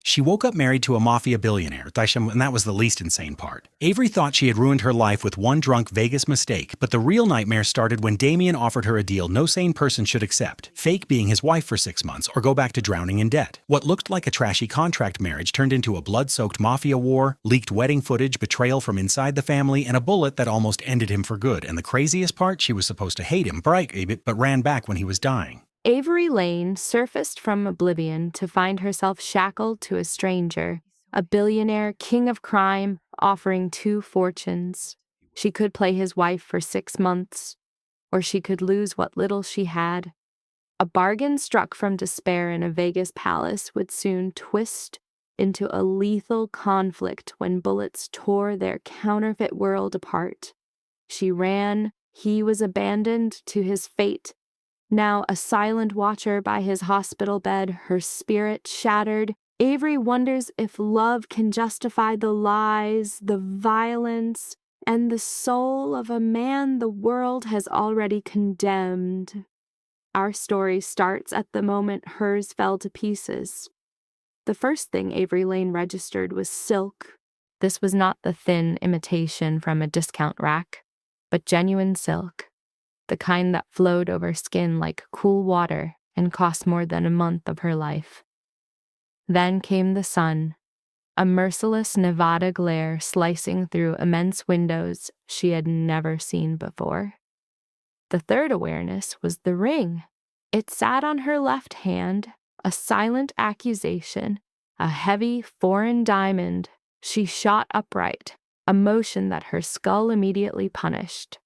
She woke up married to a Mafia billionaire, and that was the least insane part. Avery thought she had ruined her life with one drunk Vegas mistake, but the real nightmare started when Damien offered her a deal no sane person should accept, fake being his wife for 6 months or go back to drowning in debt. What looked like a trashy contract marriage turned into a blood-soaked mafia war, leaked wedding footage, betrayal from inside the family, and a bullet that almost ended him for good. And the craziest part, she was supposed to hate him, but ran back when he was dying. Avery Lane surfaced from oblivion to find herself shackled to a stranger, a billionaire king of crime offering two fortunes. She could play his wife for 6 months, or she could lose what little she had. A bargain struck from despair in a Vegas palace would soon twist into a lethal conflict when bullets tore their counterfeit world apart. She ran, he was abandoned to his fate. Now a silent watcher by his hospital bed, her spirit shattered, Avery wonders if love can justify the lies, the violence, and the soul of a man the world has already condemned. Our story starts at the moment hers fell to pieces. The first thing Avery Lane registered was silk. This was not the thin imitation from a discount rack, but genuine silk. The kind that flowed over skin like cool water and cost more than a month of her life. Then came the sun, a merciless Nevada glare slicing through immense windows she had never seen before. The third awareness was the ring. It sat on her left hand, a silent accusation, a heavy foreign diamond. She shot upright, a motion that her skull immediately punished.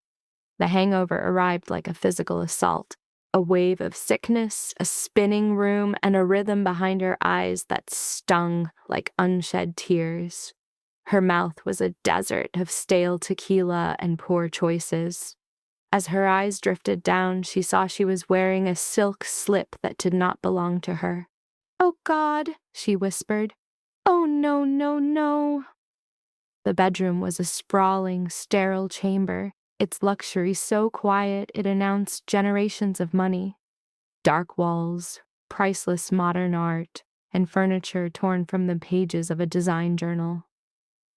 The hangover arrived like a physical assault, a wave of sickness, a spinning room, and a rhythm behind her eyes that stung like unshed tears. Her mouth was a desert of stale tequila and poor choices. As her eyes drifted down, she saw she was wearing a silk slip that did not belong to her. "Oh, God," she whispered. "Oh, no, no, no." The bedroom was a sprawling, sterile chamber, its luxury so quiet it announced generations of money. Dark walls, priceless modern art, and furniture torn from the pages of a design journal.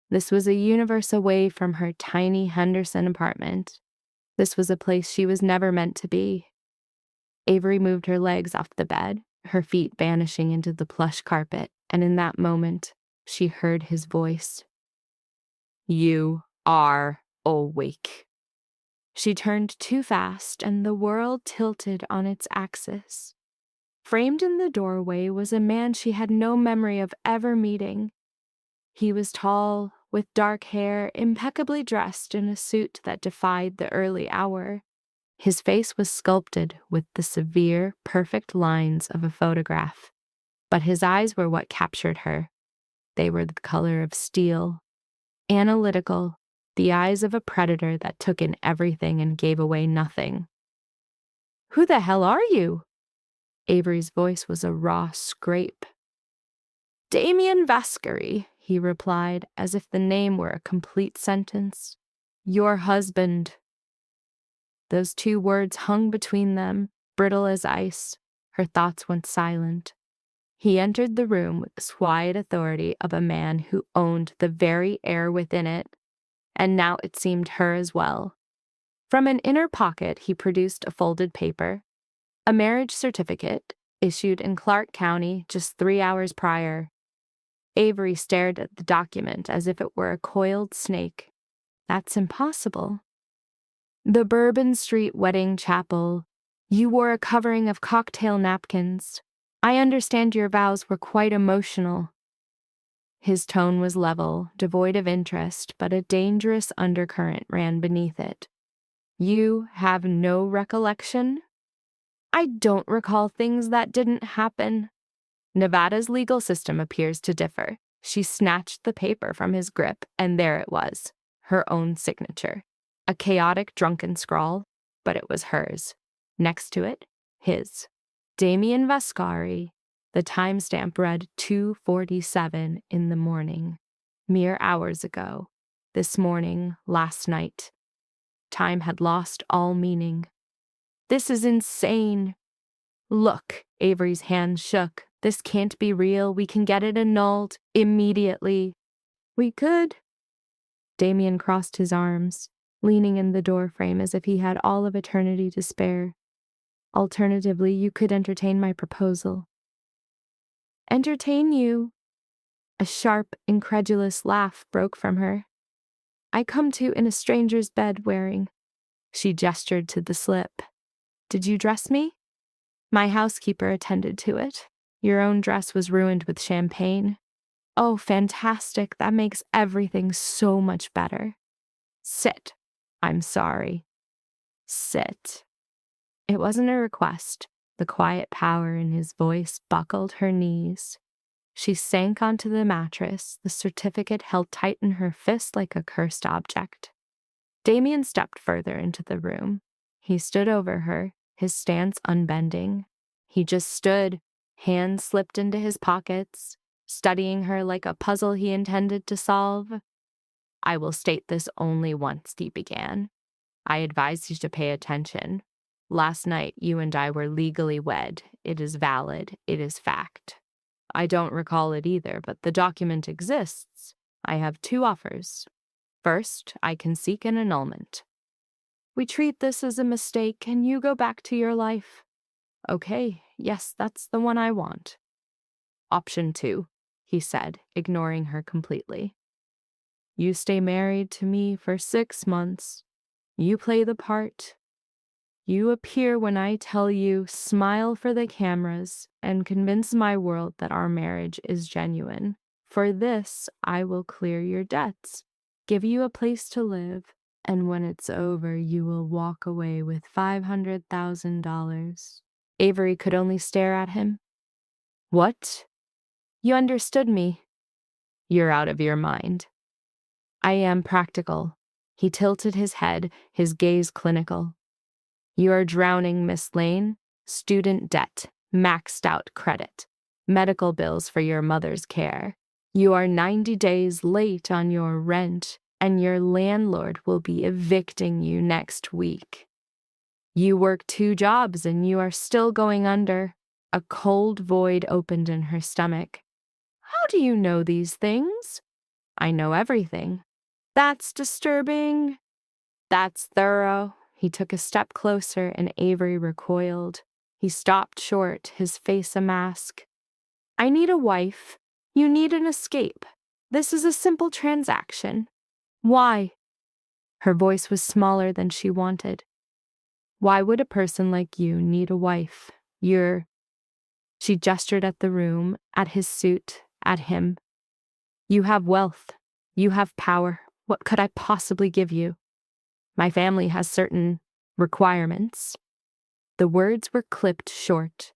This was a universe away from her tiny Henderson apartment. This was a place she was never meant to be. Avery moved her legs off the bed, her feet vanishing into the plush carpet, and in that moment, she heard his voice. "You are awake." She turned too fast, and the world tilted on its axis. Framed in the doorway was a man she had no memory of ever meeting. He was tall, with dark hair, impeccably dressed in a suit that defied the early hour. His face was sculpted with the severe, perfect lines of a photograph, but his eyes were what captured her. They were the color of steel, analytical, the eyes of a predator that took in everything and gave away nothing. "Who the hell are you?" Avery's voice was a raw scrape. "Damien Vascari," he replied, as if the name were a complete sentence. "Your husband." Those two words hung between them, brittle as ice. Her thoughts went silent. He entered the room with the quiet authority of a man who owned the very air within it, and now it seemed her as well. From an inner pocket, he produced a folded paper, a marriage certificate issued in Clark County just 3 hours prior. Avery stared at the document as if it were a coiled snake. That's impossible. The Bourbon Street Wedding Chapel. You wore a covering of cocktail napkins. I understand your vows were quite emotional. His tone was level, devoid of interest, but a dangerous undercurrent ran beneath it. You have no recollection? I don't recall things that didn't happen. Nevada's legal system appears to differ. She snatched the paper from his grip, and there it was, her own signature. A chaotic, drunken scrawl, but it was hers. Next to it, his. Damien Vascari. The timestamp read 2:47 in the morning. Mere hours ago. This morning, last night. Time had lost all meaning. This is insane. Look, Avery's hand shook. This can't be real. We can get it annulled immediately. We could. Damien crossed his arms, leaning in the doorframe as if he had all of eternity to spare. Alternatively, you could entertain my proposal. Entertain you? A sharp, incredulous laugh broke from her. I come to in a stranger's bed wearing. She gestured to the slip. Did you dress me? My housekeeper attended to it. Your own dress was ruined with champagne. Oh, fantastic. That makes everything so much better. Sit. I'm sorry. Sit. It wasn't a request. The quiet power in his voice buckled her knees. She sank onto the mattress, the certificate held tight in her fist like a cursed object. Damien stepped further into the room. He stood over her, his stance unbending. He just stood, hands slipped into his pockets, studying her like a puzzle he intended to solve. I will state this only once, he began. I advise you to pay attention. Last night, you and I were legally wed. It is valid. It is fact. I don't recall it either, but the document exists. I have two offers. First, I can seek an annulment. We treat this as a mistake, and you go back to your life. Okay, yes, that's the one I want. Option 2, he said, ignoring her completely. You stay married to me for 6 months. You play the part. You appear when I tell you, smile for the cameras, and convince my world that our marriage is genuine. For this, I will clear your debts, give you a place to live, and when it's over, you will walk away with $500,000. Avery could only stare at him. What? You understood me. You're out of your mind. I am practical. He tilted his head, his gaze clinical. You are drowning, Miss Lane. Student debt, maxed out credit, medical bills for your mother's care. You are 90 days late on your rent, and your landlord will be evicting you next week. You work 2 jobs and you are still going under. A cold void opened in her stomach. How do you know these things? I know everything. That's disturbing. That's thorough. He took a step closer and Avery recoiled. He stopped short, his face a mask. I need a wife. You need an escape. This is a simple transaction. Why? Her voice was smaller than she wanted. Why would a person like you need a wife? She gestured at the room, at his suit, at him. You have wealth. You have power. What could I possibly give you? My family has certain requirements. The words were clipped short.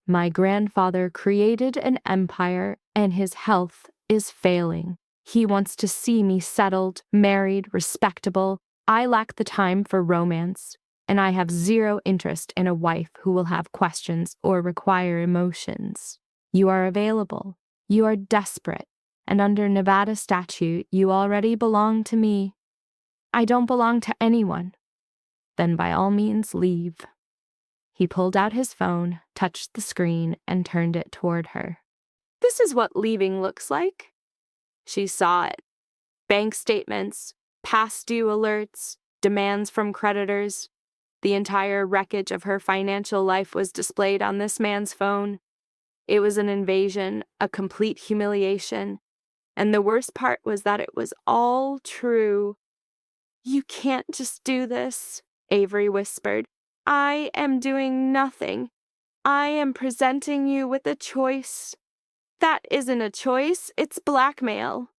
My grandfather created an empire, and his health is failing. He wants to see me settled, married, respectable. I lack the time for romance, and I have zero interest in a wife who will have questions or require emotions. You are available. You are desperate, and under Nevada statute, you already belong to me. I don't belong to anyone. Then by all means, leave. He pulled out his phone, touched the screen, and turned it toward her. This is what leaving looks like. She saw it. Bank statements, past due alerts, demands from creditors. The entire wreckage of her financial life was displayed on this man's phone. It was an invasion, a complete humiliation. And the worst part was that it was all true. You can't just do this, Avery whispered. I am doing nothing. I am presenting you with a choice. That isn't a choice, it's blackmail.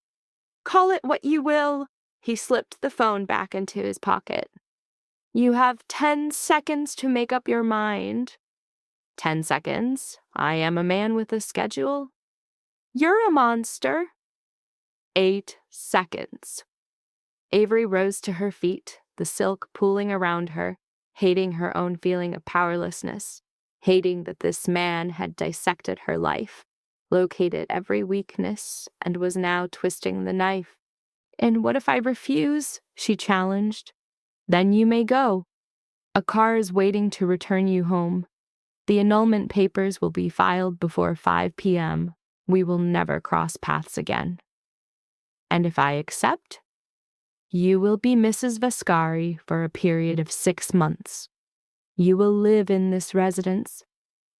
Call it what you will. He slipped the phone back into his pocket. You have 10 seconds to make up your mind. 10 seconds? I am a man with a schedule. You're a monster. 8 seconds. Avery rose to her feet, the silk pooling around her, hating her own feeling of powerlessness, hating that this man had dissected her life, located every weakness, and was now twisting the knife. And what if I refuse? She challenged. Then you may go. A car is waiting to return you home. The annulment papers will be filed before 5 p.m. We will never cross paths again. And if I accept, you will be Mrs. Vascari for a period of 6 months. You will live in this residence.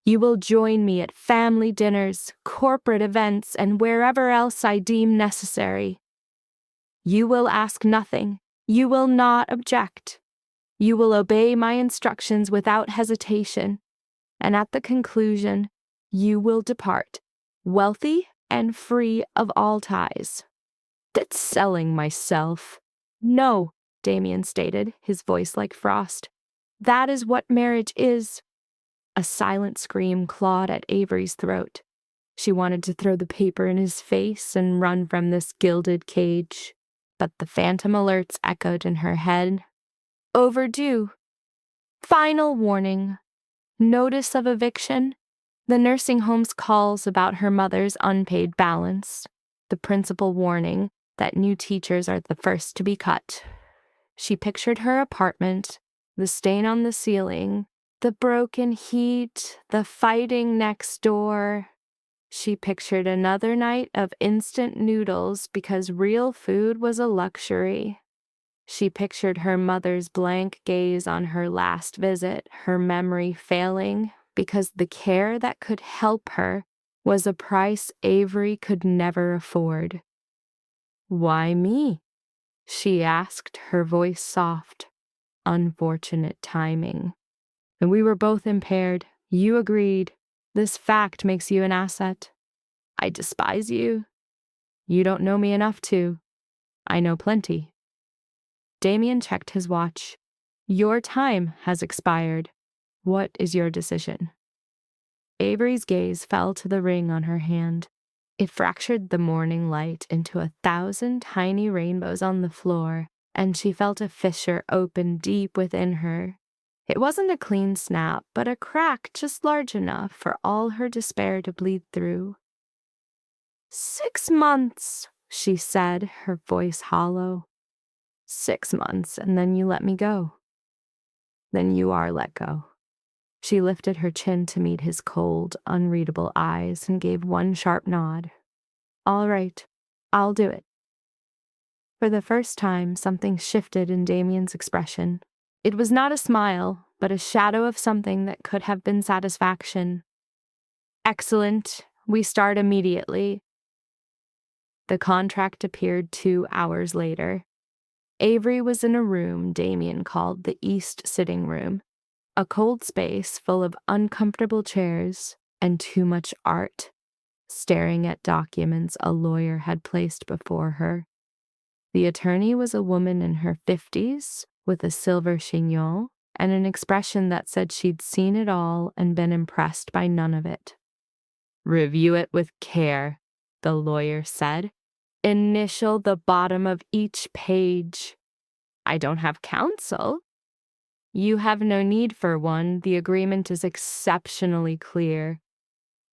You will join me at family dinners, corporate events, and wherever else I deem necessary. You will ask nothing. You will not object. You will obey my instructions without hesitation. And at the conclusion, you will depart, wealthy and free of all ties. That's selling myself. No, Damien stated, his voice like frost. That is what marriage is. A silent scream clawed at Avery's throat. She wanted to throw the paper in his face and run from this gilded cage, but the phantom alerts echoed in her head. Overdue. Final warning. Notice of eviction. The nursing home's calls about her mother's unpaid balance. The principal warning that new teachers are the first to be cut. She pictured her apartment, the stain on the ceiling, the broken heat, the fighting next door. She pictured another night of instant noodles because real food was a luxury. She pictured her mother's blank gaze on her last visit, her memory failing because the care that could help her was a price Avery could never afford. Why me? She asked, her voice soft. Unfortunate timing. And we were both impaired. You agreed. This fact makes you an asset. I despise you. You don't know me enough to. I know plenty. Damien checked his watch. Your time has expired. What is your decision? Avery's gaze fell to the ring on her hand. It fractured the morning light into 1,000 tiny rainbows on the floor, and she felt a fissure open deep within her. It wasn't a clean snap, but a crack just large enough for all her despair to bleed through. 6 months, she said, her voice hollow. 6 months, and then you let me go. Then you are let go. She lifted her chin to meet his cold, unreadable eyes and gave one sharp nod. All right, I'll do it. For the first time, something shifted in Damien's expression. It was not a smile, but a shadow of something that could have been satisfaction. Excellent. We start immediately. The contract appeared 2 hours later. Avery was in a room Damien called the East Sitting Room, a cold space full of uncomfortable chairs and too much art, staring at documents a lawyer had placed before her. The attorney was a woman in her 50s with a silver chignon and an expression that said she'd seen it all and been impressed by none of it. Review it with care, the lawyer said. Initial the bottom of each page. I don't have counsel. You have no need for one. The agreement is exceptionally clear.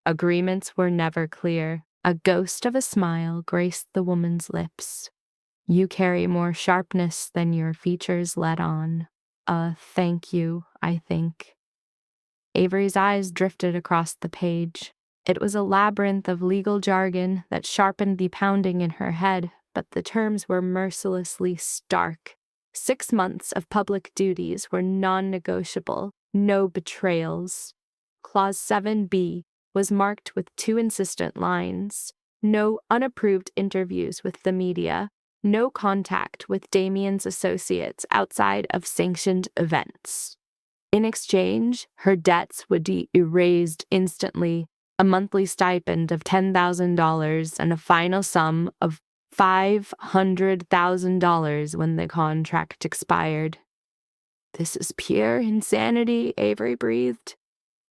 Agreements were never clear. A ghost of a smile graced the woman's lips. You carry more sharpness than your features let on. Thank you, I think. Avery's eyes drifted across the page. It was a labyrinth of legal jargon that sharpened the pounding in her head, but the terms were mercilessly stark. 6 months of public duties were non-negotiable, no betrayals. Clause 7b was marked with 2 insistent lines. No unapproved interviews with the media, no contact with Damien's associates outside of sanctioned events. In exchange, her debts would be erased instantly, a monthly stipend of $10,000 and a final sum of $500,000 when the contract expired. This is pure insanity, Avery breathed.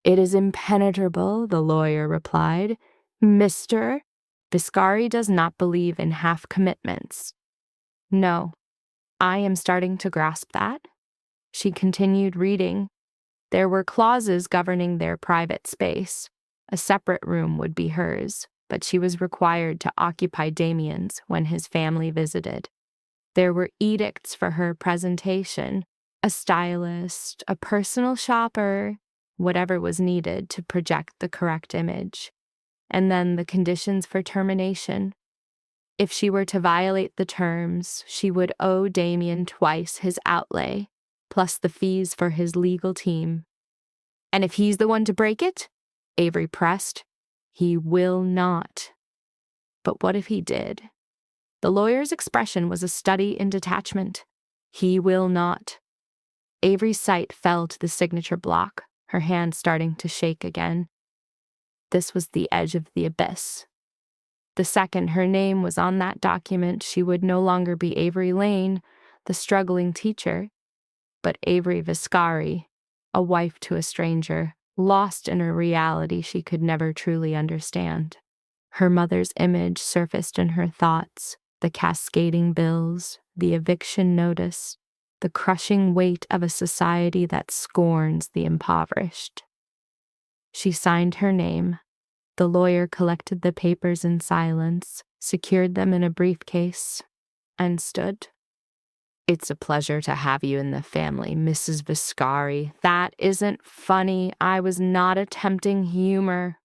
It is impenetrable, the lawyer replied. Mr. Viscari does not believe in half commitments. No, I am starting to grasp that. She continued reading. There were clauses governing their private space. A separate room would be hers, but she was required to occupy Damien's when his family visited. There were edicts for her presentation, a stylist, a personal shopper. whatever was needed to project the correct image. And then the conditions for termination. If she were to violate the terms, she would owe Damien twice his outlay, plus the fees for his legal team. And if he's the one to break it, Avery pressed, he will not. But what if he did? The lawyer's expression was a study in detachment. He will not. Avery's sight fell to the signature block, her hand starting to shake again. This was the edge of the abyss. The second her name was on that document, she would no longer be Avery Lane, the struggling teacher, but Avery Viscari, a wife to a stranger, lost in a reality she could never truly understand. Her mother's image surfaced in her thoughts, the cascading bills, the eviction notice, the crushing weight of a society that scorns the impoverished. She signed her name. The lawyer collected the papers in silence, secured them in a briefcase, and stood. It's a pleasure to have you in the family, Mrs. Viscari. That isn't funny. I was not attempting humor.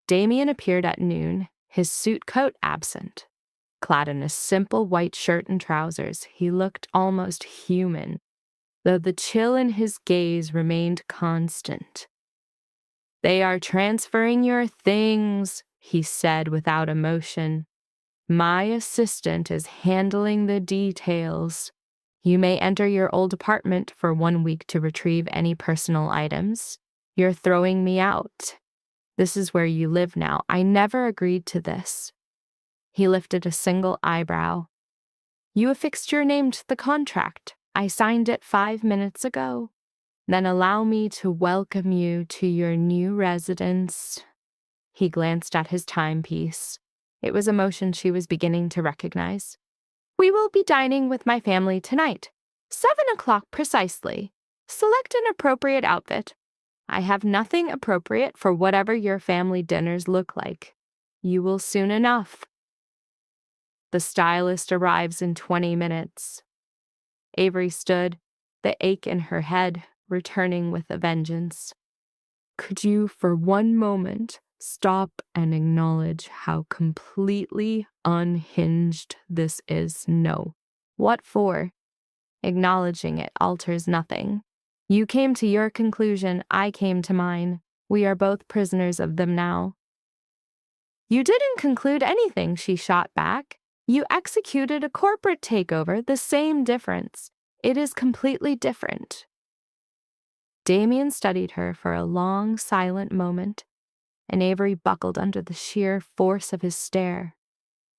Damien appeared at noon, his suit coat absent. Clad in a simple white shirt and trousers, he looked almost human, though the chill in his gaze remained constant. They are transferring your things, he said without emotion. My assistant is handling the details. You may enter your old apartment for 1 week to retrieve any personal items. You're throwing me out. This is where you live now. I never agreed to this. He lifted a single eyebrow. You affixed your name to the contract. I signed it 5 minutes ago. Then allow me to welcome you to your new residence. He glanced at his timepiece. It was a motion she was beginning to recognize. We will be dining with my family tonight, 7 o'clock precisely. Select an appropriate outfit. I have nothing appropriate for whatever your family dinners look like. You will soon enough. The stylist arrives in 20 minutes. Avery stood, the ache in her head returning with a vengeance. Could you, for 1 moment, stop and acknowledge how completely unhinged this is? No. What for? Acknowledging it alters nothing. You came to your conclusion, I came to mine. We are both prisoners of them now. You didn't conclude anything, she shot back. You executed a corporate takeover, the same difference. It is completely different. Damien studied her for a long, silent moment, and Avery buckled under the sheer force of his stare.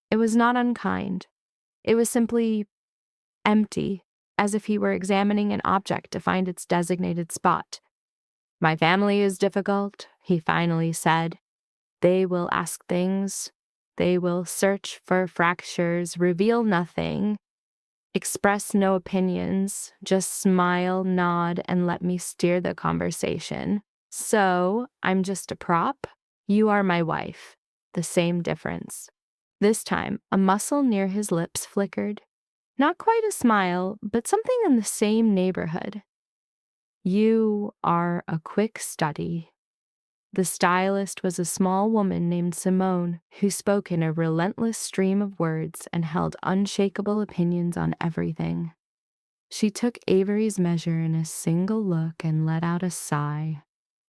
It was not unkind. It was simply empty, as if he were examining an object to find its designated spot. My family is difficult, he finally said. They will ask things. They will search for fractures, reveal nothing, express no opinions, just smile, nod, and let me steer the conversation. So, I'm just a prop. You are my wife. The same difference. This time, a muscle near his lips flickered. Not quite a smile, but something in the same neighborhood. You are a quick study. The stylist was a small woman named Simone, who spoke in a relentless stream of words and held unshakable opinions on everything. She took Avery's measure in a single look and let out a sigh,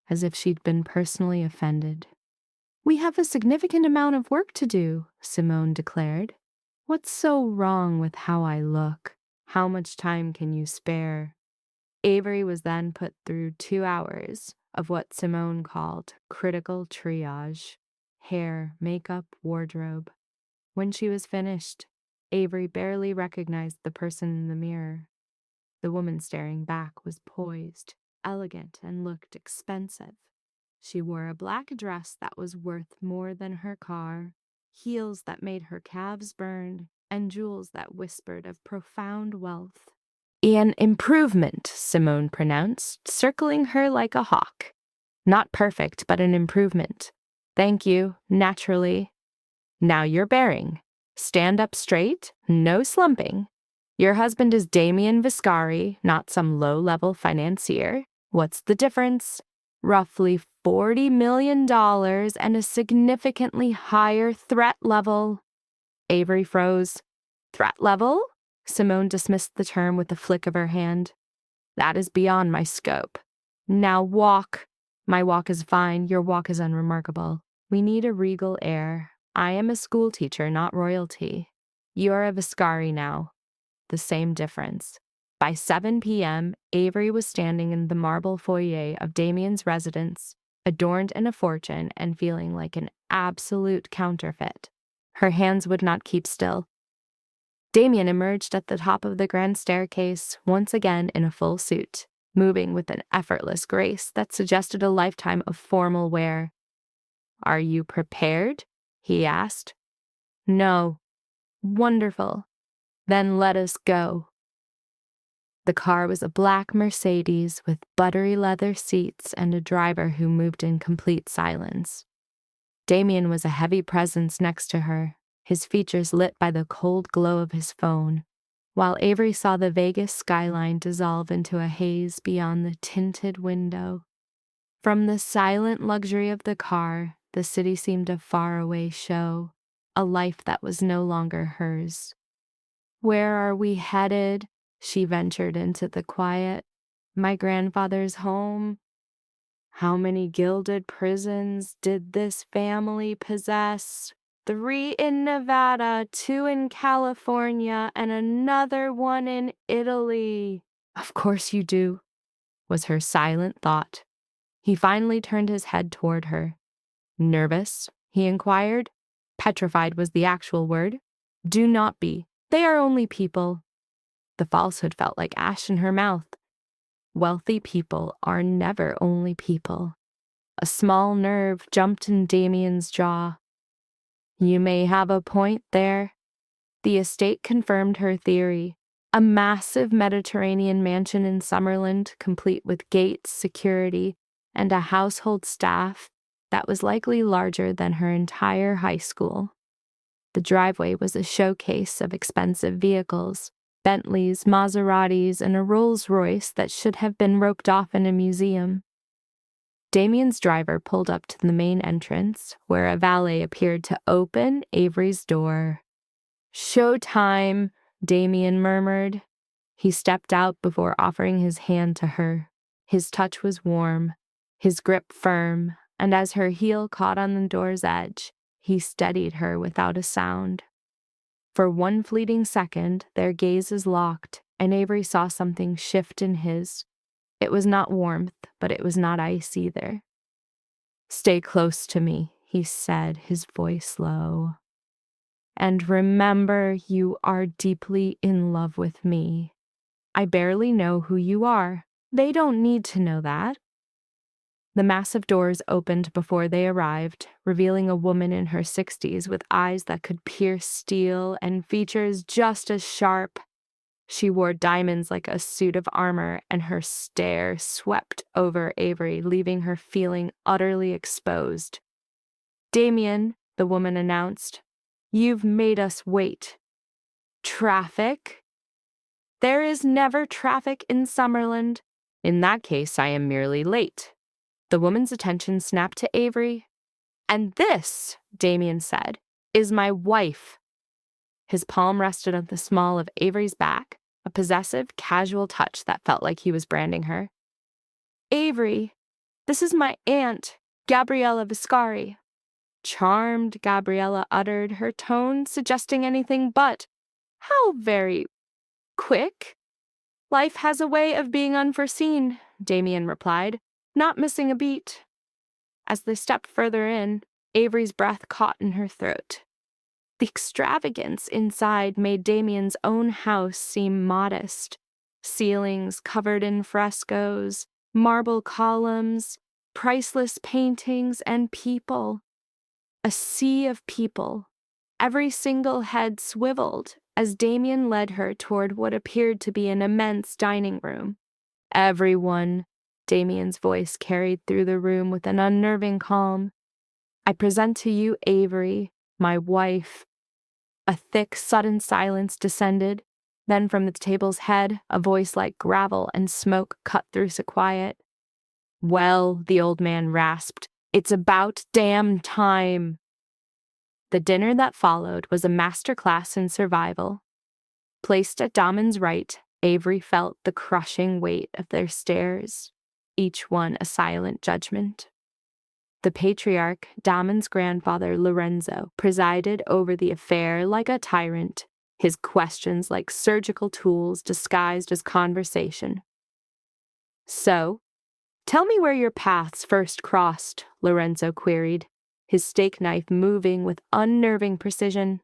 as if she'd been personally offended. We have a significant amount of work to do, Simone declared. What's so wrong with how I look? How much time can you spare? Avery was then put through 2 hours of what Simone called critical triage: hair, makeup, wardrobe. When she was finished, Avery barely recognized the person in the mirror. The woman staring back was poised, elegant, and looked expensive. She wore a black dress that was worth more than her car, heels that made her calves burn, and jewels that whispered of profound wealth. An improvement, Simone pronounced, circling her like a hawk. Not perfect, but an improvement. Thank you, naturally. Now you're bearing. Stand up straight, no slumping. Your husband is Damien Viscari, not some low-level financier. What's the difference? roughly $40 million and a significantly higher threat level. Avery froze. Threat level? Simone dismissed the term with a flick of her hand. That is beyond my scope. Now walk. My walk is fine, your walk is unremarkable. We need a regal air. I am a school teacher, not royalty. You are a Viscari now. The same difference. By 7 p.m., Avery was standing in the marble foyer of Damien's residence, adorned in a fortune and feeling like an absolute counterfeit. Her hands would not keep still. Damien emerged at the top of the grand staircase, once again in a full suit, moving with an effortless grace that suggested a lifetime of formal wear. "Are you prepared?" he asked. "No." "Wonderful. Then let us go." The car was a black Mercedes with buttery leather seats and a driver who moved in complete silence. Damien was a heavy presence next to her, his features lit by the cold glow of his phone, while Avery saw the Vegas skyline dissolve into a haze beyond the tinted window. From the silent luxury of the car, the city seemed a faraway show, a life that was no longer hers. "Where are we headed?" She ventured into the quiet. "My grandfather's home." How many gilded prisons did this family possess? 3 in Nevada, 2 in California, and another one in Italy. "Of course you do," was her silent thought. He finally turned his head toward her. "Nervous?" he inquired. Petrified was the actual word. "Do not be. They are only people." The falsehood felt like ash in her mouth. Wealthy people are never only people. A small nerve jumped in Damien's jaw. "You may have a point there." The estate confirmed her theory. A massive Mediterranean mansion in Summerland, complete with gates, security, and a household staff that was likely larger than her entire high school. The driveway was a showcase of expensive vehicles. Bentleys, Maseratis, and a Rolls-Royce that should have been roped off in a museum. Damien's driver pulled up to the main entrance, where a valet appeared to open Avery's door. "Showtime," Damien murmured. He stepped out before offering his hand to her. His touch was warm, his grip firm, and as her heel caught on the door's edge, he steadied her without a sound. For one fleeting second, their gazes locked, and Avery saw something shift in his. It was not warmth, but it was not ice either. "Stay close to me," he said, his voice low. "And remember, you are deeply in love with me. I barely know who you are. They don't need to know that." The massive doors opened before they arrived, revealing a woman in her 60s with eyes that could pierce steel and features just as sharp. She wore diamonds like a suit of armor, and her stare swept over Avery, leaving her feeling utterly exposed. "Damien," the woman announced, "you've made us wait." "Traffic?" "There is never traffic in Summerland. In that case, I am merely late." The woman's attention snapped to Avery. "And this," Damien said, "is my wife." His palm rested on the small of Avery's back, a possessive, casual touch that felt like he was branding her. "Avery, this is my aunt, Gabriella Viscari." "Charmed," Gabriella uttered, her tone suggesting anything but. "How very quick." "Life has a way of being unforeseen," Damien replied, not missing a beat. As they stepped further in, Avery's breath caught in her throat. The extravagance inside made Damien's own house seem modest. Ceilings covered in frescoes, marble columns, priceless paintings, and people. A sea of people. Every single head swiveled as Damien led her toward what appeared to be an immense dining room. "Everyone," Damien's voice carried through the room with an unnerving calm. "I present to you Avery, my wife." A thick, sudden silence descended. Then from the table's head, a voice like gravel and smoke cut through the quiet. Well, the old man rasped, it's about damn time. The dinner that followed was a masterclass in survival. Placed at Damon's right, Avery felt the crushing weight of their stares, each one a silent judgment. The patriarch, Damon's grandfather Lorenzo, presided over the affair like a tyrant, his questions like surgical tools disguised as conversation. So, tell me where your paths first crossed, Lorenzo queried, his steak knife moving with unnerving precision.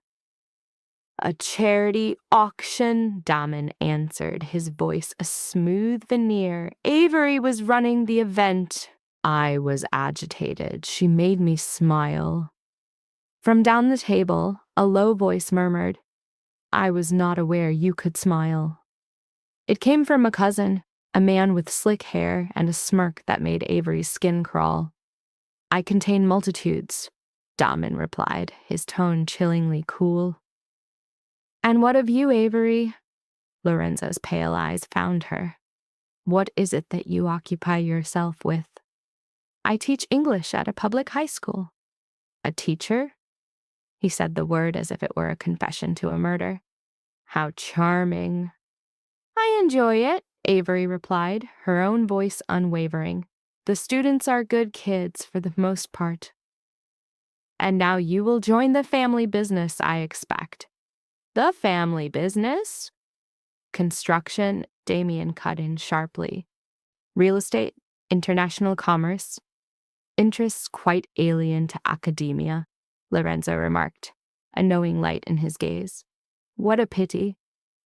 A charity auction, Damon answered, his voice a smooth veneer. Avery was running the event. I was agitated. She made me smile. From down the table, a low voice murmured, I was not aware you could smile. It came from a cousin, a man with slick hair and a smirk that made Avery's skin crawl. I contain multitudes, Damon replied, his tone chillingly cool. And what of you, Avery? Lorenzo's pale eyes found her. What is it that you occupy yourself with? I teach English at a public high school. A teacher? He said the word as if it were a confession to a murder. How charming. I enjoy it, Avery replied, her own voice unwavering. The students are good kids for the most part. And now you will join the family business, I expect. The family business? Construction, Damien cut in sharply. Real estate, international commerce. Interests quite alien to academia, Lorenzo remarked, a knowing light in his gaze. What a pity.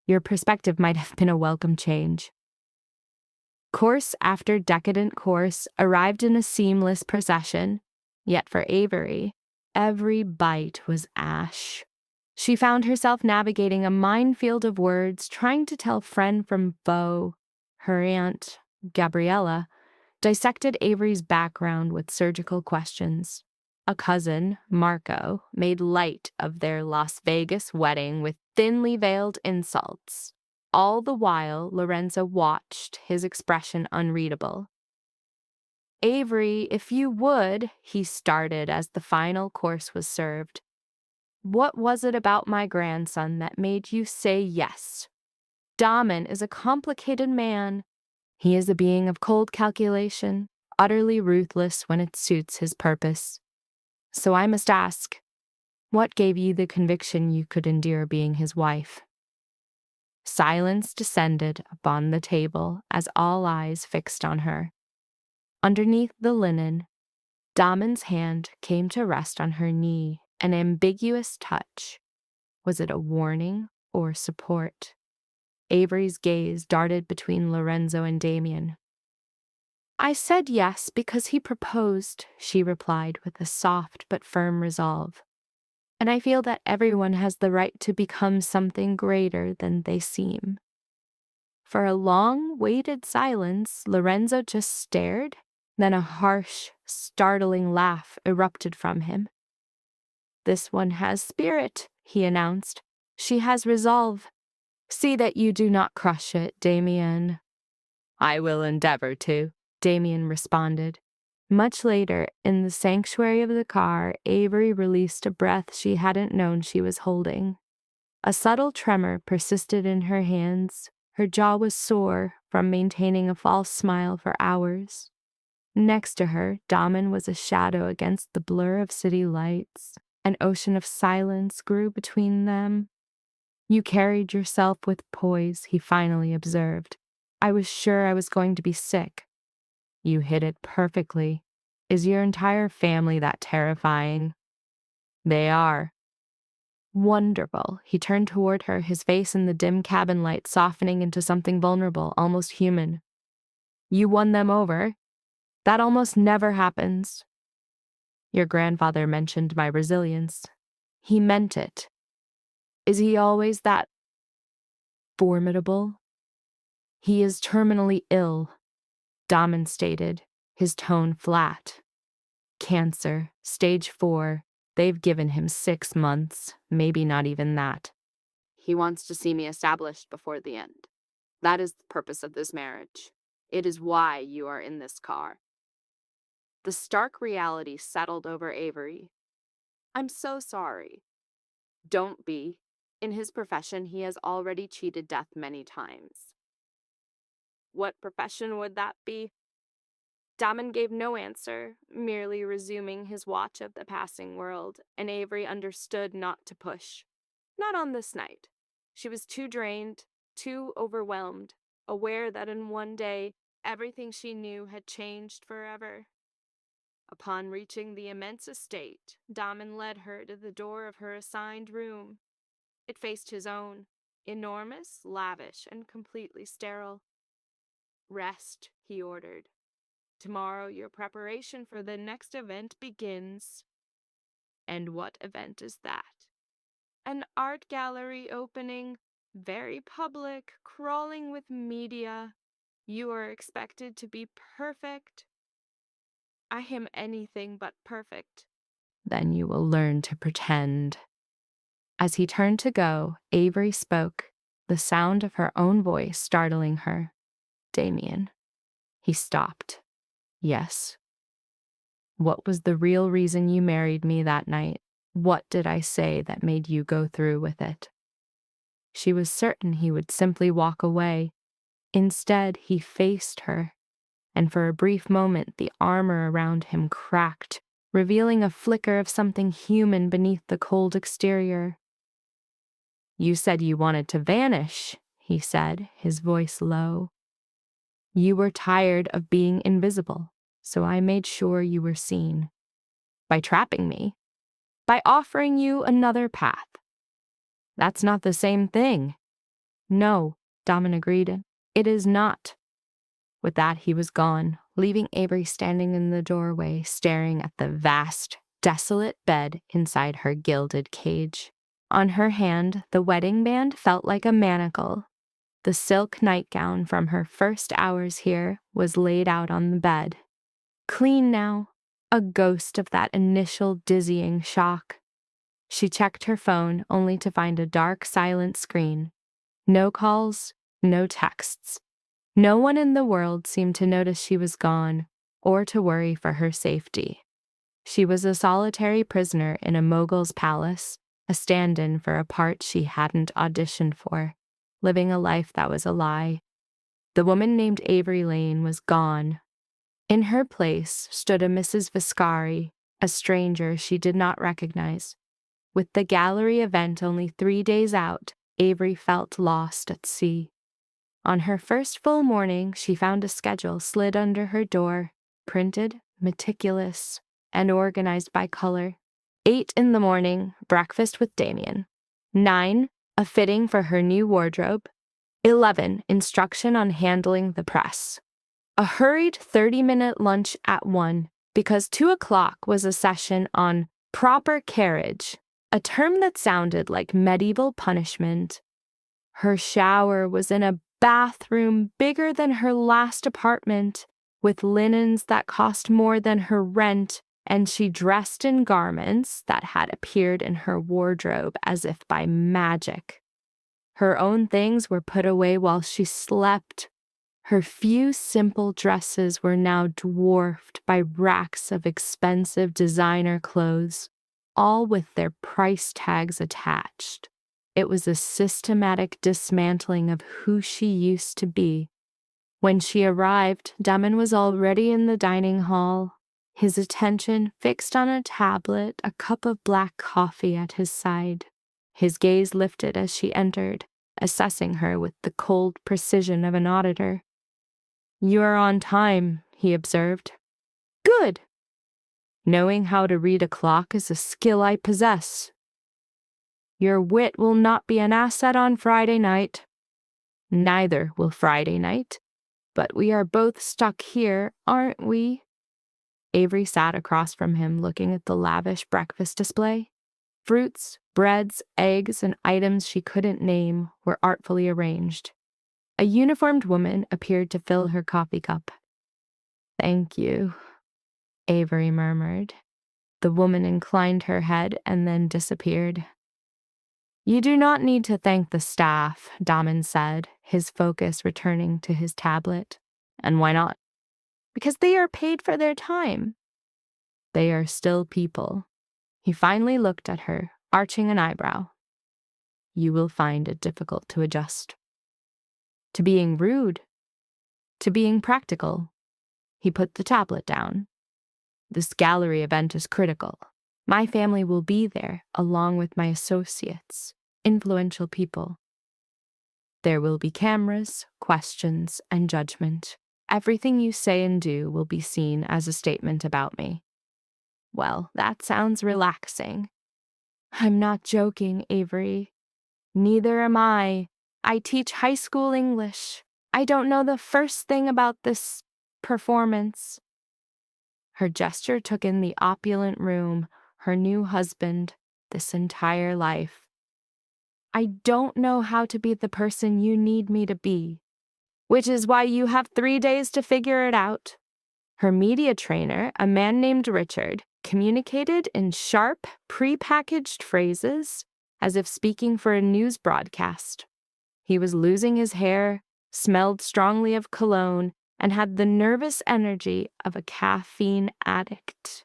Your perspective might have been a welcome change. Course after decadent course arrived in a seamless procession, yet for Avery, every bite was ash. She found herself navigating a minefield of words, trying to tell friend from foe. Her aunt, Gabriella, dissected Avery's background with surgical questions. A cousin, Marco, made light of their Las Vegas wedding with thinly veiled insults. All the while, Lorenzo watched, his expression unreadable. Avery, if you would, he started as the final course was served. What was it about my grandson that made you say yes? Damon is a complicated man. He is a being of cold calculation, utterly ruthless when it suits his purpose. So I must ask, what gave you the conviction you could endure being his wife? Silence descended upon the table as all eyes fixed on her. Underneath the linen, Damon's hand came to rest on her knee, an ambiguous touch. Was it a warning or support? Avery's gaze darted between Lorenzo and Damien. I said yes because he proposed, she replied with a soft but firm resolve. And I feel that everyone has the right to become something greater than they seem. For a long, weighted silence, Lorenzo just stared, then a harsh, startling laugh erupted from him. This one has spirit, he announced. She has resolve. See that you do not crush it, Damien. I will endeavor to, Damien responded. Much later, in the sanctuary of the car, Avery released a breath she hadn't known she was holding. A subtle tremor persisted in her hands. Her jaw was sore from maintaining a false smile for hours. Next to her, Damon was a shadow against the blur of city lights. An ocean of silence grew between them. You carried yourself with poise, he finally observed. I was sure I was going to be sick. You hid it perfectly. Is your entire family that terrifying? They are. Wonderful. He turned toward her, his face in the dim cabin light softening into something vulnerable, almost human. You won them over. That almost never happens. Your grandfather mentioned my resilience. He meant it. Is he always that formidable? He is terminally ill, Damon stated, his tone flat. Cancer, stage 4. They've given him 6 months, maybe not even that. He wants to see me established before the end. That is the purpose of this marriage. It is why you are in this car. The stark reality settled over Avery. I'm so sorry. Don't be. In his profession, he has already cheated death many times. What profession would that be? Damon gave no answer, merely resuming his watch of the passing world, and Avery understood not to push. Not on this night. She was too drained, too overwhelmed, aware that in one day everything she knew had changed forever. Upon reaching the immense estate, Damon led her to the door of her assigned room. It faced his own, enormous, lavish, and completely sterile. Rest, he ordered. Tomorrow your preparation for the next event begins. And what event is that? An art gallery opening, very public, crawling with media. You are expected to be perfect. I am anything but perfect. Then you will learn to pretend. As he turned to go, Avery spoke, the sound of her own voice startling her. Damien. He stopped. Yes. What was the real reason you married me that night? What did I say that made you go through with it? She was certain he would simply walk away. Instead, he faced her, and for a brief moment the armor around him cracked, revealing a flicker of something human beneath the cold exterior. You said you wanted to vanish, he said, his voice low. You were tired of being invisible, so I made sure you were seen. By trapping me. By offering you another path. That's not the same thing. No, Damon agreed. It is not. With that, he was gone, leaving Avery standing in the doorway, staring at the vast, desolate bed inside her gilded cage. On her hand, the wedding band felt like a manacle. The silk nightgown from her first hours here was laid out on the bed. Clean now, a ghost of that initial dizzying shock. She checked her phone only to find a dark, silent screen. No calls, no texts. No one in the world seemed to notice she was gone or to worry for her safety. She was a solitary prisoner in a mogul's palace, a stand-in for a part she hadn't auditioned for, living a life that was a lie. The woman named Avery Lane was gone. In her place stood a Mrs. Viscari, a stranger she did not recognize. With the gallery event only 3 days out, Avery felt lost at sea. On her first full morning, she found a schedule slid under her door, printed, meticulous, and organized by color. 8 in the morning, breakfast with Damien. 9, a fitting for her new wardrobe. 11, instruction on handling the press. A hurried 30-minute lunch at 1, because 2 o'clock was a session on proper carriage, a term that sounded like medieval punishment. Her shower was in a bathroom bigger than her last apartment, with linens that cost more than her rent, and she dressed in garments that had appeared in her wardrobe as if by magic. Her own things were put away while she slept. Her few simple dresses were now dwarfed by racks of expensive designer clothes, all with their price tags attached. It was a systematic dismantling of who she used to be. When she arrived, Damon was already in the dining hall, his attention fixed on a tablet, a cup of black coffee at his side. His gaze lifted as she entered, assessing her with the cold precision of an auditor. You are on time, he observed. Good. Knowing how to read a clock is a skill I possess. Your wit will not be an asset on Friday night. Neither will Friday night. But we are both stuck here, aren't we? Avery sat across from him, looking at the lavish breakfast display. Fruits, breads, eggs, and items she couldn't name were artfully arranged. A uniformed woman appeared to fill her coffee cup. Thank you, Avery murmured. The woman inclined her head and then disappeared. You do not need to thank the staff, Damon said, his focus returning to his tablet. And why not? Because they are paid for their time. They are still people. He finally looked at her, arching an eyebrow. You will find it difficult to adjust. To being rude. To being practical. He put the tablet down. This gallery event is critical. My family will be there, along with my associates, influential people. There will be cameras, questions, and judgment. Everything you say and do will be seen as a statement about me. Well, that sounds relaxing. I'm not joking, Avery. Neither am I. I teach high school English. I don't know the first thing about this performance. Her gesture took in the opulent room, her new husband, this entire life. I don't know how to be the person you need me to be, which is why you have 3 days to figure it out. Her media trainer, a man named Richard, communicated in sharp, pre-packaged phrases, as if speaking for a news broadcast. He was losing his hair, smelled strongly of cologne, and had the nervous energy of a caffeine addict.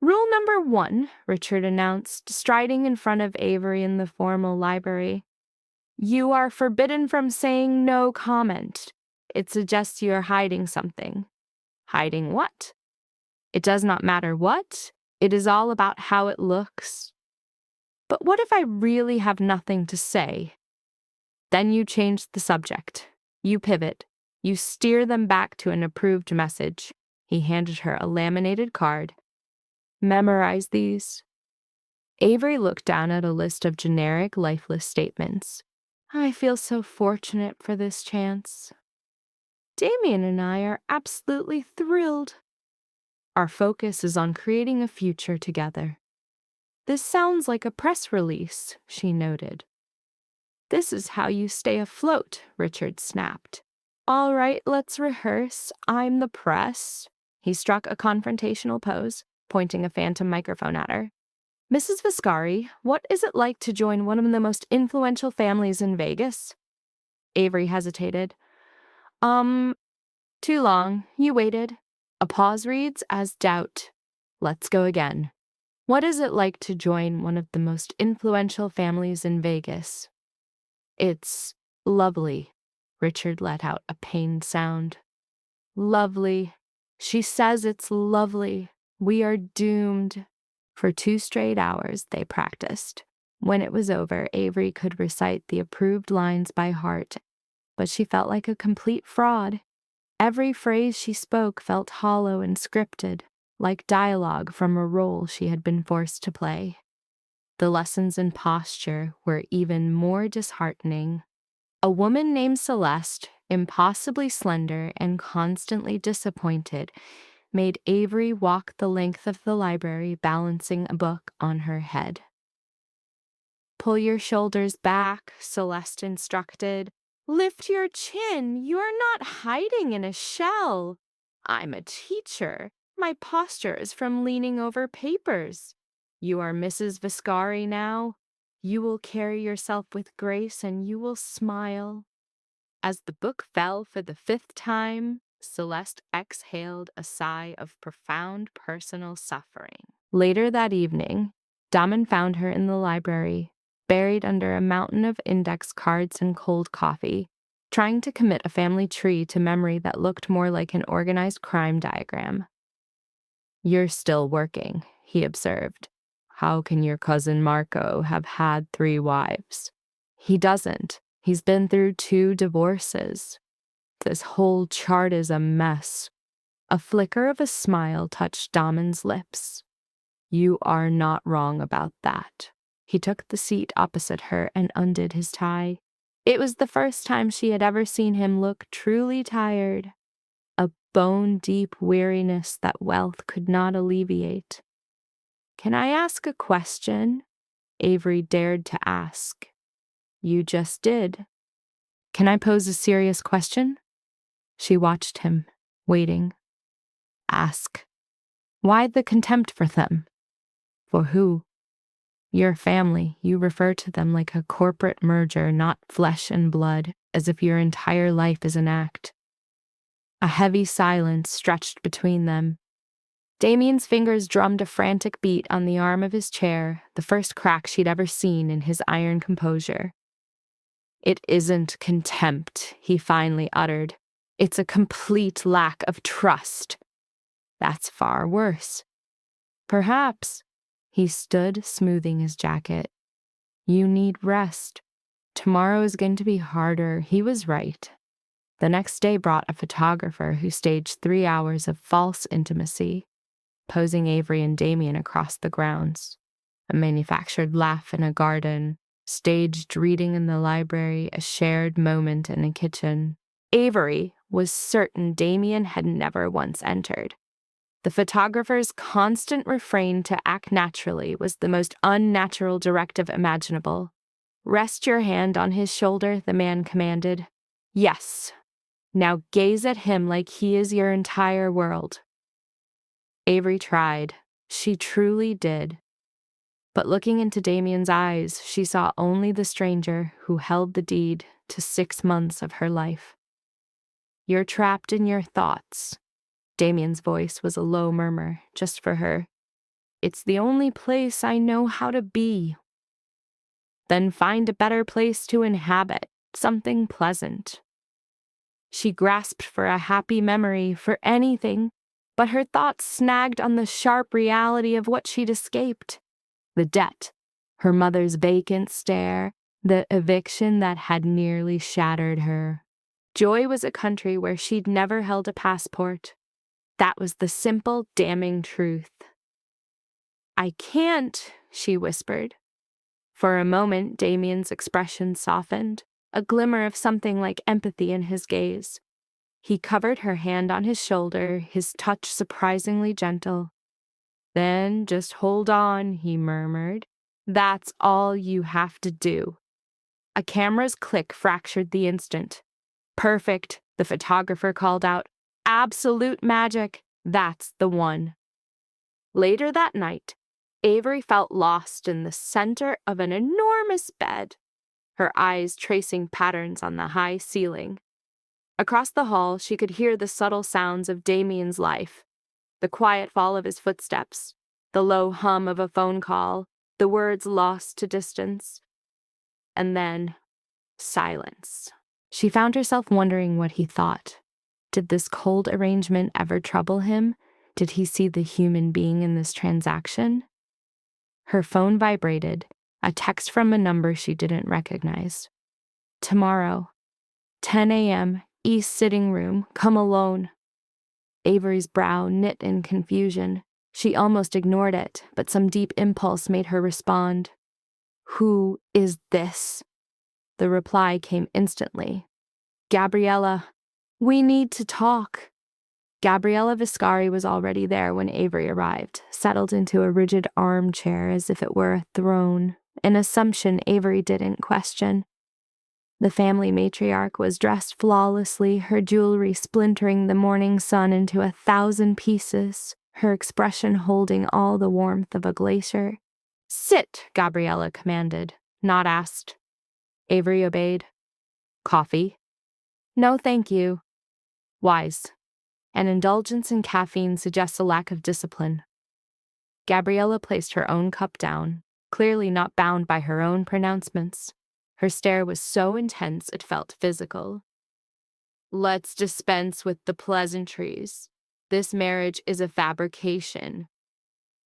Rule number 1, Richard announced, striding in front of Avery in the formal library. You are forbidden from saying no comment. It suggests you are hiding something. Hiding what? It does not matter what. It is all about how it looks. But what if I really have nothing to say? Then you change the subject. You pivot. You steer them back to an approved message. He handed her a laminated card. Memorize these. Avery looked down at a list of generic, lifeless statements. I feel so fortunate for this chance. Damien and I are absolutely thrilled. Our focus is on creating a future together. This sounds like a press release, she noted. This is how you stay afloat, Richard snapped. All right, let's rehearse. I'm the press. He struck a confrontational pose, pointing a phantom microphone at her. Mrs. Viscari, what is it like to join one of the most influential families in Vegas? Avery hesitated. Too long. You waited. A pause reads as doubt. Let's go again. What is it like to join one of the most influential families in Vegas? It's lovely. Richard let out a pained sound. Lovely. She says it's lovely. We are doomed. For 2 straight hours, they practiced. When it was over, Avery could recite the approved lines by heart, but she felt like a complete fraud. Every phrase she spoke felt hollow and scripted, like dialogue from a role she had been forced to play. The lessons in posture were even more disheartening. A woman named Celeste, impossibly slender and constantly disappointed, made Avery walk the length of the library balancing a book on her head. Pull your shoulders back, Celeste instructed. Lift your chin. You're not hiding in a shell. I'm a teacher. My posture is from leaning over papers. You are Mrs. Viscari now. You will carry yourself with grace and you will smile. As the book fell for the 5th time, Celeste exhaled a sigh of profound personal suffering. Later that evening, Damen found her in the library, buried under a mountain of index cards and cold coffee, trying to commit a family tree to memory that looked more like an organized crime diagram. You're still working, he observed. How can your cousin Marco have had 3 wives? He doesn't. He's been through 2 divorces. This whole chart is a mess. A flicker of a smile touched Damen's lips. You are not wrong about that. He took the seat opposite her and undid his tie. It was the first time she had ever seen him look truly tired. A bone-deep weariness that wealth could not alleviate. Can I ask a question? Avery dared to ask. You just did. Can I pose a serious question? She watched him, waiting. Ask. Why the contempt for them? For who? Your family. You refer to them like a corporate merger, not flesh and blood, as if your entire life is an act. A heavy silence stretched between them. Damien's fingers drummed a frantic beat on the arm of his chair, the first crack she'd ever seen in his iron composure. "It isn't contempt," he finally uttered. "It's a complete lack of trust." "That's far worse." "Perhaps." He stood, smoothing his jacket. "You need rest. Tomorrow is going to be harder." He was right. The next day brought a photographer who staged 3 hours of false intimacy, posing Avery and Damien across the grounds, a manufactured laugh in a garden, staged reading in the library, a shared moment in a kitchen. Avery was certain Damien had never once entered. The photographer's constant refrain to act naturally was the most unnatural directive imaginable. "Rest your hand on his shoulder," the man commanded. "Yes. Now gaze at him like he is your entire world." Avery tried. She truly did. But looking into Damien's eyes, she saw only the stranger who held the deed to 6 months of her life. "You're trapped in your thoughts." Damien's voice was a low murmur, just for her. "It's the only place I know how to be." "Then find a better place to inhabit, something pleasant." She grasped for a happy memory, for anything, but her thoughts snagged on the sharp reality of what she'd escaped. The debt, her mother's vacant stare, the eviction that had nearly shattered her. Joy was a country where she'd never held a passport. That was the simple, damning truth. "I can't," she whispered. For a moment, Damien's expression softened, a glimmer of something like empathy in his gaze. He covered her hand on his shoulder, his touch surprisingly gentle. "Then just hold on," he murmured. "That's all you have to do." A camera's click fractured the instant. "Perfect," the photographer called out. "Absolute magic. That's the one." Later that night, Avery felt lost in the center of an enormous bed, her eyes tracing patterns on the high ceiling. Across the hall, she could hear the subtle sounds of Damien's life, the quiet fall of his footsteps, the low hum of a phone call, the words lost to distance. And then, silence. She found herself wondering what he thought. Did this cold arrangement ever trouble him? Did he see the human being in this transaction? Her phone vibrated, a text from a number she didn't recognize. "Tomorrow, 10 a.m., East Sitting Room, come alone." Avery's brow knit in confusion. She almost ignored it, but some deep impulse made her respond. "Who is this?" The reply came instantly. "Gabriella. We need to talk." Gabriella Viscari was already there when Avery arrived, settled into a rigid armchair as if it were a throne, an assumption Avery didn't question. The family matriarch was dressed flawlessly, her jewelry splintering the morning sun into 1,000 pieces, her expression holding all the warmth of a glacier. "Sit," Gabriella commanded, not asked. Avery obeyed. "Coffee?" "No, thank you." Wise. An indulgence in caffeine suggests a lack of discipline. Gabriella placed her own cup down, clearly not bound by her own pronouncements. Her stare was so intense it felt physical. "Let's dispense with the pleasantries. This marriage is a fabrication."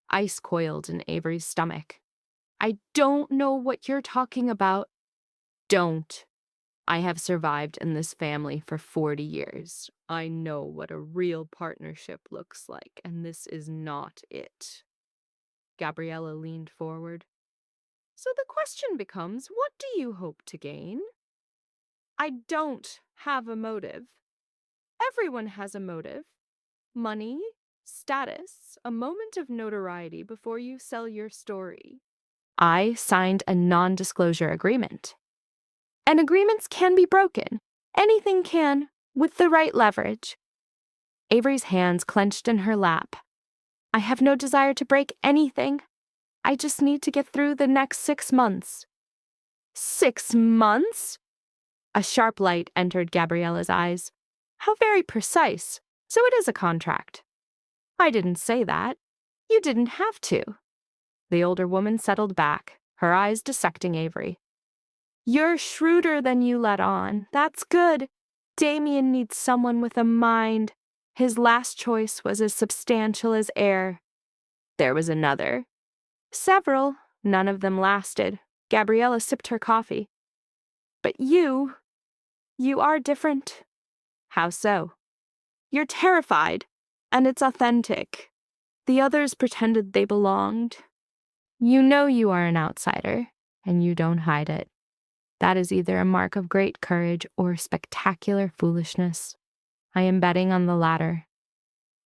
Ice coiled in Avery's stomach. "I don't know what you're talking about." "Don't. I have survived in this family for 40 years. I know what a real partnership looks like, and this is not it." Gabriella leaned forward. "So the question becomes, what do you hope to gain?" "I don't have a motive." "Everyone has a motive. Money, status, a moment of notoriety before you sell your story." "I signed a non-disclosure agreement." "And agreements can be broken. Anything can, with the right leverage." Avery's hands clenched in her lap. "I have no desire to break anything. I just need to get through the next 6 months." 6 months? A sharp light entered Gabriella's eyes. "How very precise. So it is a contract." I didn't say that. You didn't have to. The older woman settled back, her eyes dissecting Avery. You're shrewder than you let on. That's good. Damien needs someone with a mind. His last choice was as substantial as air. There was another. Several. None of them lasted. Gabriella sipped her coffee. But you are different. How so? You're terrified, and it's authentic. The others pretended they belonged. You know you are an outsider, and you don't hide it. That is either a mark of great courage or spectacular foolishness. I am betting on the latter.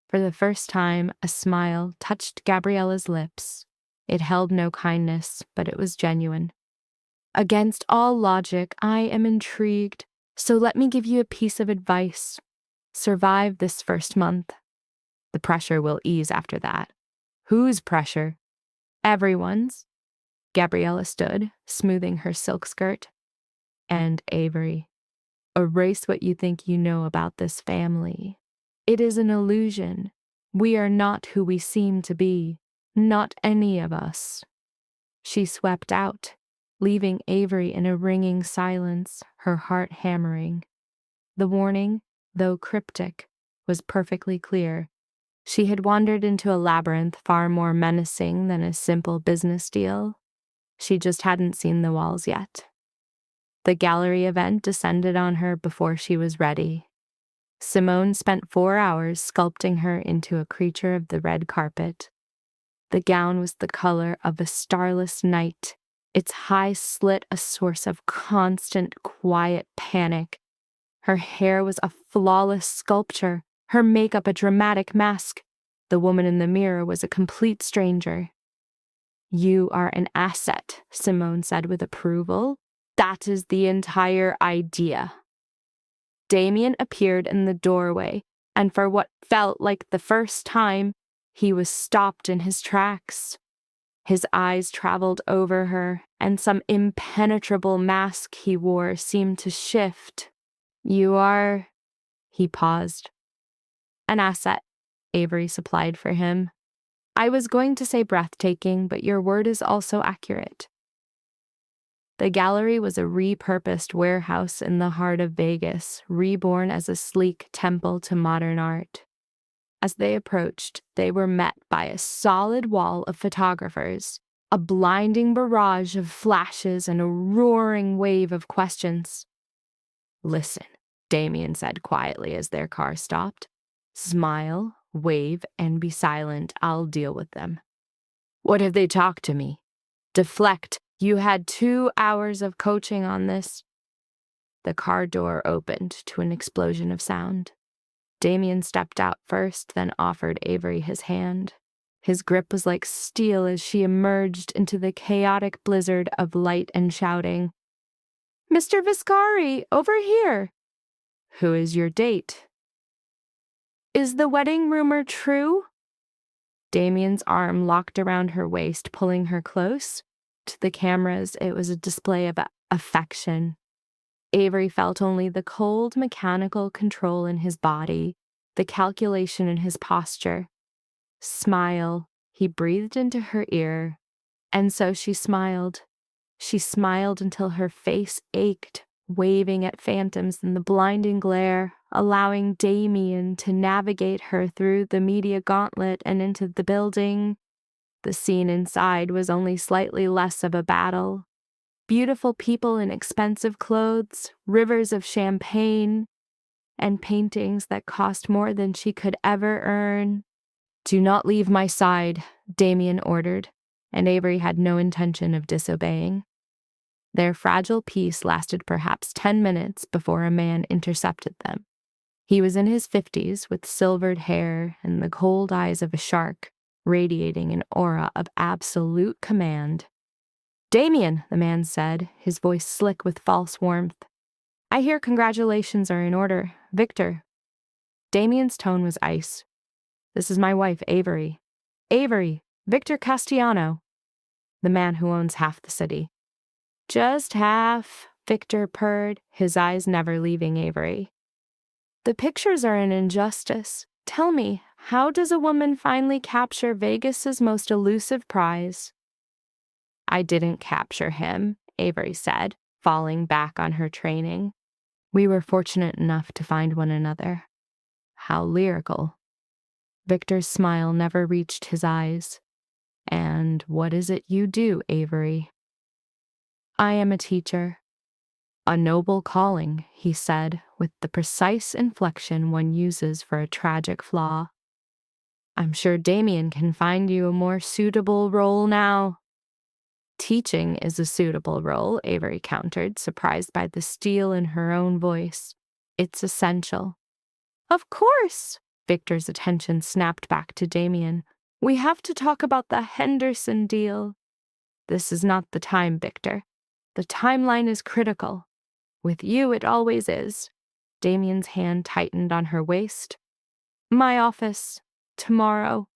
For the first time, a smile touched Gabriella's lips. It held no kindness, but it was genuine. Against all logic, I am intrigued, so let me give you a piece of advice. Survive this first month. The pressure will ease after that. Whose pressure? Everyone's. Gabriella stood, smoothing her silk skirt. And Avery. Erase what you think you know about this family. It is an illusion. We are not who we seem to be. Not any of us. She swept out, leaving Avery in a ringing silence, her heart hammering. The warning, though cryptic, was perfectly clear. She had wandered into a labyrinth far more menacing than a simple business deal. She just hadn't seen the walls yet. The gallery event descended on her before she was ready. Simone spent 4 hours sculpting her into a creature of the red carpet. The gown was the color of a starless night, its high slit a source of constant, quiet panic. Her hair was a flawless sculpture, her makeup a dramatic mask. The woman in the mirror was a complete stranger. You are an asset, Simone said with approval. That is the entire idea. Damien appeared in the doorway, and for what felt like the first time, he was stopped in his tracks. His eyes traveled over her, and some impenetrable mask he wore seemed to shift. You are... He paused. An asset, Avery supplied for him. I was going to say breathtaking, but your word is also accurate. The gallery was a repurposed warehouse in the heart of Vegas, reborn as a sleek temple to modern art. As they approached, they were met by a solid wall of photographers, a blinding barrage of flashes, and a roaring wave of questions. Listen, Damien said quietly as their car stopped. Smile, wave, and be silent. I'll deal with them. What have they talked to me? Deflect. You had 2 hours of coaching on this. The car door opened to an explosion of sound. Damien stepped out first, then offered Avery his hand. His grip was like steel as she emerged into the chaotic blizzard of light and shouting. Mr. Viscari, over here. Who is your date? Is the wedding rumor true? Damien's arm locked around her waist, pulling her close. To the cameras, it was a display of affection. Avery felt only the cold, mechanical control in his body, the calculation in his posture. Smile, he breathed into her ear. And so she smiled. She smiled until her face ached, waving at phantoms in the blinding glare, allowing Damien to navigate her through the media gauntlet and into the building. The scene inside was only slightly less of a battle. Beautiful people in expensive clothes, rivers of champagne, and paintings that cost more than she could ever earn. Do not leave my side, Damien ordered, and Avery had no intention of disobeying. Their fragile peace lasted perhaps 10 minutes before a man intercepted them. He was in his 50s with silvered hair and the cold eyes of a shark, radiating an aura of absolute command. Damien, the man said, his voice slick with false warmth. I hear congratulations are in order. Victor. Damien's tone was ice. This is my wife, Avery. Avery, Victor Castellano. The man who owns half the city. Just half, Victor purred, his eyes never leaving Avery. The pictures are an injustice. Tell me, How does a woman finally capture Vegas's most elusive prize? I didn't capture him, Avery said, falling back on her training. We were fortunate enough to find one another. How lyrical. Victor's smile never reached his eyes. And what is it you do, Avery? I am a teacher. A noble calling, he said, with the precise inflection one uses for a tragic flaw. I'm sure Damien can find you a more suitable role now. Teaching is a suitable role, Avery countered, surprised by the steel in her own voice. It's essential. Of course! Victor's attention snapped back to Damien. We have to talk about the Henderson deal. This is not the time, Victor. The timeline is critical. With you, it always is. Damien's hand tightened on her waist. My office. Tomorrow.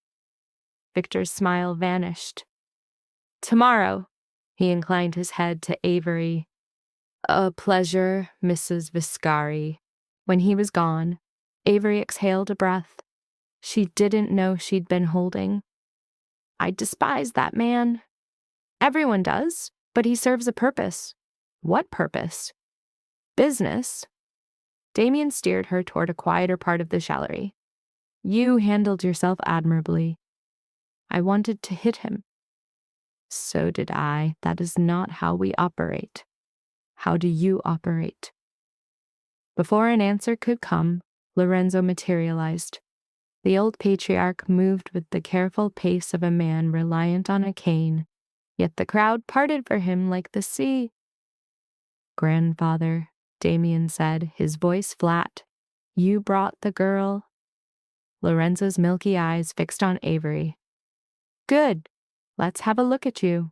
Victor's smile vanished. Tomorrow. He inclined his head to Avery. A pleasure, Mrs. Viscari. When he was gone, Avery exhaled a breath. She didn't know she'd been holding. I despise that man. Everyone does, but he serves a purpose. What purpose? Business. Damien steered her toward a quieter part of the gallery. You handled yourself admirably. I wanted to hit him. So did I. That is not how we operate. How do you operate? Before an answer could come, Lorenzo materialized. The old patriarch moved with the careful pace of a man reliant on a cane, yet the crowd parted for him like the sea. Grandfather, Damien said, his voice flat, you brought the girl. Lorenzo's milky eyes fixed on Avery. Good. Let's have a look at you.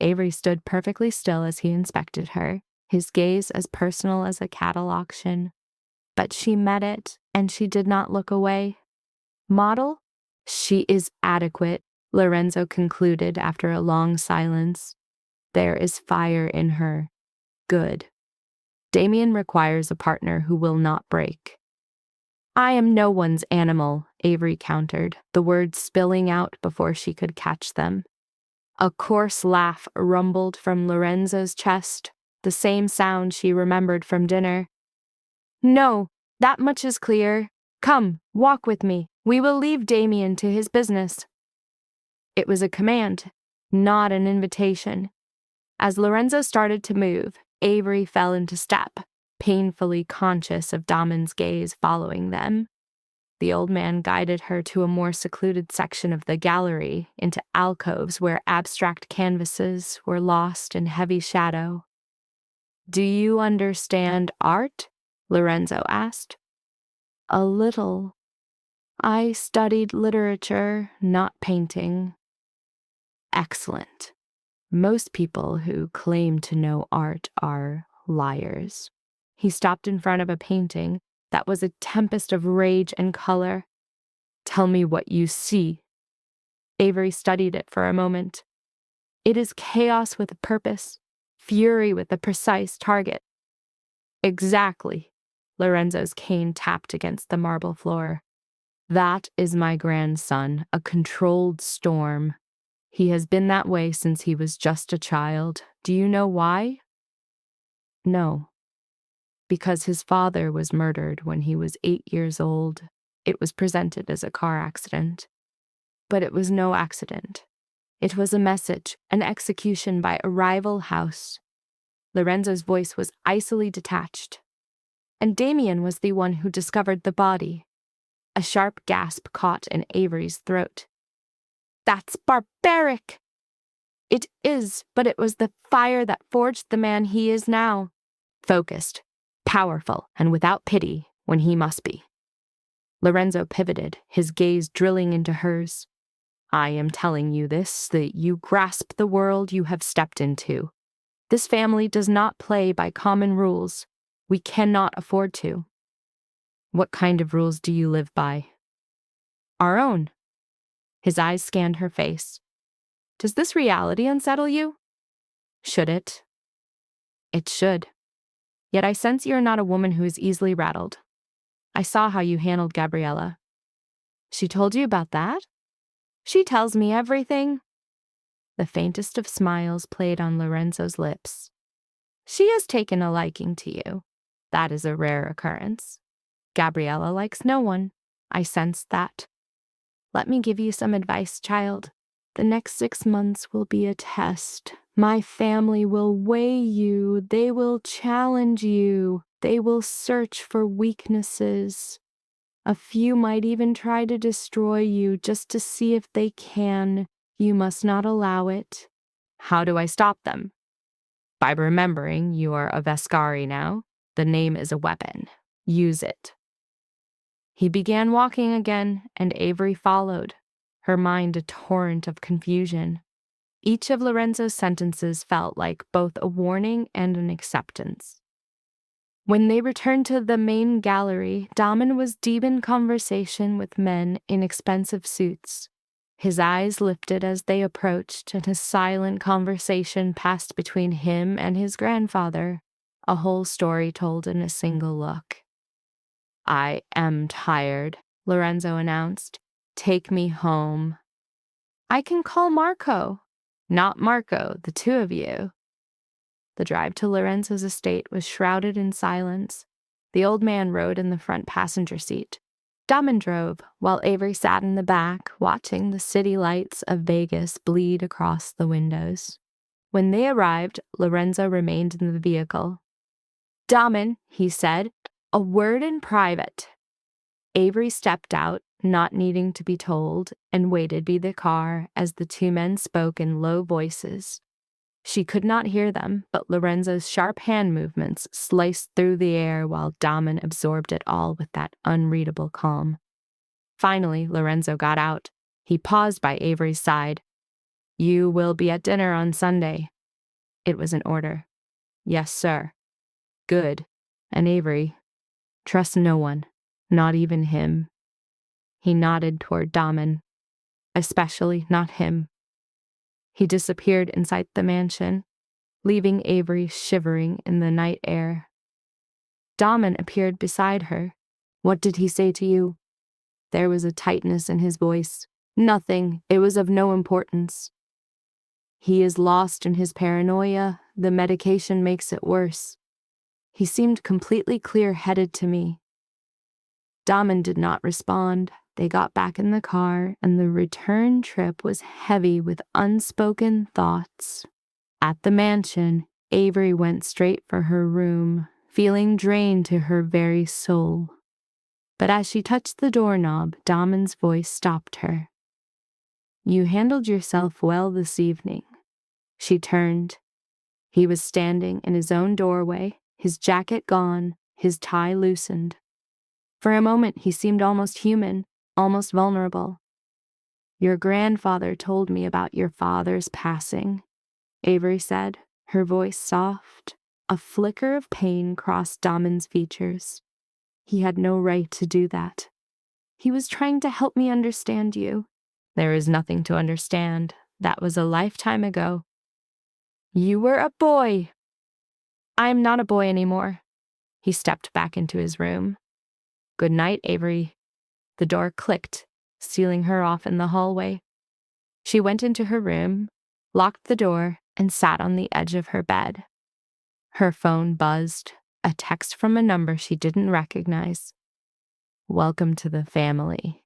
Avery stood perfectly still as he inspected her, his gaze as personal as a cattle auction. But she met it, and she did not look away. Model? She is adequate, Lorenzo concluded after a long silence. There is fire in her. Good. Damien requires a partner who will not break. I am no one's animal, Avery countered, the words spilling out before she could catch them. A coarse laugh rumbled from Lorenzo's chest, the same sound she remembered from dinner. No, that much is clear. Come, walk with me. We will leave Damien to his business. It was a command, not an invitation. As Lorenzo started to move, Avery fell into step, painfully conscious of Damon's gaze following them. The old man guided her to a more secluded section of the gallery, into alcoves where abstract canvases were lost in heavy shadow. Do you understand art? Lorenzo asked. A little. I studied literature, not painting. Excellent. Most people who claim to know art are liars. He stopped in front of a painting that was a tempest of rage and color. Tell me what you see. Avery studied it for a moment. It is chaos with a purpose, fury with a precise target. Exactly. Lorenzo's cane tapped against the marble floor. That is my grandson, a controlled storm. He has been that way since he was just a child. Do you know why? No. Because his father was murdered when he was 8 years old. It was presented as a car accident. But it was no accident. It was a message, an execution by a rival house. Lorenzo's voice was icily detached. And Damien was the one who discovered the body. A sharp gasp caught in Avery's throat. That's barbaric! It is, but it was the fire that forged the man he is now. Focused, powerful, and without pity when he must be. Lorenzo pivoted, his gaze drilling into hers. I am telling you this so that you grasp the world you have stepped into. This family does not play by common rules. We cannot afford to. What kind of rules do you live by? Our own. His eyes scanned her face. Does this reality unsettle you? Should it? It should. Yet I sense you are not a woman who is easily rattled. I saw how you handled Gabriella. She told you about that? She tells me everything. The faintest of smiles played on Lorenzo's lips. She has taken a liking to you. That is a rare occurrence. Gabriella likes no one. I sensed that. Let me give you some advice, child. The next 6 months will be a test. My family will weigh you. They will challenge you. They will search for weaknesses. A few might even try to destroy you just to see if they can. You must not allow it. How do I stop them? By remembering you are a Vescari now. The name is a weapon. Use it. He began walking again, and Avery followed, her mind a torrent of confusion. Each of Lorenzo's sentences felt like both a warning and an acceptance. When they returned to the main gallery, Daman was deep in conversation with men in expensive suits. His eyes lifted as they approached, and a silent conversation passed between him and his grandfather, a whole story told in a single look. I am tired, Lorenzo announced. Take me home. I can call Marco. Not Marco, the two of you. The drive to Lorenzo's estate was shrouded in silence. The old man rode in the front passenger seat. Daman drove, while Avery sat in the back, watching the city lights of Vegas bleed across the windows. When they arrived, Lorenzo remained in the vehicle. Daman, he said, a word in private. Avery stepped out, not needing to be told, and waited by the car as the two men spoke in low voices. She could not hear them, but Lorenzo's sharp hand movements sliced through the air while Daman absorbed it all with that unreadable calm. Finally, Lorenzo got out. He paused by Avery's side. You will be at dinner on Sunday. It was an order. Yes, sir. Good. And Avery, trust no one, not even him. He nodded toward Daman. Especially not him. He disappeared inside the mansion, leaving Avery shivering in the night air. Daman appeared beside her. What did he say to you? There was a tightness in his voice. Nothing. It was of no importance. He is lost in his paranoia. The medication makes it worse. He seemed completely clear-headed to me. Daman did not respond. They got back in the car, and the return trip was heavy with unspoken thoughts. At the mansion, Avery went straight for her room, feeling drained to her very soul. But as she touched the doorknob, Daman's voice stopped her. You handled yourself well this evening. She turned. He was standing in his own doorway, his jacket gone, his tie loosened. For a moment, he seemed almost human, almost vulnerable. Your grandfather told me about your father's passing, Avery said, her voice soft. A flicker of pain crossed Daman's features. He had no right to do that. He was trying to help me understand you. There is nothing to understand. That was a lifetime ago. You were a boy. I am not a boy anymore. He stepped back into his room. Good night, Avery. The door clicked, sealing her off in the hallway. She went into her room, locked the door, and sat on the edge of her bed. Her phone buzzed, a text from a number she didn't recognize. Welcome to the family.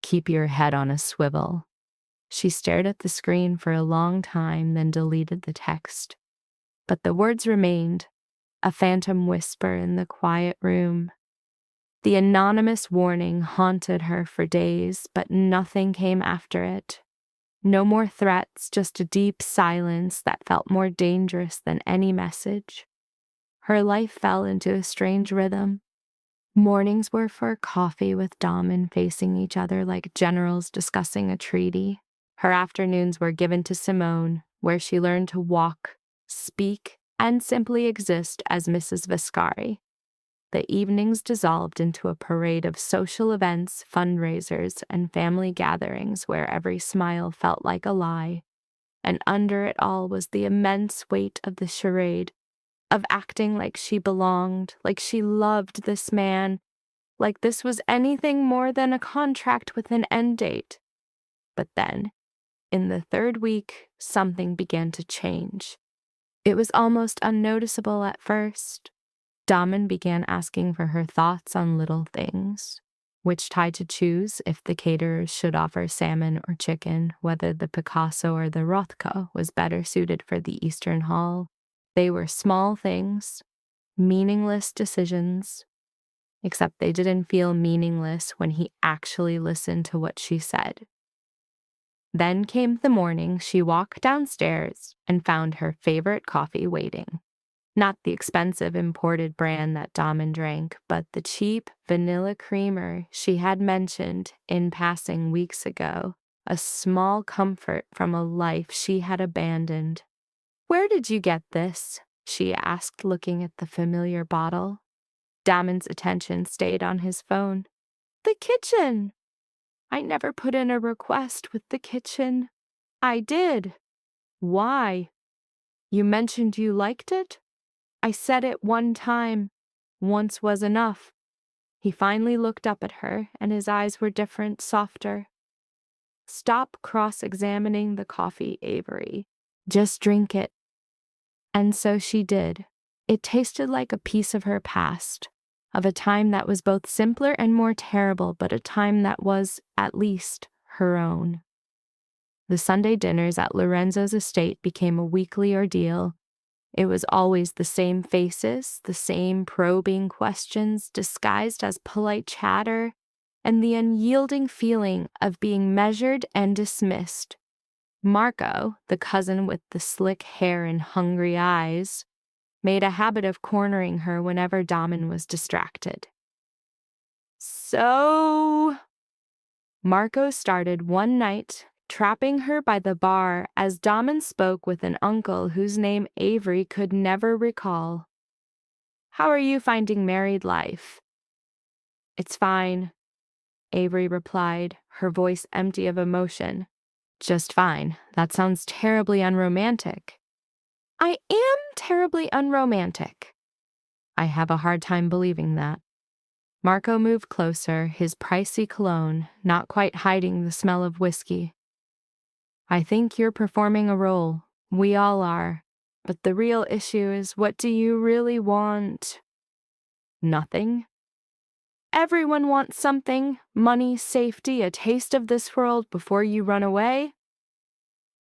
Keep your head on a swivel. She stared at the screen for a long time, then deleted the text. But the words remained, a phantom whisper in the quiet room. The anonymous warning haunted her for days, but nothing came after it. No more threats, just a deep silence that felt more dangerous than any message. Her life fell into a strange rhythm. Mornings were for coffee with Daman facing each other like generals discussing a treaty. Her afternoons were given to Simone, where she learned to walk, speak, and simply exist as Mrs. Vescari. The evenings dissolved into a parade of social events, fundraisers, and family gatherings where every smile felt like a lie. And under it all was the immense weight of the charade, of acting like she belonged, like she loved this man, like this was anything more than a contract with an end date. But then, in the third week, something began to change. It was almost unnoticeable at first. Damen began asking for her thoughts on little things. Which tie to choose if the caterers should offer salmon or chicken, whether the Picasso or the Rothko was better suited for the Eastern Hall. They were small things, meaningless decisions, except they didn't feel meaningless when he actually listened to what she said. Then came the morning she walked downstairs and found her favorite coffee waiting. Not the expensive imported brand that Damen drank, but the cheap vanilla creamer she had mentioned in passing weeks ago, a small comfort from a life she had abandoned. "Where did you get this?" she asked, looking at the familiar bottle. Damen's attention stayed on his phone. "The kitchen! I never put in a request with the kitchen." "I did." "Why?" "You mentioned you liked it." "I said it one time. Once was enough." He finally looked up at her, and his eyes were different, softer. "Stop cross-examining the coffee, Avery. Just drink it." And so she did. It tasted like a piece of her past, of a time that was both simpler and more terrible, but a time that was, at least, her own. The Sunday dinners at Lorenzo's estate became a weekly ordeal. It was always the same faces, the same probing questions disguised as polite chatter, and the unyielding feeling of being measured and dismissed. Marco, the cousin with the slick hair and hungry eyes, made a habit of cornering her whenever Damen was distracted. "So," Marco started one night, trapping her by the bar as Damen spoke with an uncle whose name Avery could never recall. "How are you finding married life?" "It's fine," Avery replied, her voice empty of emotion. "Just fine. That sounds terribly unromantic." "I am terribly unromantic." "I have a hard time believing that." Marco moved closer, his pricey cologne not quite hiding the smell of whiskey. "I think you're performing a role. We all are. But the real issue is, what do you really want?" "Nothing." "Everyone wants something. Money, safety, a taste of this world before you run away."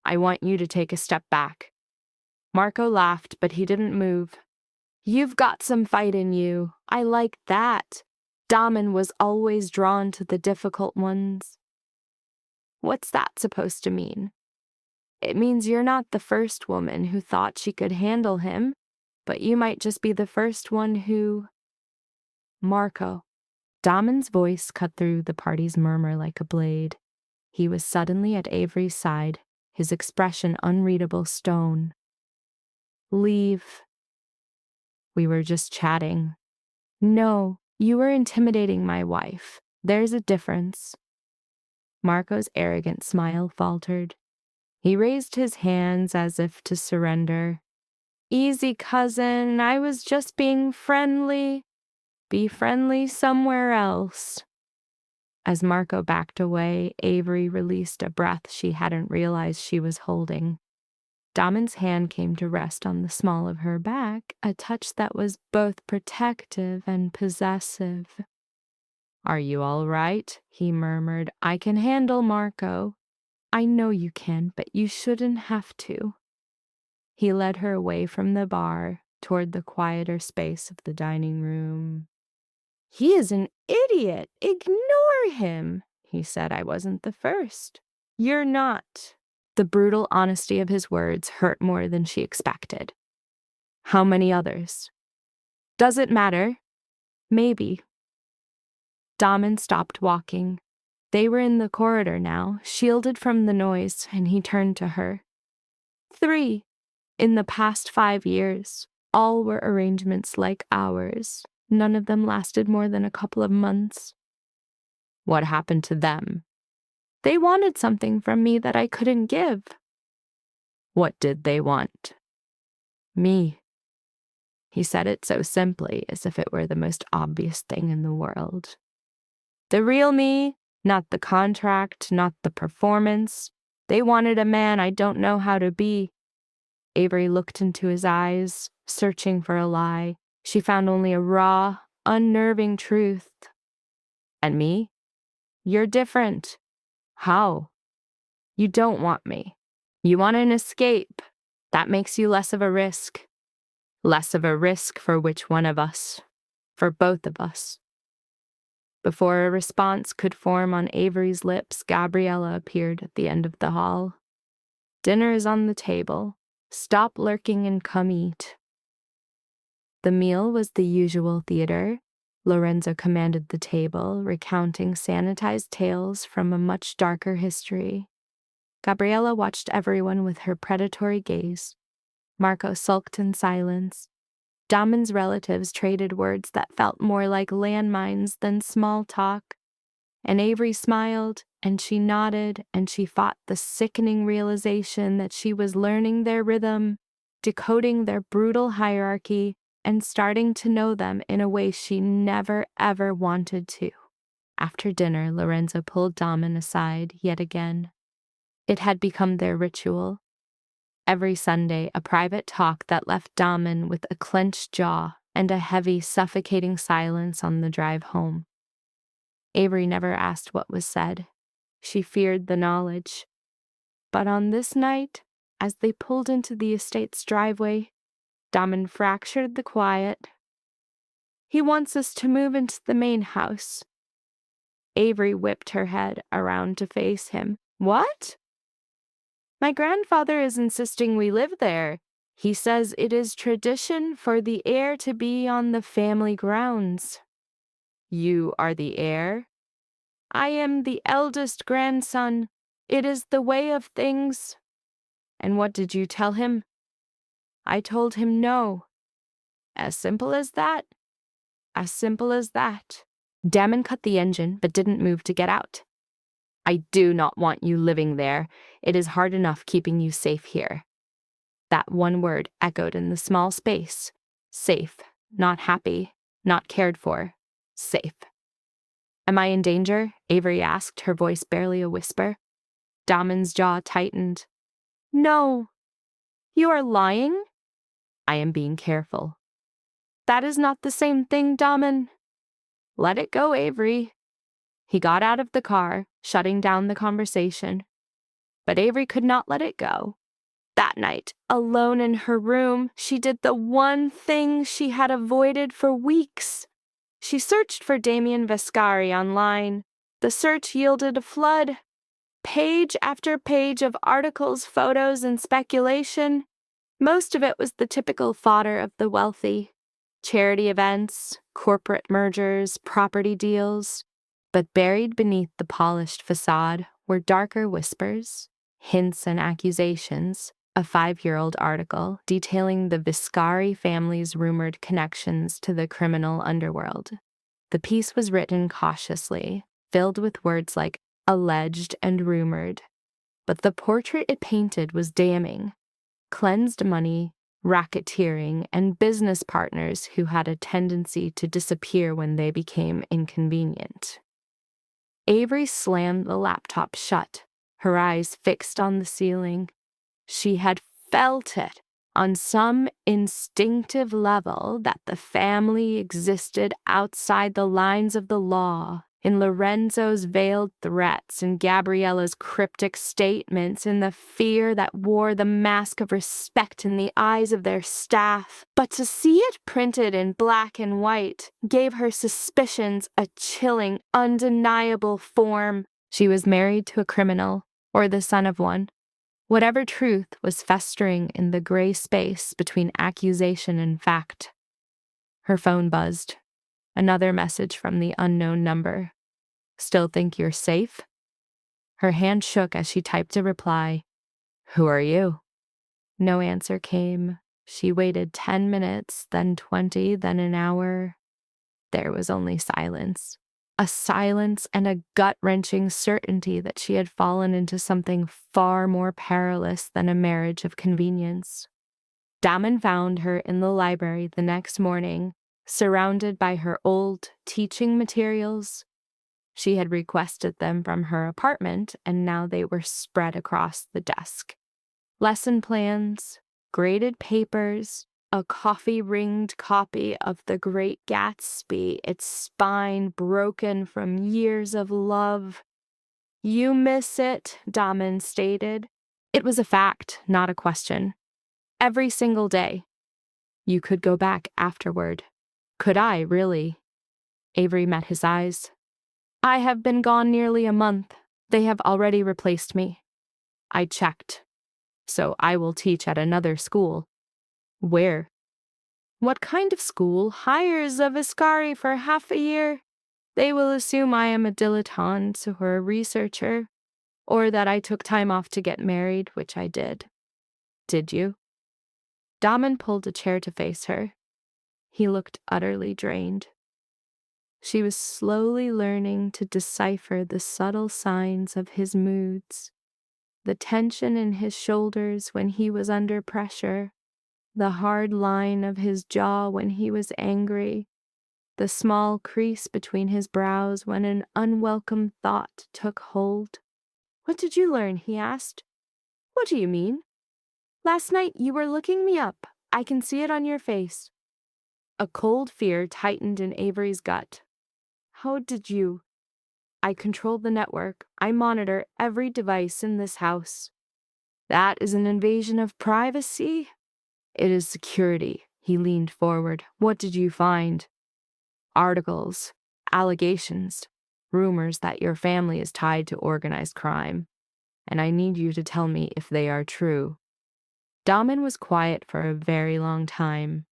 "I want you to take a step back." Marco laughed, but he didn't move. "You've got some fight in you. I like that. Damen was always drawn to the difficult ones." "What's that supposed to mean?" "It means you're not the first woman who thought she could handle him, but you might just be the first one who—" "Marco." Damen's voice cut through the party's murmur like a blade. He was suddenly at Avery's side, his expression unreadable stone. "Leave." "We were just chatting." "No, you were intimidating my wife. There's a difference." Marco's arrogant smile faltered. He raised his hands as if to surrender. "Easy, cousin. I was just being friendly." "Be friendly somewhere else." As Marco backed away, Avery released a breath she hadn't realized she was holding. Damen's hand came to rest on the small of her back, a touch that was both protective and possessive. "Are you all right?" he murmured. "I can handle Marco." "I know you can, but you shouldn't have to." He led her away from the bar, toward the quieter space of the dining room. "He is an idiot. Ignore him." He said. "I wasn't the first." "You're not." The brutal honesty of his words hurt more than she expected. "How many others?" "Does it matter?" "Maybe." Damen stopped walking. They were in the corridor now, shielded from the noise, and he turned to her. "3. In the past 5 years. All were arrangements like ours. None of them lasted more than a couple of months." "What happened to them?" "They wanted something from me that I couldn't give." "What did they want?" "Me." He said it so simply, as if it were the most obvious thing in the world. The real me, not the contract, not the performance. They wanted a man I don't know how to be. Avery looked into his eyes, searching for a lie. She found only a raw, unnerving truth. And me? You're different. How? You don't want me. You want an escape. That makes you less of a risk. Less of a risk for which one of us? For both of us. Before a response could form on Avery's lips, Gabriella appeared at the end of the hall. Dinner is on the table. Stop lurking and come eat. The meal was the usual theater. Lorenzo commanded the table, recounting sanitized tales from a much darker history. Gabriella watched everyone with her predatory gaze. Marco sulked in silence. Damon's relatives traded words that felt more like landmines than small talk. And Avery smiled, and she nodded, and she fought the sickening realization that she was learning their rhythm, decoding their brutal hierarchy, and starting to know them in a way she never ever wanted to. After dinner, Lorenzo pulled Damon aside yet again. It had become their ritual. Every Sunday, a private talk that left Damon with a clenched jaw and a heavy, suffocating silence on the drive home. Avery never asked what was said. She feared the knowledge. But on this night, as they pulled into the estate's driveway, Damon fractured the quiet. He wants us to move into the main house. Avery whipped her head around to face him. What? My grandfather is insisting we live there. He says it is tradition for the heir to be on the family grounds. You are the heir? I am the eldest grandson. It is the way of things. And what did you tell him? I told him no. As simple as that? As simple as that. Damon cut the engine, but didn't move to get out. I do not want you living there. It is hard enough keeping you safe here. That one word echoed in the small space. Safe, not happy, not cared for. Safe. Am I in danger? Avery asked, her voice barely a whisper. Damon's jaw tightened. No. You are lying? I am being careful. That is not the same thing, Damon. Let it go, Avery. He got out of the car, shutting down the conversation. But Avery could not let it go. That night, alone in her room, she did the one thing she had avoided for weeks. She searched for Damien Vescari online. The search yielded a flood. Page after page of articles, photos, and speculation. Most of it was the typical fodder of the wealthy. Charity events, corporate mergers, property deals. But buried beneath the polished facade were darker whispers, hints and accusations. A 5-year-old article detailing the Viscari family's rumored connections to the criminal underworld. The piece was written cautiously, filled with words like alleged and rumored. But the portrait it painted was damning. Cleansed money, racketeering, and business partners who had a tendency to disappear when they became inconvenient. Avery slammed the laptop shut, her eyes fixed on the ceiling. She had felt it on some instinctive level that the family existed outside the lines of the law, in Lorenzo's veiled threats and Gabriella's cryptic statements, in the fear that wore the mask of respect in the eyes of their staff. But to see it printed in black and white gave her suspicions a chilling, undeniable form. She was married to a criminal, or the son of one. Whatever truth was festering in the gray space between accusation and fact. Her phone buzzed. Another message from the unknown number. Still think you're safe? Her hand shook as she typed a reply. Who are you? No answer came. She waited 10 minutes, then 20, then an hour. There was only silence. A silence and a gut-wrenching certainty that she had fallen into something far more perilous than a marriage of convenience. Damon found her in the library the next morning, surrounded by her old teaching materials. She had requested them from her apartment, and now they were spread across the desk. Lesson plans, graded papers, a coffee-ringed copy of The Great Gatsby, its spine broken from years of love. "You miss it," Damen stated. It was a fact, not a question. Every single day. You could go back afterward. Could I, really? Avery met his eyes. "I have been gone nearly a month. They have already replaced me." I checked. "So I will teach at another school." "Where?" "What kind of school hires a Viscari for half a year? They will assume I am a dilettante or a researcher, or that I took time off to get married, which I did." "Did you?" Damen pulled a chair to face her. He looked utterly drained. She was slowly learning to decipher the subtle signs of his moods, the tension in his shoulders when he was under pressure, the hard line of his jaw when he was angry, the small crease between his brows when an unwelcome thought took hold. "What did you learn?" he asked. "What do you mean?" "Last night you were looking me up. I can see it on your face." A cold fear tightened in Avery's gut. "How did you?" "I control the network. I monitor every device in this house." "That is an invasion of privacy?" "It is security." He leaned forward. "What did you find?" "Articles, allegations, rumors that your family is tied to organized crime. And I need you to tell me if they are true." Damen was quiet for a very long time.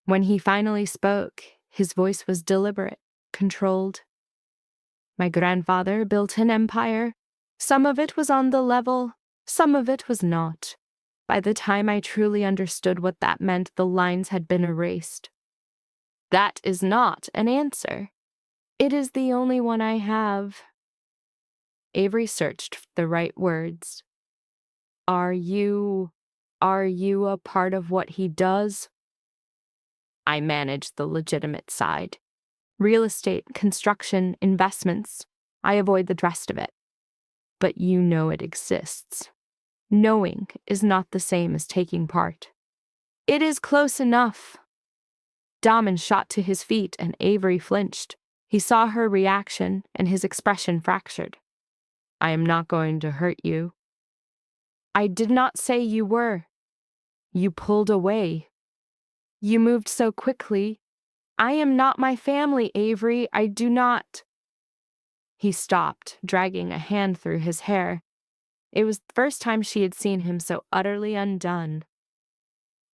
When he finally spoke, his voice was deliberate, controlled. "My grandfather built an empire. Some of it was on the level, some of it was not. By the time I truly understood what that meant, the lines had been erased." "That is not an answer." "It is the only one I have." Avery searched for the right words. Are you a part of what he does?" "I manage the legitimate side. Real estate, construction, investments. I avoid the rest of it." "But you know it exists." "Knowing is not the same as taking part." "It is close enough." Damen shot to his feet and Avery flinched. He saw her reaction and his expression fractured. "I am not going to hurt you." "I did not say you were." "You pulled away." "You moved so quickly. I am not my family, Avery. I do not." He stopped, dragging a hand through his hair. It was the first time she had seen him so utterly undone.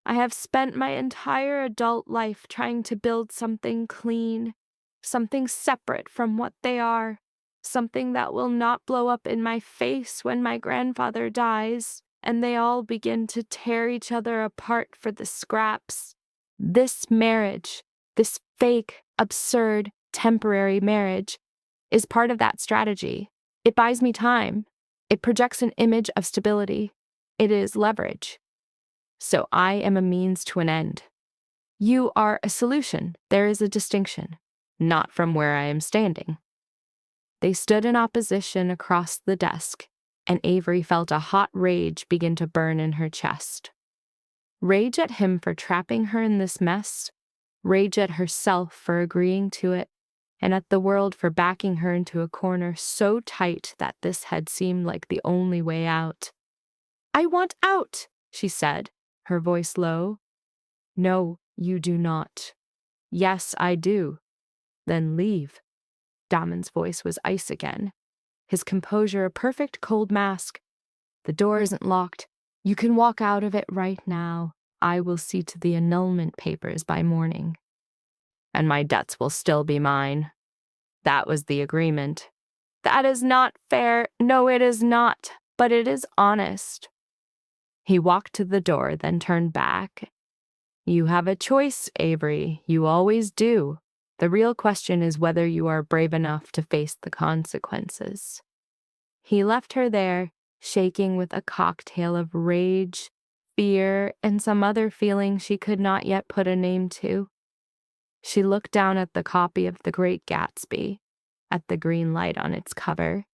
"I have spent my entire adult life trying to build something clean, something separate from what they are, something that will not blow up in my face when my grandfather dies, and they all begin to tear each other apart for the scraps. This marriage, this fake, absurd, temporary marriage, is part of that strategy. It buys me time. It projects an image of stability. It is leverage. So I am a means to an end. You are a solution. There is a distinction, not from where I am standing." They stood in opposition across the desk, and Avery felt a hot rage begin to burn in her chest. Rage at him for trapping her in this mess, rage at herself for agreeing to it, and at the world for backing her into a corner so tight that this had seemed like the only way out. "I want out," she said, her voice low. "No, you do not." "Yes, I do." "Then leave." Damen's voice was ice again, his composure a perfect cold mask. "The door isn't locked. You can walk out of it right now. I will see to the annulment papers by morning." "And my debts will still be mine." "That was the agreement." "That is not fair. No, it is not. But it is honest." He walked to the door, then turned back. "You have a choice, Avery. You always do. The real question is whether you are brave enough to face the consequences." He left her there, shaking with a cocktail of rage, fear, and some other feeling she could not yet put a name to. She looked down at the copy of The Great Gatsby. at the green light on its cover,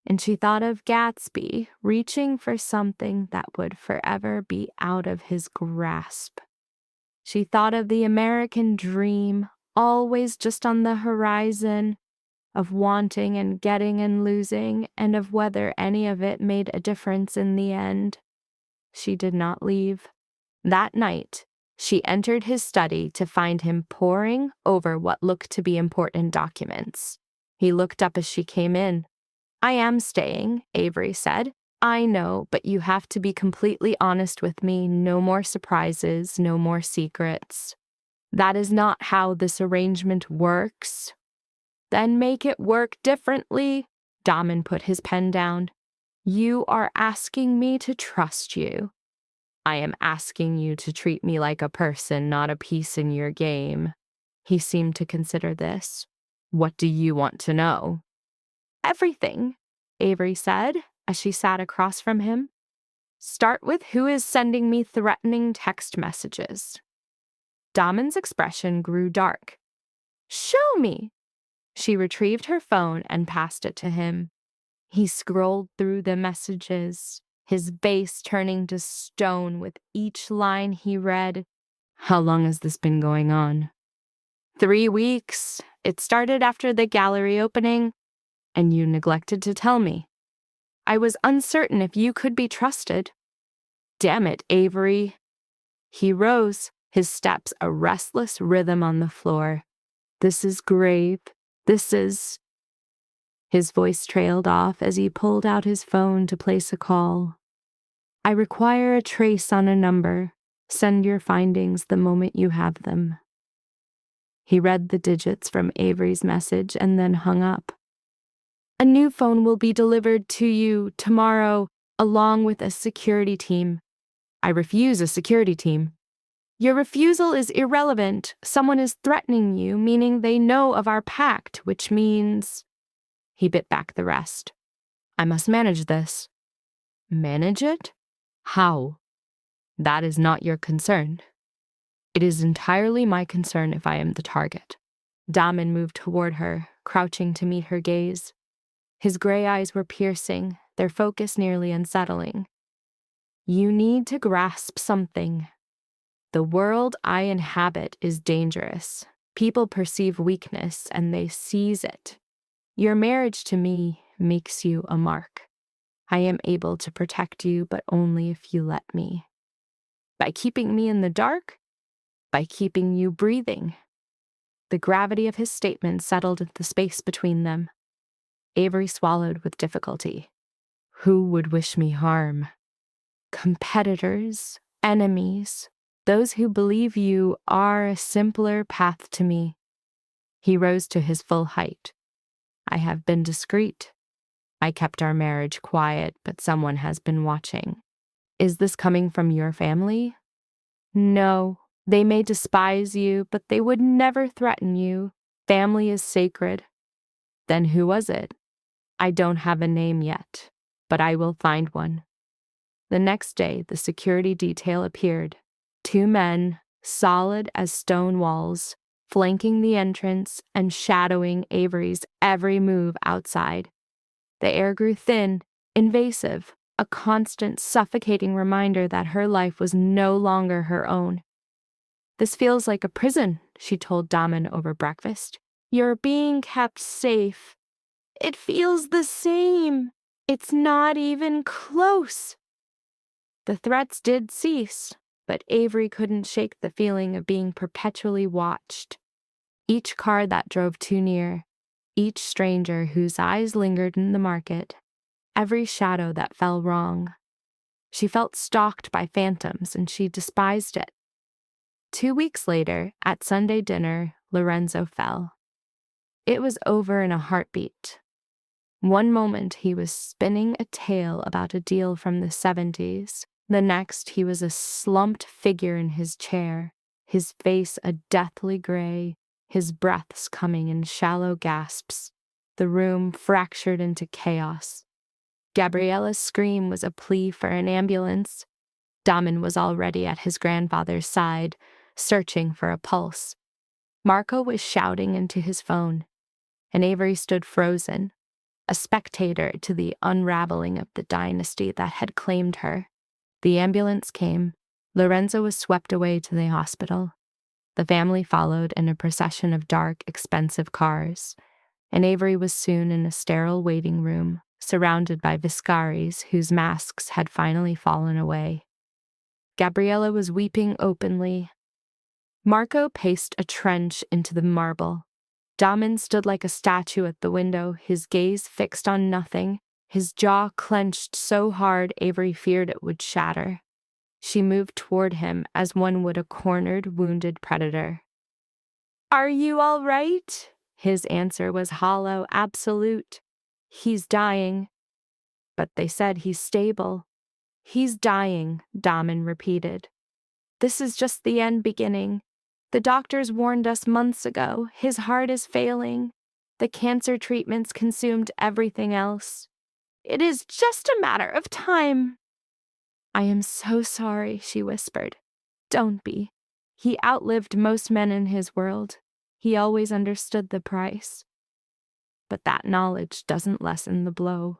and she thought of Gatsby reaching for something that would forever be out of his grasp. She thought of the American dream, always just on the horizon, of wanting and getting and losing, and of whether any of it made a difference in the end. She did not leave. That night, she entered his study to find him poring over what looked to be important documents. He looked up as she came in. "I am staying," Avery said. "I know, but you have to be completely honest with me. No more surprises, no more secrets. That is not how this arrangement works." "Then make it work differently." Daman put his pen down. "You are asking me to trust you. I am asking you to treat me like a person, not a piece in your game." He seemed to consider this. "What do you want to know?" "Everything," Avery said as she sat across from him. "Start with who is sending me threatening text messages." Damon's expression grew dark. "Show me." She retrieved her phone and passed it to him. He scrolled through the messages, his face turning to stone with each line he read. "How long has this been going on?" 3 weeks. It started after the gallery opening, and you neglected to tell me. I was uncertain if you could be trusted." "Damn it, Avery." He rose, his steps a restless rhythm on the floor. "This is grave. This is—" His voice trailed off as he pulled out his phone to place a call. "I require a trace on a number. Send your findings the moment you have them." He read the digits from Avery's message and then hung up. "A new phone will be delivered to you tomorrow, along with a security team." "I refuse a security team." "Your refusal is irrelevant. Someone is threatening you, meaning they know of our pact, which means—" He bit back the rest. "I must manage this." "Manage it? How?" "That is not your concern." "It is entirely my concern if I am the target." Daman moved toward her, crouching to meet her gaze. His gray eyes were piercing, their focus nearly unsettling. "You need to grasp something. The world I inhabit is dangerous. People perceive weakness and they seize it. Your marriage to me makes you a mark. I am able to protect you, but only if you let me. By keeping me in the dark, by keeping you breathing." The gravity of his statement settled the space between them. Avery swallowed with difficulty. "Who would wish me harm?" "Competitors, enemies, those who believe you are a simpler path to me." He rose to his full height. "I have been discreet. I kept our marriage quiet, but someone has been watching." "Is this coming from your family?" "No. They may despise you, but they would never threaten you. Family is sacred." "Then who was it?" "I don't have a name yet, but I will find one." The next day, the security detail appeared. 2 men, solid as stone walls, flanking the entrance and shadowing Avery's every move outside. The air grew thin, invasive, a constant, suffocating reminder that her life was no longer her own. "This feels like a prison," she told Daman over breakfast. "You're being kept safe." "It feels the same. It's not even close." The threats did cease, but Avery couldn't shake the feeling of being perpetually watched. Each car that drove too near, each stranger whose eyes lingered in the market, every shadow that fell wrong. She felt stalked by phantoms, and she despised it. 2 weeks later, at Sunday dinner, Lorenzo fell. It was over in a heartbeat. One moment he was spinning a tale about a deal from the 70s. The next he was a slumped figure in his chair, his face a deathly gray, his breaths coming in shallow gasps. The room fractured into chaos. Gabriella's scream was a plea for an ambulance. Daman was already at his grandfather's side, searching for a pulse. Marco was shouting into his phone. and Avery stood frozen, a spectator to the unraveling of the dynasty that had claimed her. The ambulance came. Lorenzo was swept away to the hospital. The family followed in a procession of dark, expensive cars, and Avery was soon in a sterile waiting room, surrounded by Viscaris whose masks had finally fallen away. Gabriella was weeping openly. Marco paced a trench into the marble. Damin stood like a statue at the window, his gaze fixed on nothing, his jaw clenched so hard Avery feared it would shatter. She moved toward him as one would a cornered, wounded predator. "Are you all right?" His answer was hollow, absolute. "He's dying." "But they said he's stable." "He's dying," Damin repeated. "This is just the end beginning. The doctors warned us months ago. His heart is failing. The cancer treatments consumed everything else. It is just a matter of time." "I am so sorry," she whispered. "Don't be. He outlived most men in his world. He always understood the price. But that knowledge doesn't lessen the blow."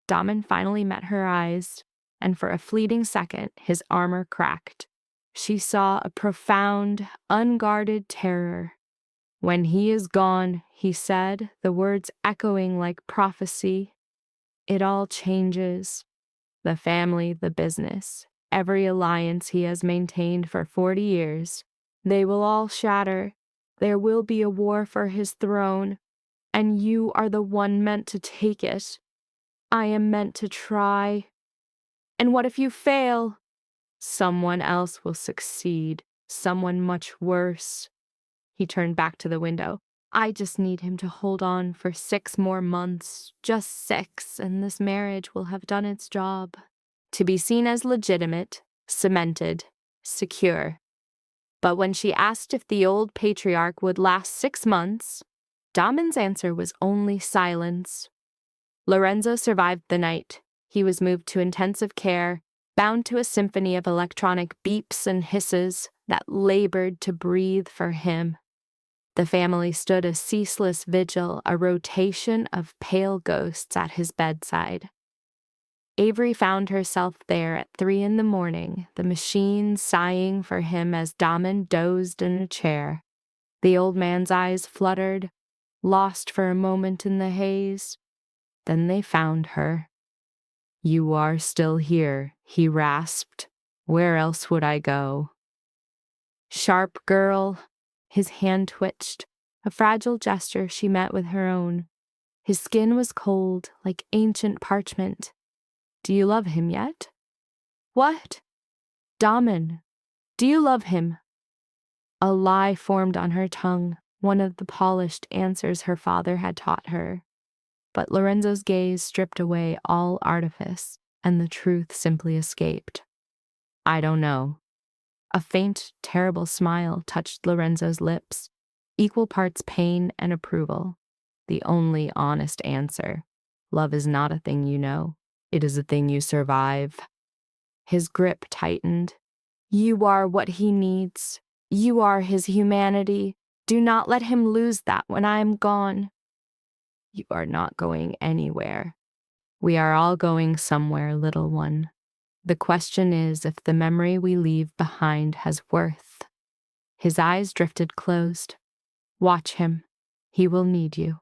Damin finally met her eyes, and for a fleeting second his armor cracked. She saw a profound, unguarded terror. "When he is gone," he said, the words echoing like prophecy, "it all changes. The family, the business, every alliance he has maintained for 40 years. They will all shatter. There will be a war for his throne, and you are the one meant to take it. I am meant to try. And what if you fail? Someone else will succeed, someone much worse." He turned back to the window. "I just need him to hold on for 6 more months, just 6, and this marriage will have done its job." To be seen as legitimate, cemented, secure. But when she asked if the old patriarch would last 6 months, Damin's answer was only silence. Lorenzo survived the night. He was moved to intensive care, bound to a symphony of electronic beeps and hisses that labored to breathe for him. The family stood a ceaseless vigil, a rotation of pale ghosts at his bedside. Avery found herself there at 3 a.m, the machine sighing for him as Damin dozed in a chair. The old man's eyes fluttered, lost for a moment in the haze. Then they found her. "You are still here," he rasped. "Where else would I go?" "Sharp girl." His hand twitched, a fragile gesture she met with her own. His skin was cold, like ancient parchment. "Do you love him yet?" "What?" "Damin. Do you love him?" A lie formed on her tongue, one of the polished answers her father had taught her. But Lorenzo's gaze stripped away all artifice, and the truth simply escaped. "I don't know." A faint, terrible smile touched Lorenzo's lips, equal parts pain and approval. The only honest answer. "Love is not a thing you know. It is a thing you survive." His grip tightened. "You are what he needs. You are his humanity. Do not let him lose that when I am gone." "You are not going anywhere. We are all going somewhere, little one. The question is if the memory we leave behind has worth." His eyes drifted closed. "Watch him. He will need you."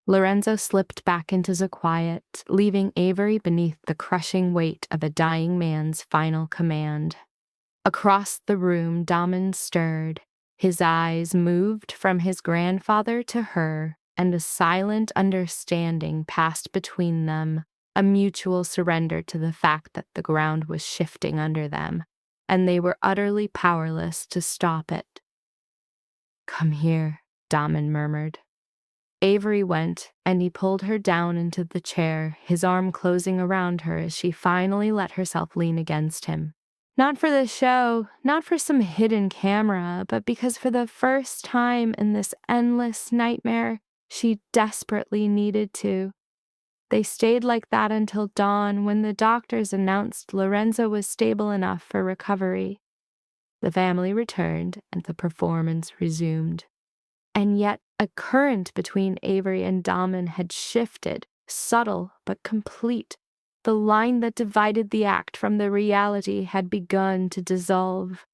Lorenzo slipped back into the quiet, leaving Avery beneath the crushing weight of a dying man's final command. Across the room, Damin stirred. His eyes moved from his grandfather to her, and a silent understanding passed between them, a mutual surrender to the fact that the ground was shifting under them, and they were utterly powerless to stop it. "Come here," Damin murmured. Avery went, and he pulled her down into the chair, his arm closing around her as she finally let herself lean against him. Not for the show, not for some hidden camera, but because for the first time in this endless nightmare, she desperately needed to. They stayed like that until dawn, when the doctors announced Lorenzo was stable enough for recovery. The family returned, and the performance resumed. And yet a current between Avery and Dahman had shifted, subtle but complete. The line that divided the act from the reality had begun to dissolve.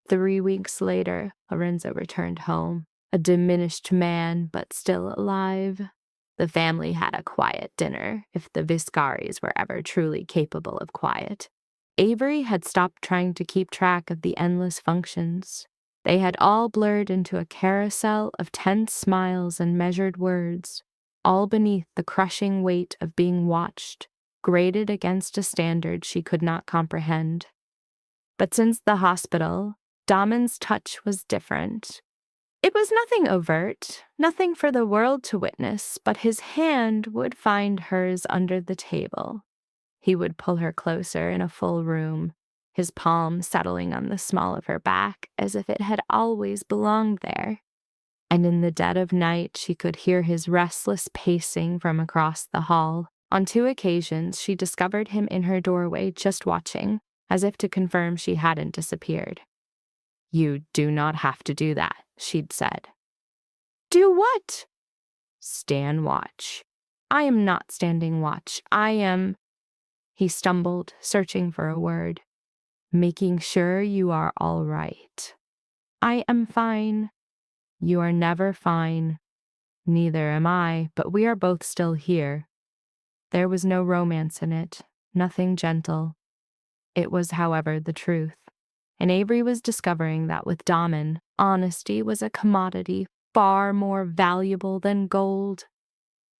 3 weeks later, Lorenzo returned home, a diminished man but still alive. The family had a quiet dinner, if the Viscaris were ever truly capable of quiet. Avery had stopped trying to keep track of the endless functions. They had all blurred into a carousel of tense smiles and measured words, all beneath the crushing weight of being watched, graded against a standard she could not comprehend. But since the hospital, Dahman's touch was different. It was nothing overt, nothing for the world to witness, but his hand would find hers under the table. He would pull her closer in a full room, his palm settling on the small of her back as if it had always belonged there. And in the dead of night, she could hear his restless pacing from across the hall. On 2 occasions, she discovered him in her doorway just watching, as if to confirm she hadn't disappeared. "You do not have to do that," she'd said. "Do what?" "Stand watch." "I am not standing watch. I am—" He stumbled, searching for a word. "Making sure you are all right." "I am fine." "You are never fine. Neither am I, but we are both still here." There was no romance in it, nothing gentle. It was, however, the truth. And Avery was discovering that with Dahman, honesty was a commodity far more valuable than gold.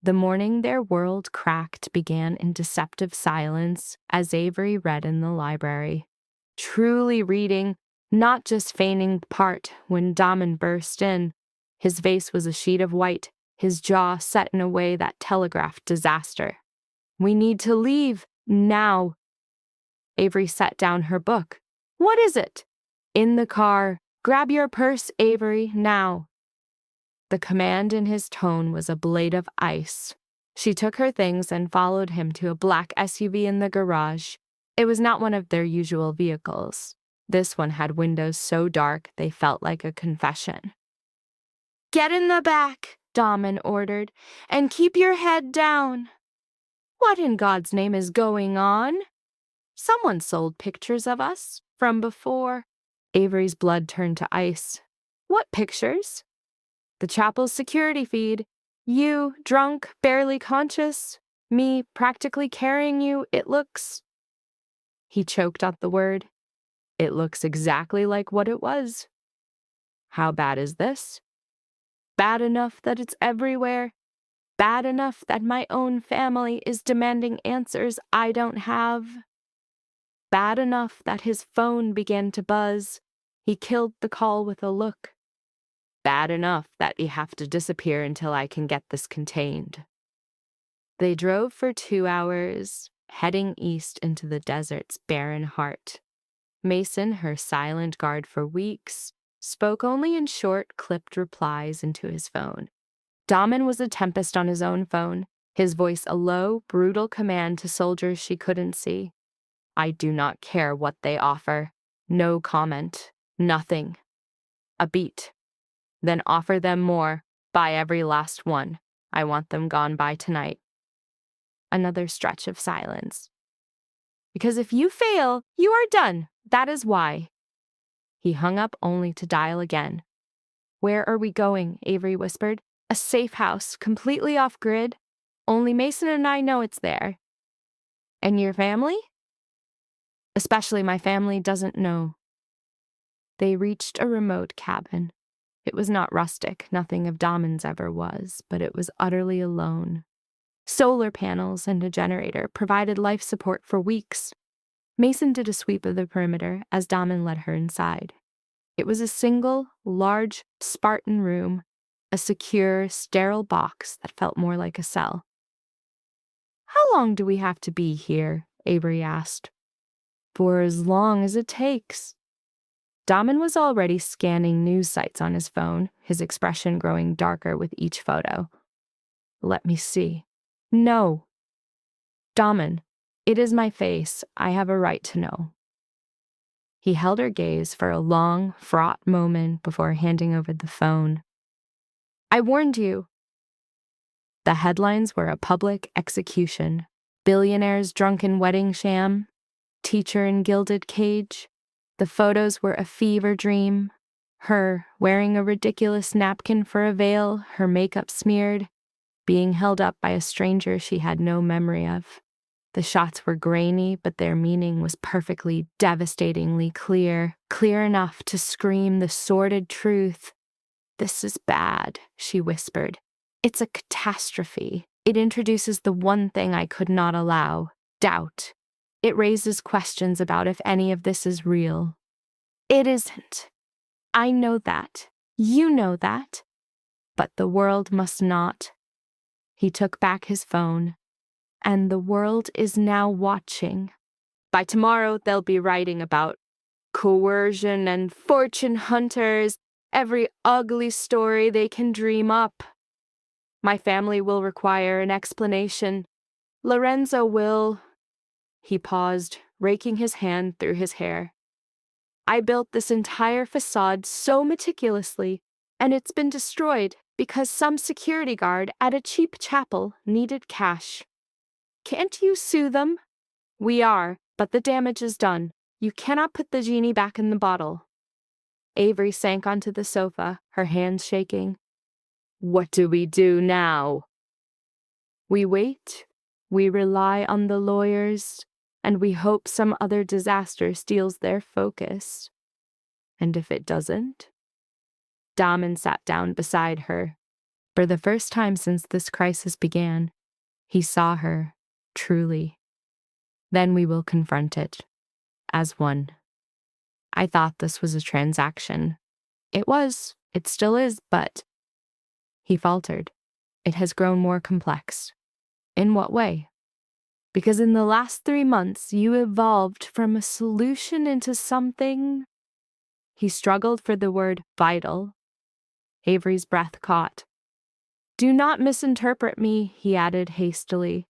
The morning their world cracked began in deceptive silence as Avery read in the library. Truly reading, not just feigning part when Dahman burst in. His face was a sheet of white, his jaw set in a way that telegraphed disaster. "We need to leave, now." Avery set down her book. "What is it?" "In the car. Grab your purse, Avery, now." The command in his tone was a blade of ice. She took her things and followed him to a black SUV in the garage. It was not one of their usual vehicles. This one had windows so dark they felt like a confession. "Get in the back," Dahman ordered, "and keep your head down." "What in God's name is going on?" "Someone sold pictures of us from before." Avery's blood turned to ice. "What pictures?" "The chapel's security feed. You, drunk, barely conscious. Me, practically carrying you. It looks—" He choked out the word. "It looks exactly like what it was." "How bad is this?" "Bad enough that it's everywhere. Bad enough that my own family is demanding answers I don't have. Bad enough that his phone began to buzz. He killed the call with a look. Bad enough that you have to disappear until I can get this contained." They drove for 2 hours, heading east into the desert's barren heart. Mason, her silent guard for weeks, spoke only in short, clipped replies into his phone. Dahman was a tempest on his own phone, his voice a low, brutal command to soldiers she couldn't see. "I do not care what they offer. No comment. Nothing. A beat. Then offer them more. Buy every last one. I want them gone by tonight." Another stretch of silence. "Because if you fail, you are done. That is why." He hung up only to dial again. "Where are we going?" Avery whispered. "A safe house, completely off-grid. Only Mason and I know it's there." "And your family?" "Especially my family doesn't know." They reached a remote cabin. It was not rustic, nothing of Dahman's ever was, but it was utterly alone. Solar panels and a generator provided life support for weeks. Mason did a sweep of the perimeter as Dahman led her inside. It was a single, large, Spartan room, a secure, sterile box that felt more like a cell. "How long do we have to be here?" Avery asked. "For as long as it takes." Dahman was already scanning news sites on his phone, his expression growing darker with each photo. "Let me see." "No." "Dahman, it is my face. I have a right to know." He held her gaze for a long, fraught moment before handing over the phone. I warned you. The headlines were a public execution. Billionaire's drunken wedding sham. Teacher in gilded cage. The photos were a fever dream. Her, wearing a ridiculous napkin for a veil, her makeup smeared, being held up by a stranger she had no memory of. The shots were grainy, but their meaning was perfectly, devastatingly clear, clear enough to scream the sordid truth. "This is bad," she whispered. "It's a catastrophe. It introduces the one thing I could not allow, doubt. It raises questions about if any of this is real." "It isn't. I know that. You know that. But the world must not." He took back his phone. "And the world is now watching. By tomorrow, they'll be writing about coercion and fortune hunters, every ugly story they can dream up. My family will require an explanation. Lorenzo will—" He paused, raking his hand through his hair. "I built this entire facade so meticulously, and it's been destroyed because some security guard at a cheap chapel needed cash. Can't you sue them?" "We are, but the damage is done. You cannot put the genie back in the bottle." Avery sank onto the sofa, her hands shaking. "What do we do now?" "We wait, we rely on the lawyers, and we hope some other disaster steals their focus. And if it doesn't?" Damon sat down beside her. For the first time since this crisis began, he saw her, truly. "Then we will confront it, as one." "I thought this was a transaction." "It was, it still is, but—" He faltered. "It has grown more complex." "In what way?" "Because in the last 3 months, you evolved from a solution into something—" He struggled for the word vital. Avery's breath caught. "Do not misinterpret me," he added hastily.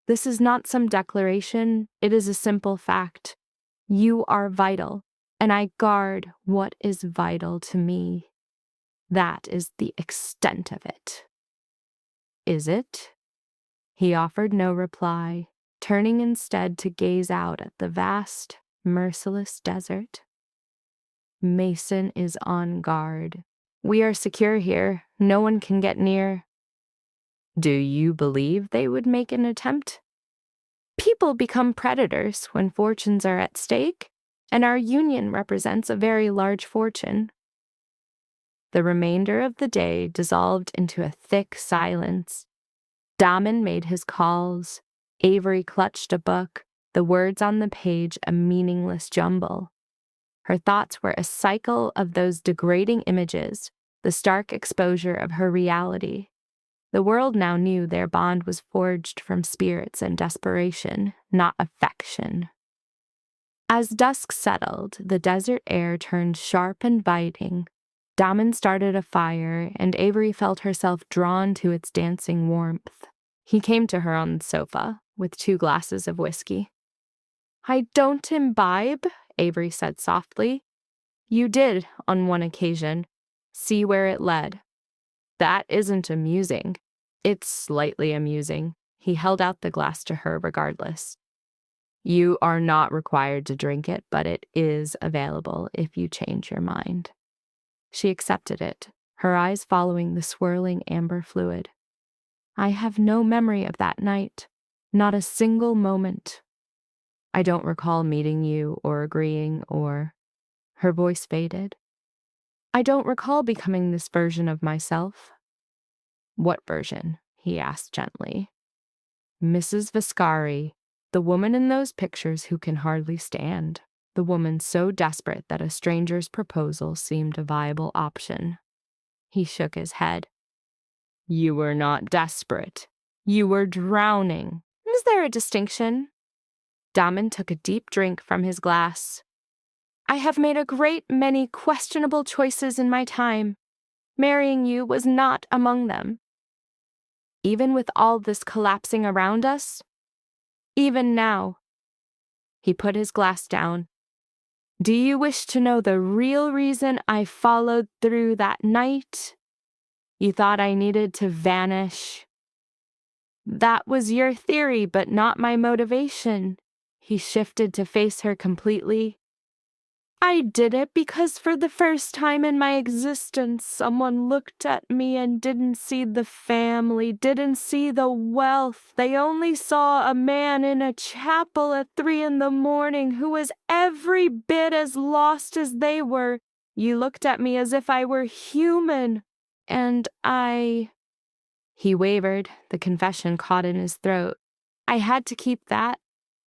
"This is not some declaration, it is a simple fact. You are vital, and I guard what is vital to me. That is the extent of it." "Is it?" He offered no reply, turning instead to gaze out at the vast, merciless desert. "Mason is on guard. We are secure here. No one can get near." "Do you believe they would make an attempt?" "People become predators when fortunes are at stake, and our union represents a very large fortune." The remainder of the day dissolved into a thick silence. Damon made his calls. Avery clutched a book, the words on the page a meaningless jumble. Her thoughts were a cycle of those degrading images, the stark exposure of her reality. The world now knew their bond was forged from spirits and desperation, not affection. As dusk settled, the desert air turned sharp and biting. Damon started a fire, and Avery felt herself drawn to its dancing warmth. He came to her on the sofa, with 2 glasses of whiskey. "I don't imbibe," Avery said softly. "You did, on one occasion. See where it led." "That isn't amusing." "It's slightly amusing." He held out the glass to her regardless. "You are not required to drink it, but it is available if you change your mind." She accepted it, her eyes following the swirling amber fluid. "I have no memory of that night, not a single moment. I don't recall meeting you or agreeing or—" Her voice faded. "I don't recall becoming this version of myself." "What version?" he asked gently. "Mrs. Vascari, the woman in those pictures who can hardly stand, the woman so desperate that a stranger's proposal seemed a viable option." He shook his head. "You were not desperate. You were drowning." "Is there a distinction?" Damon took a deep drink from his glass. "I have made a great many questionable choices in my time. Marrying you was not among them." "Even with all this collapsing around us?" "Even now." He put his glass down. "Do you wish to know the real reason I followed through that night?" You thought I needed to vanish. That was your theory, but not my motivation. He shifted to face her completely. I did it because for the first time in my existence, someone looked at me and didn't see the family, didn't see the wealth. They only saw a man in a chapel at 3 a.m. who was every bit as lost as they were. You looked at me as if I were human, and He wavered, the confession caught in his throat. I had to keep that,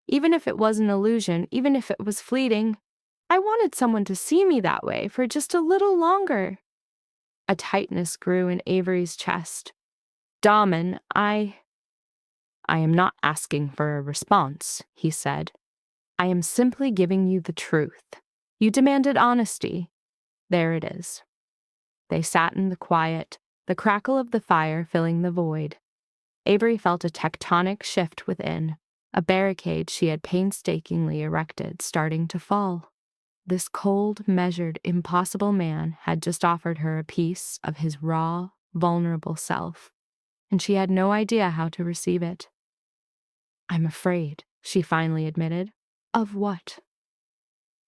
even if it was an illusion, even if it was fleeting. I wanted someone to see me that way for just a little longer. A tightness grew in Avery's chest. Damen, I am not asking for a response, he said. I am simply giving you the truth. You demanded honesty. There it is. They sat in the quiet, the crackle of the fire filling the void. Avery felt a tectonic shift within, a barricade she had painstakingly erected starting to fall. This cold, measured, impossible man had just offered her a piece of his raw, vulnerable self, and she had no idea how to receive it. I'm afraid, she finally admitted. Of what?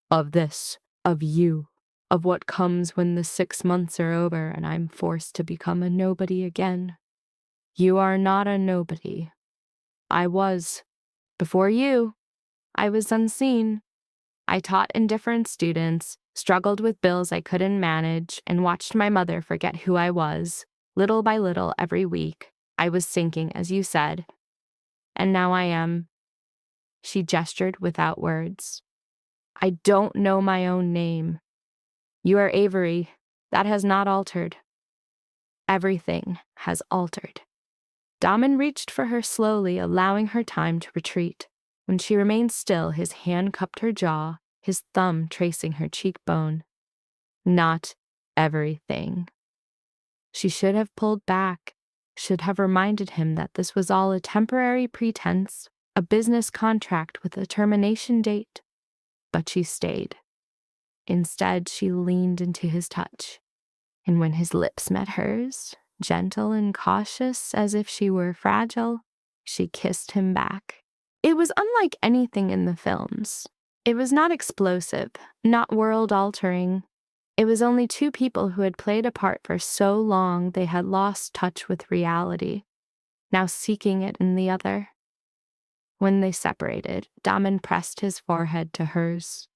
Of this, of you, of what comes when the 6 months are over and I'm forced to become a nobody again. You are not a nobody. I was. Before you, I was unseen. I taught indifferent students, struggled with bills I couldn't manage, and watched my mother forget who I was. Little by little, every week, I was sinking, as you said. And now I am. She gestured without words. I don't know my own name. You are Avery. That has not altered. Everything has altered. Damen reached for her slowly, allowing her time to retreat. When she remained still, his hand cupped her jaw, his thumb tracing her cheekbone. Not everything. She should have pulled back, should have reminded him that this was all a temporary pretense, a business contract with a termination date. But she stayed. Instead, she leaned into his touch, and when his lips met hers, gentle and cautious as if she were fragile, she kissed him back. It was unlike anything in the films. It was not explosive, not world-altering. It was only two people who had played a part for so long they had lost touch with reality, now seeking it in the other. When they separated, Damen pressed his forehead to hers.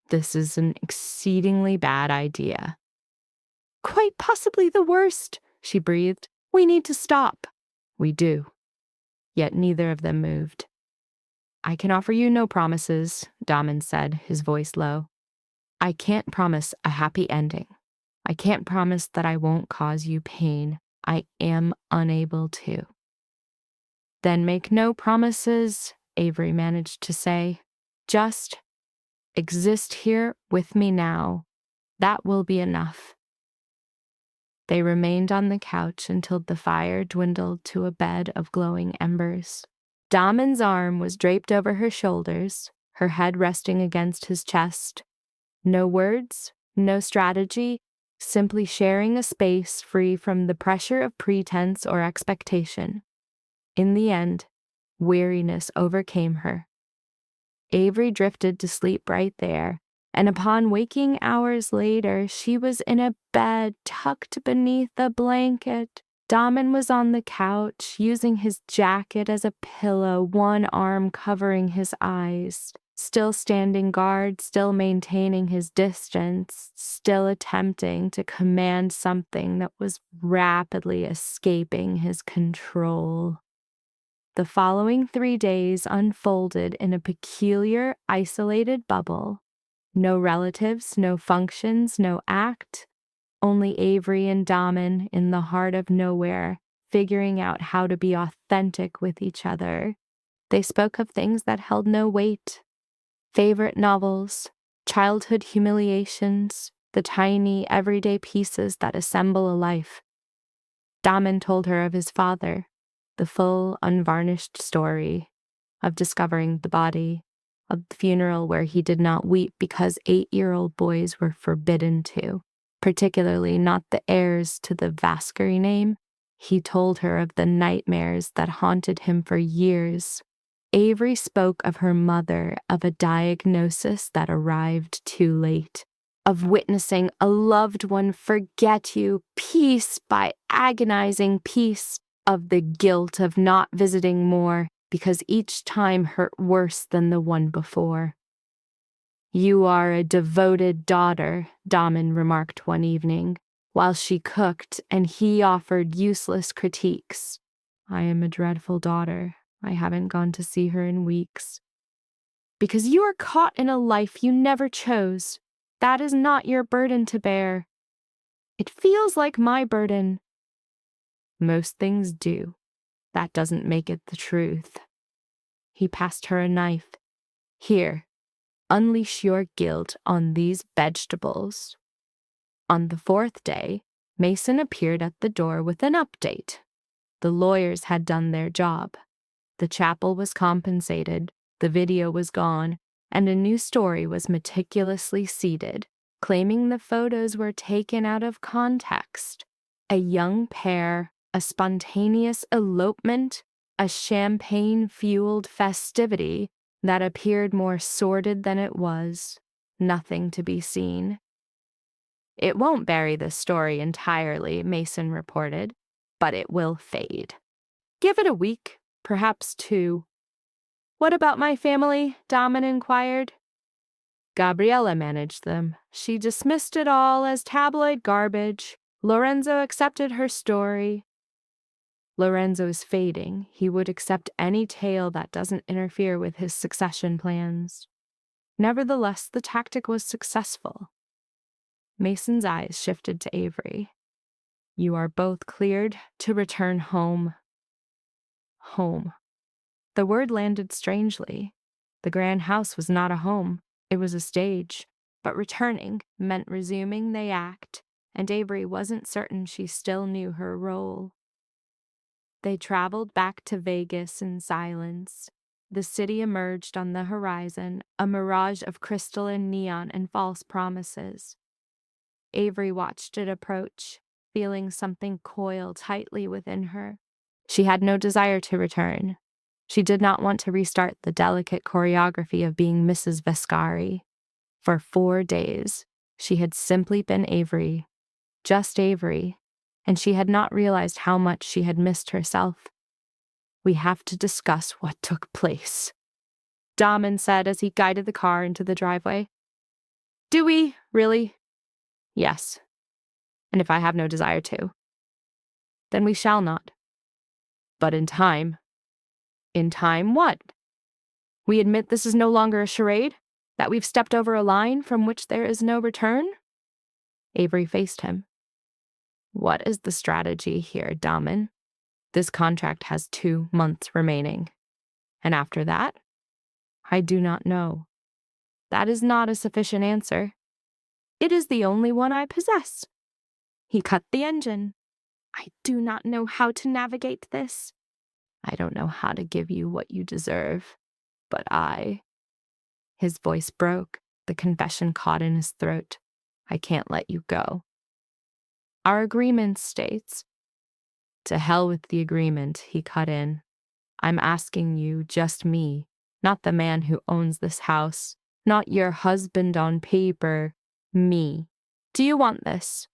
This is an exceedingly bad idea. Quite possibly the worst, she breathed. We need to stop. We do. Yet neither of them moved. I can offer you no promises, Damen said, his voice low. I can't promise a happy ending. I can't promise that I won't cause you pain. I am unable to. Then make no promises, Avery managed to say. Just exist here with me now. That will be enough. They remained on the couch until the fire dwindled to a bed of glowing embers. Damen's arm was draped over her shoulders, her head resting against his chest. No words, no strategy, simply sharing a space free from the pressure of pretense or expectation. In the end, weariness overcame her. Avery drifted to sleep right there, and upon waking hours later, she was in a bed tucked beneath a blanket. Damen was on the couch, using his jacket as a pillow, one arm covering his eyes, still standing guard, still maintaining his distance, still attempting to command something that was rapidly escaping his control. The following 3 days unfolded in a peculiar, isolated bubble. No relatives, no functions, no act. Only Avery and Damen in the heart of nowhere, figuring out how to be authentic with each other. They spoke of things that held no weight. Favorite novels, childhood humiliations, the tiny, everyday pieces that assemble a life. Damen told her of his father, the full, unvarnished story of discovering the body, of the funeral where he did not weep because 8-year-old boys were forbidden to, particularly not the heirs to the Vascari name. He told her of the nightmares that haunted him for years. Avery spoke of her mother, of a diagnosis that arrived too late, of witnessing a loved one forget you piece by agonizing piece, of the guilt of not visiting more because each time hurt worse than the one before. "You are a devoted daughter," Damen remarked one evening, while she cooked and he offered useless critiques. "I am a dreadful daughter. I haven't gone to see her in weeks." "Because you are caught in a life you never chose. That is not your burden to bear." "It feels like my burden." "Most things do. That doesn't make it the truth." He passed her a knife. "Here, unleash your guilt on these vegetables." On the fourth day, Mason appeared at the door with an update. The lawyers had done their job. The chapel was compensated, the video was gone, and a new story was meticulously seeded, claiming the photos were taken out of context. A young pair, a spontaneous elopement, a champagne-fueled festivity that appeared more sordid than it was. Nothing to be seen. "It won't bury the story entirely," Mason reported, "but it will fade. Give it a week, perhaps 2. "What about my family?" Damen inquired. "Gabriella managed them. She dismissed it all as tabloid garbage. Lorenzo accepted her story." "Lorenzo is fading. He would accept any tale that doesn't interfere with his succession plans." Nevertheless, the tactic was successful. Mason's eyes shifted to Avery. "You are both cleared to return home." Home. The word landed strangely. The grand house was not a home, it was a stage. But returning meant resuming the act, and Avery wasn't certain she still knew her role. They traveled back to Vegas in silence. The city emerged on the horizon, a mirage of crystal and neon and false promises. Avery watched it approach, feeling something coil tightly within her. She had no desire to return. She did not want to restart the delicate choreography of being Mrs. Vascari. For 4 days, she had simply been Avery, just Avery, and she had not realized how much she had missed herself. "We have to discuss what took place," Damen said as he guided the car into the driveway. "Do we, really?" "Yes. And if I have no desire to, then we shall not." "But in time." "In time what? We admit this is no longer a charade? That we've stepped over a line from which there is no return?" Avery faced him. "What is the strategy here, Damen? This contract has 2 months remaining. And after that? I do not know." "That is not a sufficient answer." "It is the only one I possess." He cut the engine. "I do not know how to navigate this." "I don't know how to give you what you deserve, but I—" His voice broke, the confession caught in his throat. "I can't let you go. Our agreement states—" "To hell with the agreement," he cut in. "I'm asking you, just me, not the man who owns this house, not your husband on paper, me. Do you want this?"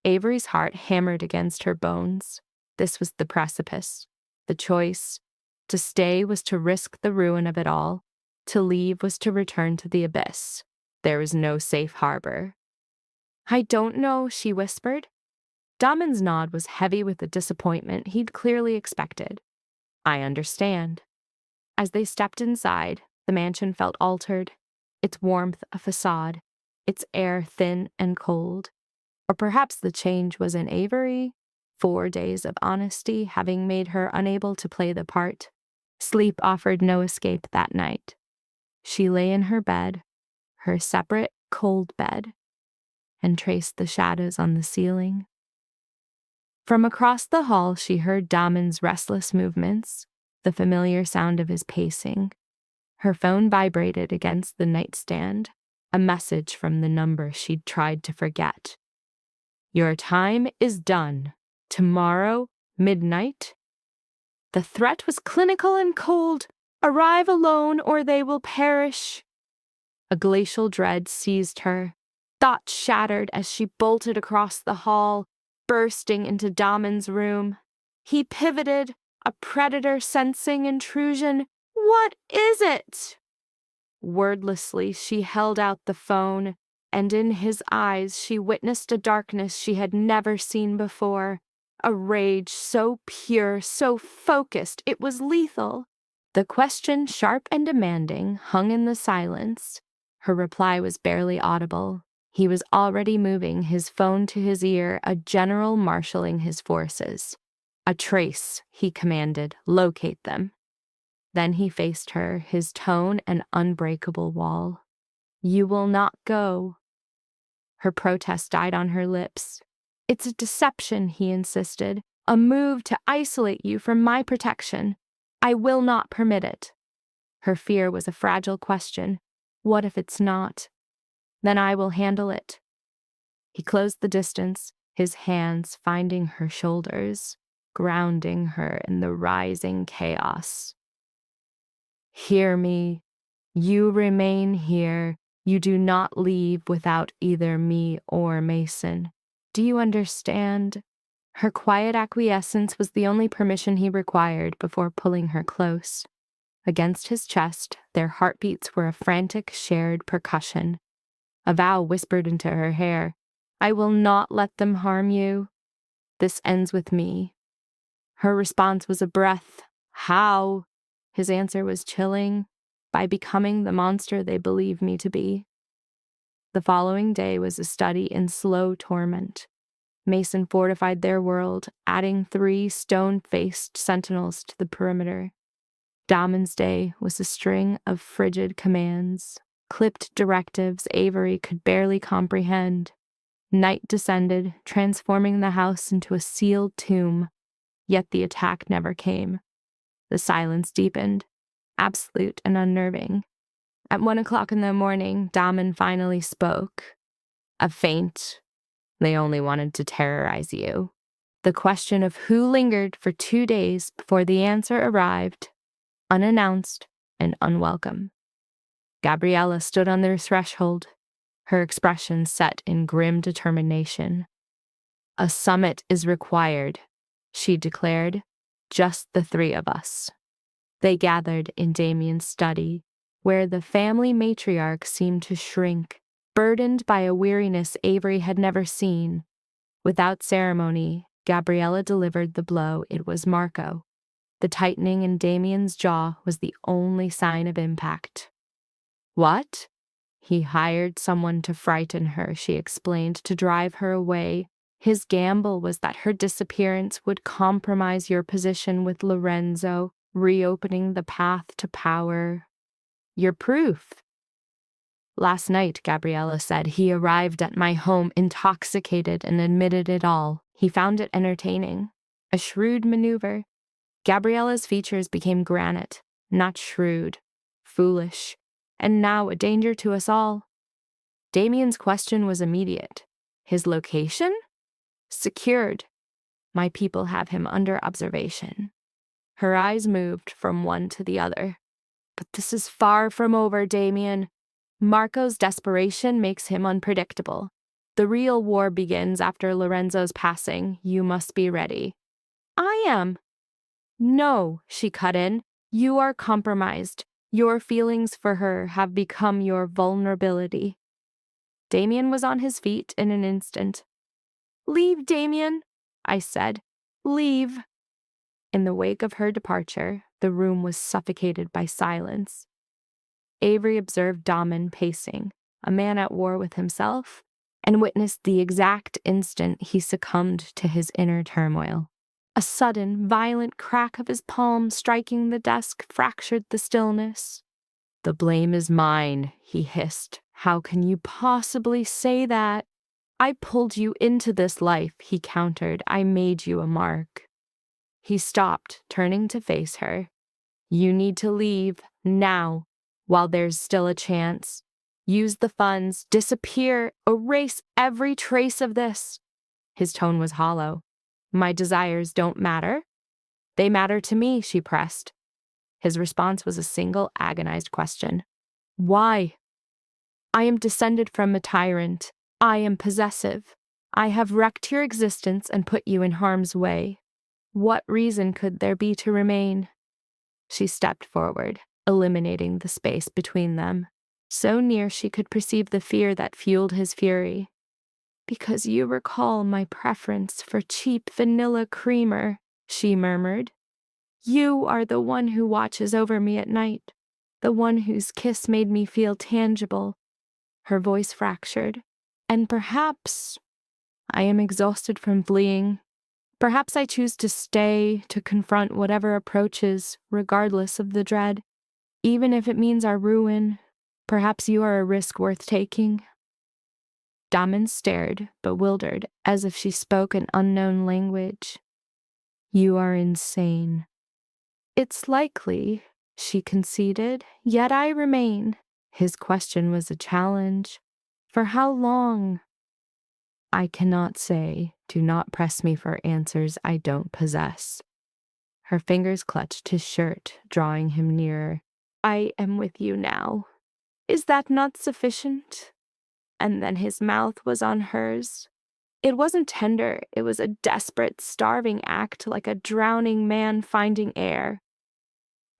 Avery's heart hammered against her bones. This was the precipice, the choice. To stay was to risk the ruin of it all. To leave was to return to the abyss. There was no safe harbor. "I don't know," she whispered. Damen's nod was heavy with the disappointment he'd clearly expected. "I understand." As they stepped inside, the mansion felt altered, its warmth a facade, its air thin and cold. Or perhaps the change was in Avery, 4 days of honesty having made her unable to play the part. Sleep offered no escape that night. She lay in her bed, her separate, cold bed, and traced the shadows on the ceiling. From across the hall, she heard Damen's restless movements, the familiar sound of his pacing. Her phone vibrated against the nightstand. a message from the number she'd tried to forget. Your time is done. Tomorrow, midnight. The threat was clinical and cold. Arrive alone or they will perish. A glacial dread seized her. Thoughts shattered as she bolted across the hall, bursting into Damon's room. He pivoted, a predator sensing intrusion. What is it? Wordlessly, she held out the phone, and in his eyes she witnessed a darkness she had never seen before. A rage so pure, so focused, it was lethal. The question, sharp and demanding, hung in the silence. Her reply was barely audible. He was already moving, his phone to his ear, a general marshalling his forces. A trace, he commanded. Locate them. Then he faced her, his tone an unbreakable wall. You will not go. Her protest died on her lips. It's a deception, he insisted. A move to isolate you from my protection. I will not permit it. Her fear was a fragile question. What if it's not? Then I will handle it. He closed the distance, his hands finding her shoulders, grounding her in the rising chaos. Hear me. You remain here. You do not leave without either me or Mason. Do you understand? Her quiet acquiescence was the only permission he required before pulling her close. Against his chest, their heartbeats were a frantic, shared percussion. A vow whispered into her hair. I will not let them harm you. This ends with me. Her response was a breath. How? His answer was chilling. By becoming the monster they believe me to be. The following day was a study in slow torment. Mason fortified their world, adding 3 stone-faced sentinels to the perimeter. Damon's day was a string of frigid commands, clipped directives Avery could barely comprehend. Night descended, transforming the house into a sealed tomb, yet the attack never came. The silence deepened, absolute and unnerving. At 1 o'clock in the morning, Damon finally spoke. A feint. They only wanted to terrorize you. The question of who lingered for 2 days before the answer arrived, unannounced and unwelcome. Gabriella stood on their threshold, her expression set in grim determination. A summit is required, she declared, just the 3 of us. They gathered in Damien's study, where the family matriarch seemed to shrink, burdened by a weariness Avery had never seen. Without ceremony, Gabriella delivered the blow. It was Marco. The tightening in Damien's jaw was the only sign of impact. What? He hired someone to frighten her, she explained, to drive her away. His gamble was that her disappearance would compromise your position with Lorenzo, reopening the path to power. Your proof. Last night, Gabriella said, he arrived at my home intoxicated and admitted it all. He found it entertaining. A shrewd maneuver. Gabriella's features became granite, not shrewd, foolish, and now a danger to us all. Damien's question was immediate. His location? Secured. My people have him under observation. Her eyes moved from one to the other. But this is far from over, Damien. Marco's desperation makes him unpredictable. The real war begins after Lorenzo's passing. You must be ready. I am. No, she cut in. You are compromised. Your feelings for her have become your vulnerability. Damien was on his feet in an instant. Leave, Damien, I said. Leave. In the wake of her departure, the room was suffocated by silence. Avery observed Damon pacing, a man at war with himself, and witnessed the exact instant he succumbed to his inner turmoil. A sudden, violent crack of his palm striking the desk fractured the stillness. The blame is mine, he hissed. How can you possibly say that? I pulled you into this life, he countered. I made you a mark. He stopped, turning to face her. You need to leave, now, while there's still a chance. Use the funds, disappear, erase every trace of this. His tone was hollow. My desires don't matter. They matter to me, she pressed. His response was a single agonized question. Why? I am descended from a tyrant. I am possessive. I have wrecked your existence and put you in harm's way. What reason could there be to remain? She stepped forward, eliminating the space between them. So near she could perceive the fear that fueled his fury. Because you recall my preference for cheap vanilla creamer, she murmured. You are the one who watches over me at night, the one whose kiss made me feel tangible. Her voice fractured. And perhaps I am exhausted from fleeing. Perhaps I choose to stay, to confront whatever approaches, regardless of the dread. Even if it means our ruin, perhaps you are a risk worth taking. Damen stared, bewildered, as if she spoke an unknown language. You are insane. It's likely, she conceded, yet I remain. His question was a challenge. For how long? I cannot say. Do not press me for answers I don't possess. Her fingers clutched his shirt, drawing him nearer. I am with you now. Is that not sufficient? And then his mouth was on hers. It wasn't tender, it was a desperate, starving act like a drowning man finding air.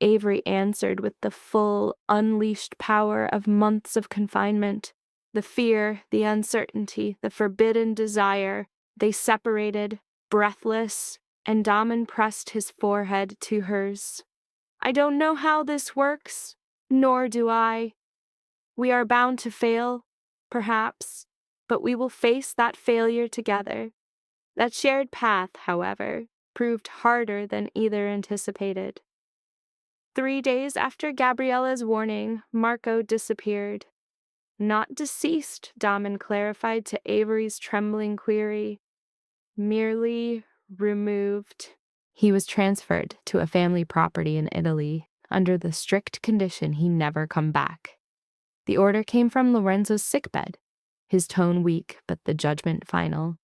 Avery answered with the full, unleashed power of months of confinement. The fear, the uncertainty, the forbidden desire. They separated, breathless, and Damen pressed his forehead to hers. I don't know how this works, nor do I. We are bound to fail, perhaps, but we will face that failure together. That shared path, however, proved harder than either anticipated. 3 days after Gabriella's warning, Marco disappeared. Not deceased, Damen clarified to Avery's trembling query. Merely removed. He was transferred to a family property in Italy, under the strict condition he never come back. The order came from Lorenzo's sickbed, his tone weak but the judgment final.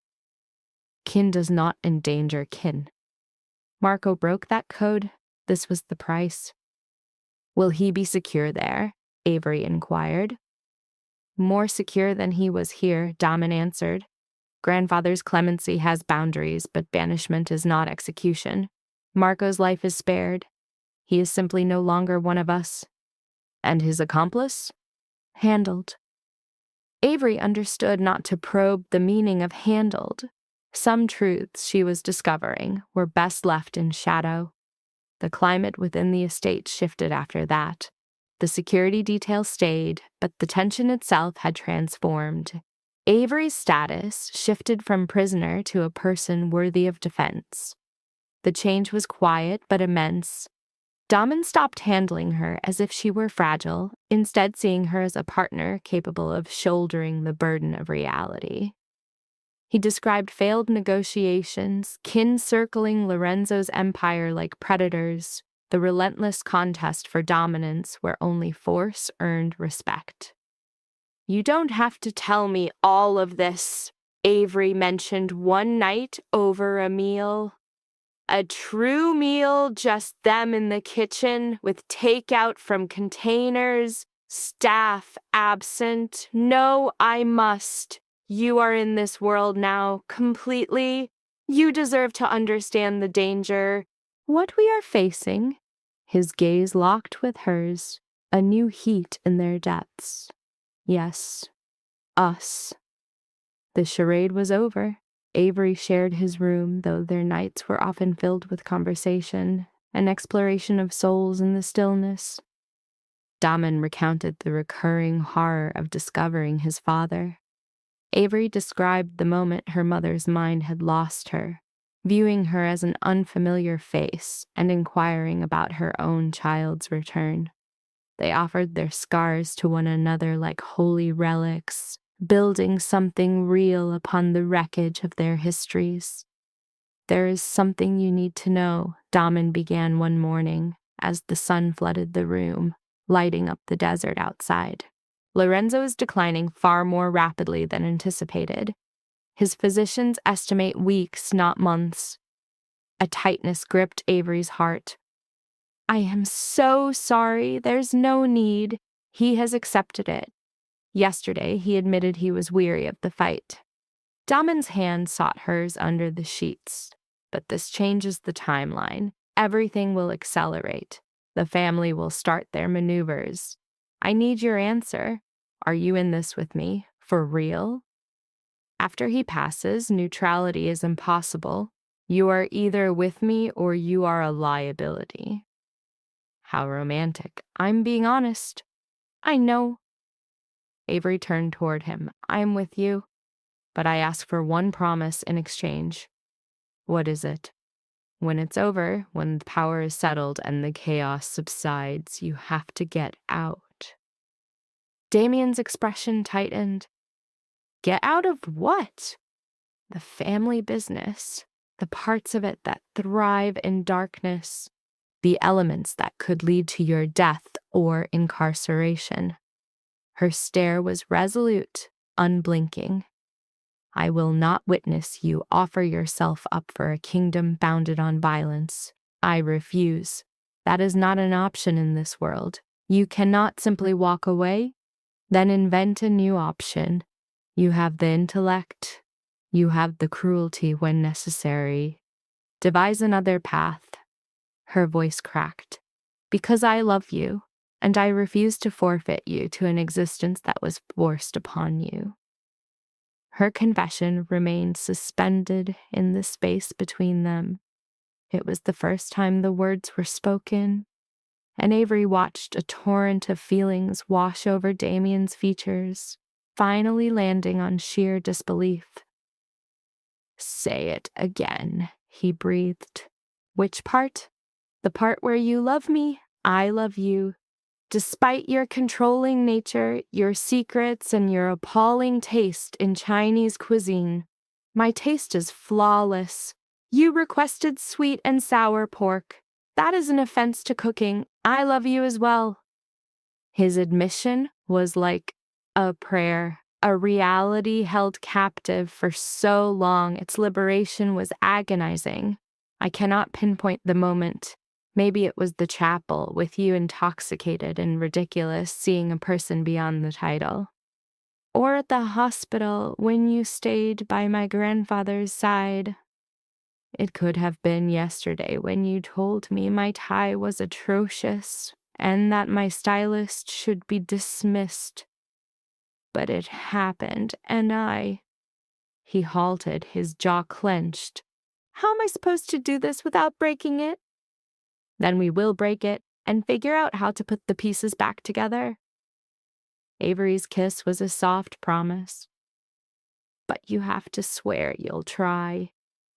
Kin does not endanger kin. Marco broke that code. This was the price. Will he be secure there? Avery inquired. More secure than he was here, Damen answered. Grandfather's clemency has boundaries, but banishment is not execution. Marco's life is spared. He is simply no longer one of us. And his accomplice? Handled. Avery understood not to probe the meaning of handled. Some truths she was discovering were best left in shadow. The climate within the estate shifted after that. The security detail stayed, but the tension itself had transformed. Avery's status shifted from prisoner to a person worthy of defense. The change was quiet but immense. Damen stopped handling her as if she were fragile, instead seeing her as a partner capable of shouldering the burden of reality. He described failed negotiations, kin circling Lorenzo's empire like predators, the relentless contest for dominance where only force earned respect. You don't have to tell me all of this, Avery mentioned one night over a meal. A true meal, just them in the kitchen, with takeout from containers, staff absent. No, I must. You are in this world now, completely. You deserve to understand the danger. What we are facing. His gaze locked with hers, a new heat in their depths. Yes, us. The charade was over. Avery shared his room, though their nights were often filled with conversation, an exploration of souls in the stillness. Damen recounted the recurring horror of discovering his father. Avery described the moment her mother's mind had lost her, viewing her as an unfamiliar face and inquiring about her own child's return. They offered their scars to one another like holy relics, building something real upon the wreckage of their histories. There is something you need to know, Damen began one morning as the sun flooded the room, lighting up the desert outside. Lorenzo is declining far more rapidly than anticipated. His physicians estimate weeks, not months. A tightness gripped Avery's heart. I am so sorry. There's no need. He has accepted it. Yesterday, he admitted he was weary of the fight. Damon's hand sought hers under the sheets. But this changes the timeline. Everything will accelerate. The family will start their maneuvers. I need your answer. Are you in this with me? For real? After he passes, neutrality is impossible. You are either with me or you are a liability. How romantic. I'm being honest. I know. Avery turned toward him. I'm with you, but I ask for one promise in exchange. What is it? When it's over, when the power is settled and the chaos subsides, you have to get out. Damien's expression tightened. Get out of what? The family business, the parts of it that thrive in darkness, the elements that could lead to your death or incarceration. Her stare was resolute, unblinking. I will not witness you offer yourself up for a kingdom founded on violence. I refuse. That is not an option in this world. You cannot simply walk away, then invent a new option. You have the intellect. You have the cruelty when necessary. Devise another path. Her voice cracked. Because I love you, and I refuse to forfeit you to an existence that was forced upon you. Her confession remained suspended in the space between them. It was the first time the words were spoken, and Avery watched a torrent of feelings wash over Damien's features, finally landing on sheer disbelief. Say it again, he breathed. Which part? The part where you love me, I love you. Despite your controlling nature, your secrets, and your appalling taste in Chinese cuisine, my taste is flawless. You requested sweet and sour pork. That is an offense to cooking. I love you as well. His admission was like a prayer, a reality held captive for so long its liberation was agonizing. I cannot pinpoint the moment. Maybe it was the chapel, with you intoxicated and ridiculous, seeing a person beyond the title. Or at the hospital, when you stayed by my grandfather's side. It could have been yesterday when you told me my tie was atrocious and that my stylist should be dismissed. But it happened, and He halted, his jaw clenched. How am I supposed to do this without breaking it? Then we will break it and figure out how to put the pieces back together. Avery's kiss was a soft promise. But you have to swear you'll try.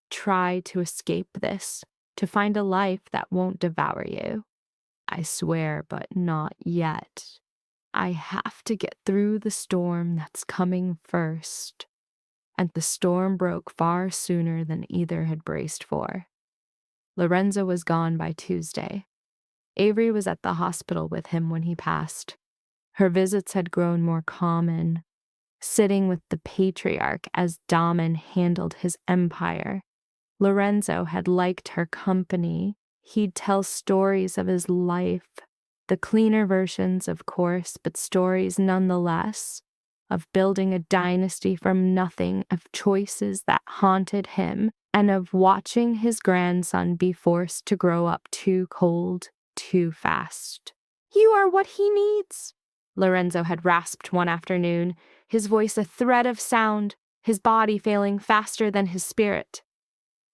Try to escape this, to find a life that won't devour you. I swear, but not yet. I have to get through the storm that's coming first. And the storm broke far sooner than either had braced for. Lorenzo was gone by Tuesday. Avery was at the hospital with him when he passed. Her visits had grown more common, sitting with the patriarch as Damon handled his empire. Lorenzo had liked her company. He'd tell stories of his life, the cleaner versions, of course, but stories nonetheless, of building a dynasty from nothing, of choices that haunted him, and of watching his grandson be forced to grow up too cold, too fast. You are what he needs, Lorenzo had rasped one afternoon, his voice a thread of sound, his body failing faster than his spirit.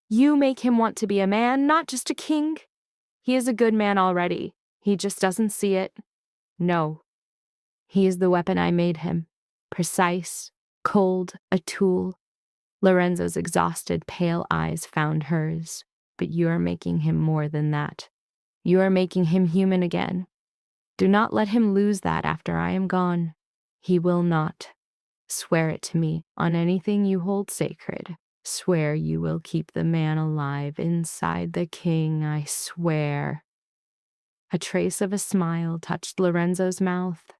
You make him want to be a man, not just a king. He is a good man already. He just doesn't see it. No. He is the weapon I made him. Precise, cold, a tool. Lorenzo's exhausted, pale eyes found hers. But you are making him more than that. You are making him human again. Do not let him lose that after I am gone. He will not. Swear it to me on anything you hold sacred. Swear you will keep the man alive inside the king, I swear. A trace of a smile touched Lorenzo's mouth.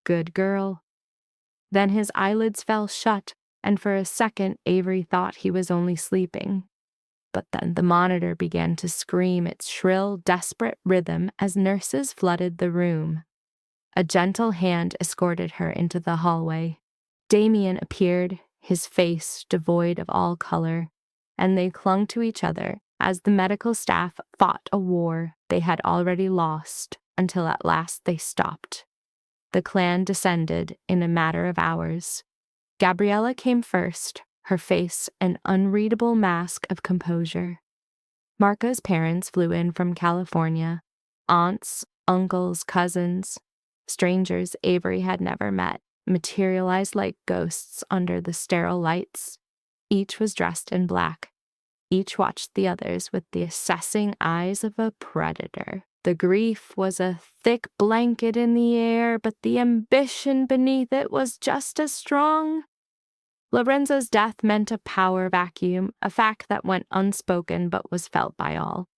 Good girl. Then his eyelids fell shut, and for a second Avery thought he was only sleeping. But then the monitor began to scream its shrill, desperate rhythm as nurses flooded the room. A gentle hand escorted her into the hallway. Damien appeared, his face devoid of all color, and they clung to each other as the medical staff fought a war they had already lost until at last they stopped. The clan descended in a matter of hours. Gabriella came first, her face an unreadable mask of composure. Marca's parents flew in from California, aunts, uncles, cousins. Strangers Avery had never met materialized like ghosts under the sterile lights. Each was dressed in black. Each watched the others with the assessing eyes of a predator. The grief was a thick blanket in the air, but the ambition beneath it was just as strong. Lorenzo's death meant a power vacuum, a fact that went unspoken but was felt by all.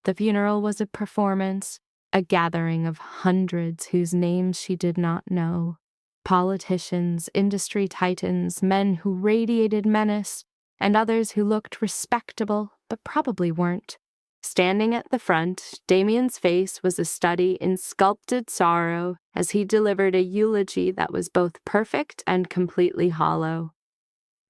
The funeral was a performance, a gathering of hundreds whose names she did not know. Politicians, industry titans, men who radiated menace, and others who looked respectable but probably weren't. Standing at the front, Damien's face was a study in sculpted sorrow as he delivered a eulogy that was both perfect and completely hollow.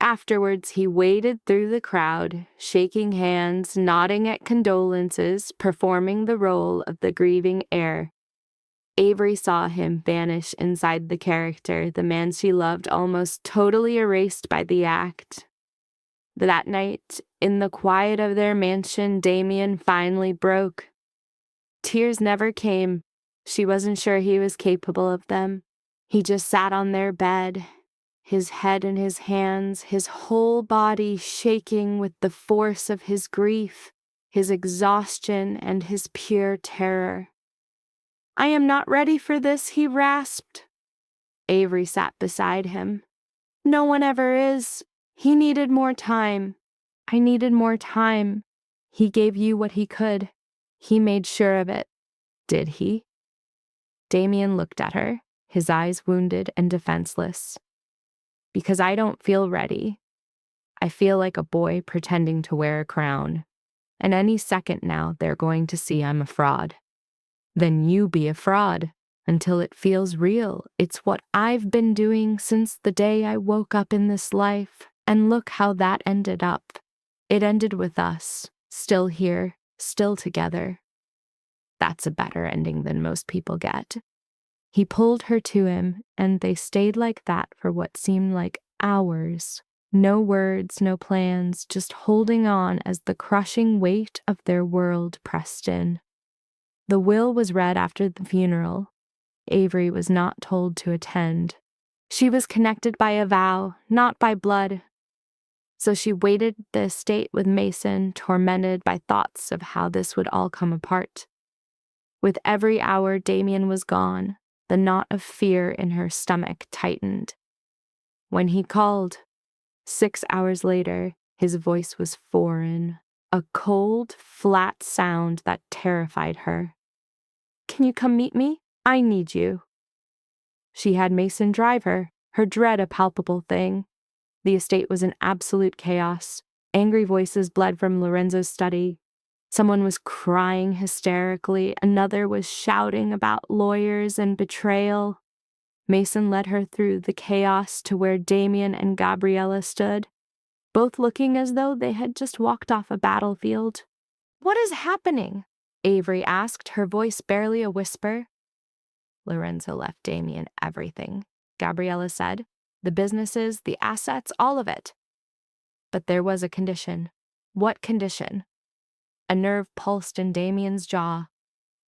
Afterwards, he waded through the crowd, shaking hands, nodding at condolences, performing the role of the grieving heir. Avery saw him vanish inside the character, the man she loved almost totally erased by the act. That night, in the quiet of their mansion, Damien finally broke. Tears never came. She wasn't sure he was capable of them. He just sat on their bed, his head in his hands, his whole body shaking with the force of his grief, his exhaustion, and his pure terror. "I am not ready for this," he rasped. Avery sat beside him. "No one ever is. He needed more time. I needed more time. He gave you what he could. He made sure of it." "Did he?" Damien looked at her, his eyes wounded and defenseless. "Because I don't feel ready. I feel like a boy pretending to wear a crown. And any second now they're going to see I'm a fraud." "Then you be a fraud until it feels real. It's what I've been doing since the day I woke up in this life. And look how that ended up. It ended with us, still here, still together. That's a better ending than most people get." He pulled her to him, and they stayed like that for what seemed like hours. No words, no plans, just holding on as the crushing weight of their world pressed in. The will was read after the funeral. Avery was not told to attend. She was connected by a vow, not by blood. So she waited the estate with Mason, tormented by thoughts of how this would all come apart. With every hour Damien was gone, the knot of fear in her stomach tightened. When he called, 6 hours later, his voice was foreign, a cold, flat sound that terrified her. "Can you come meet me? I need you." She had Mason drive her dread a palpable thing. The estate was in absolute chaos. Angry voices bled from Lorenzo's study. Someone was crying hysterically. Another was shouting about lawyers and betrayal. Mason led her through the chaos to where Damien and Gabriella stood, both looking as though they had just walked off a battlefield. "What is happening?" Avery asked, her voice barely a whisper. "Lorenzo left Damien everything," Gabriella said. "The businesses, the assets, all of it. But there was a condition." "What condition?" A nerve pulsed in Damien's jaw.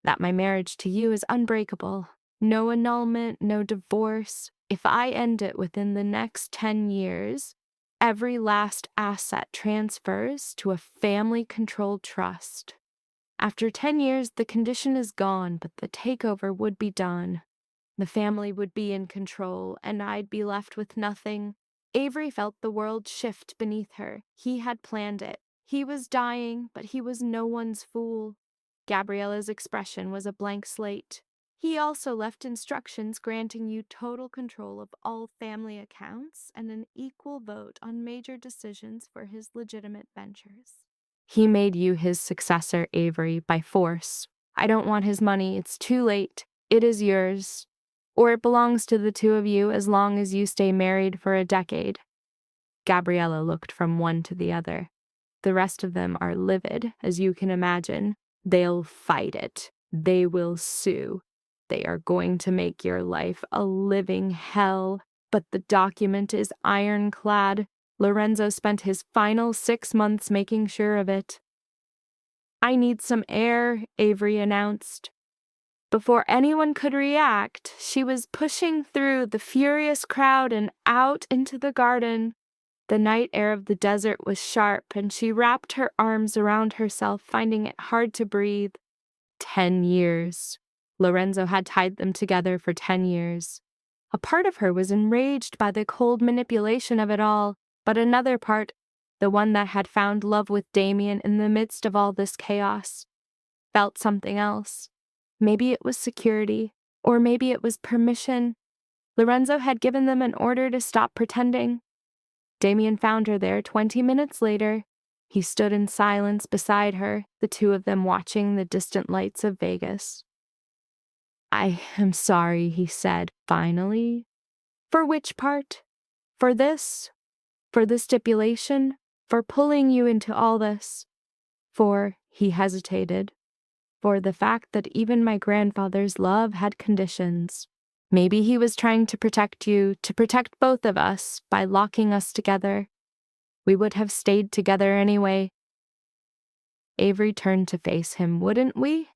"That my marriage to you is unbreakable. No annulment, no divorce. If I end it within the next 10 years, every last asset transfers to a family-controlled trust. After 10 years, the condition is gone, but the takeover would be done. The family would be in control, and I'd be left with nothing." Avery felt the world shift beneath her. He had planned it. He was dying, but he was no one's fool. Gabriella's expression was a blank slate. He also left instructions granting you total control of all family accounts and an equal vote on major decisions for his legitimate ventures. He made you his successor, Avery, by force. I don't want his money. It's too late. It is yours. Or it belongs to the two of you as long as you stay married for a decade. Gabriella looked from one to the other. The rest of them are livid, as you can imagine. They'll fight it. They will sue. They are going to make your life a living hell. But the document is ironclad. Lorenzo spent his final 6 months making sure of it. I need some air, Avery announced. Before anyone could react, she was pushing through the furious crowd and out into the garden. The night air of the desert was sharp, and she wrapped her arms around herself, finding it hard to breathe. 10 years. Lorenzo had tied them together for 10 years. A part of her was enraged by the cold manipulation of it all, but another part, the one that had found love with Damien in the midst of all this chaos, felt something else. Maybe it was security, or maybe it was permission. Lorenzo had given them an order to stop pretending. Damien found her there 20 minutes later. He stood in silence beside her, the two of them watching the distant lights of Vegas. I am sorry, he said, finally. For which part? For this? For the stipulation? For pulling you into all this? For, he hesitated, for the fact that even my grandfather's love had conditions. Maybe he was trying to protect you, to protect both of us, by locking us together. We would have stayed together anyway. Avery turned to face him, wouldn't we?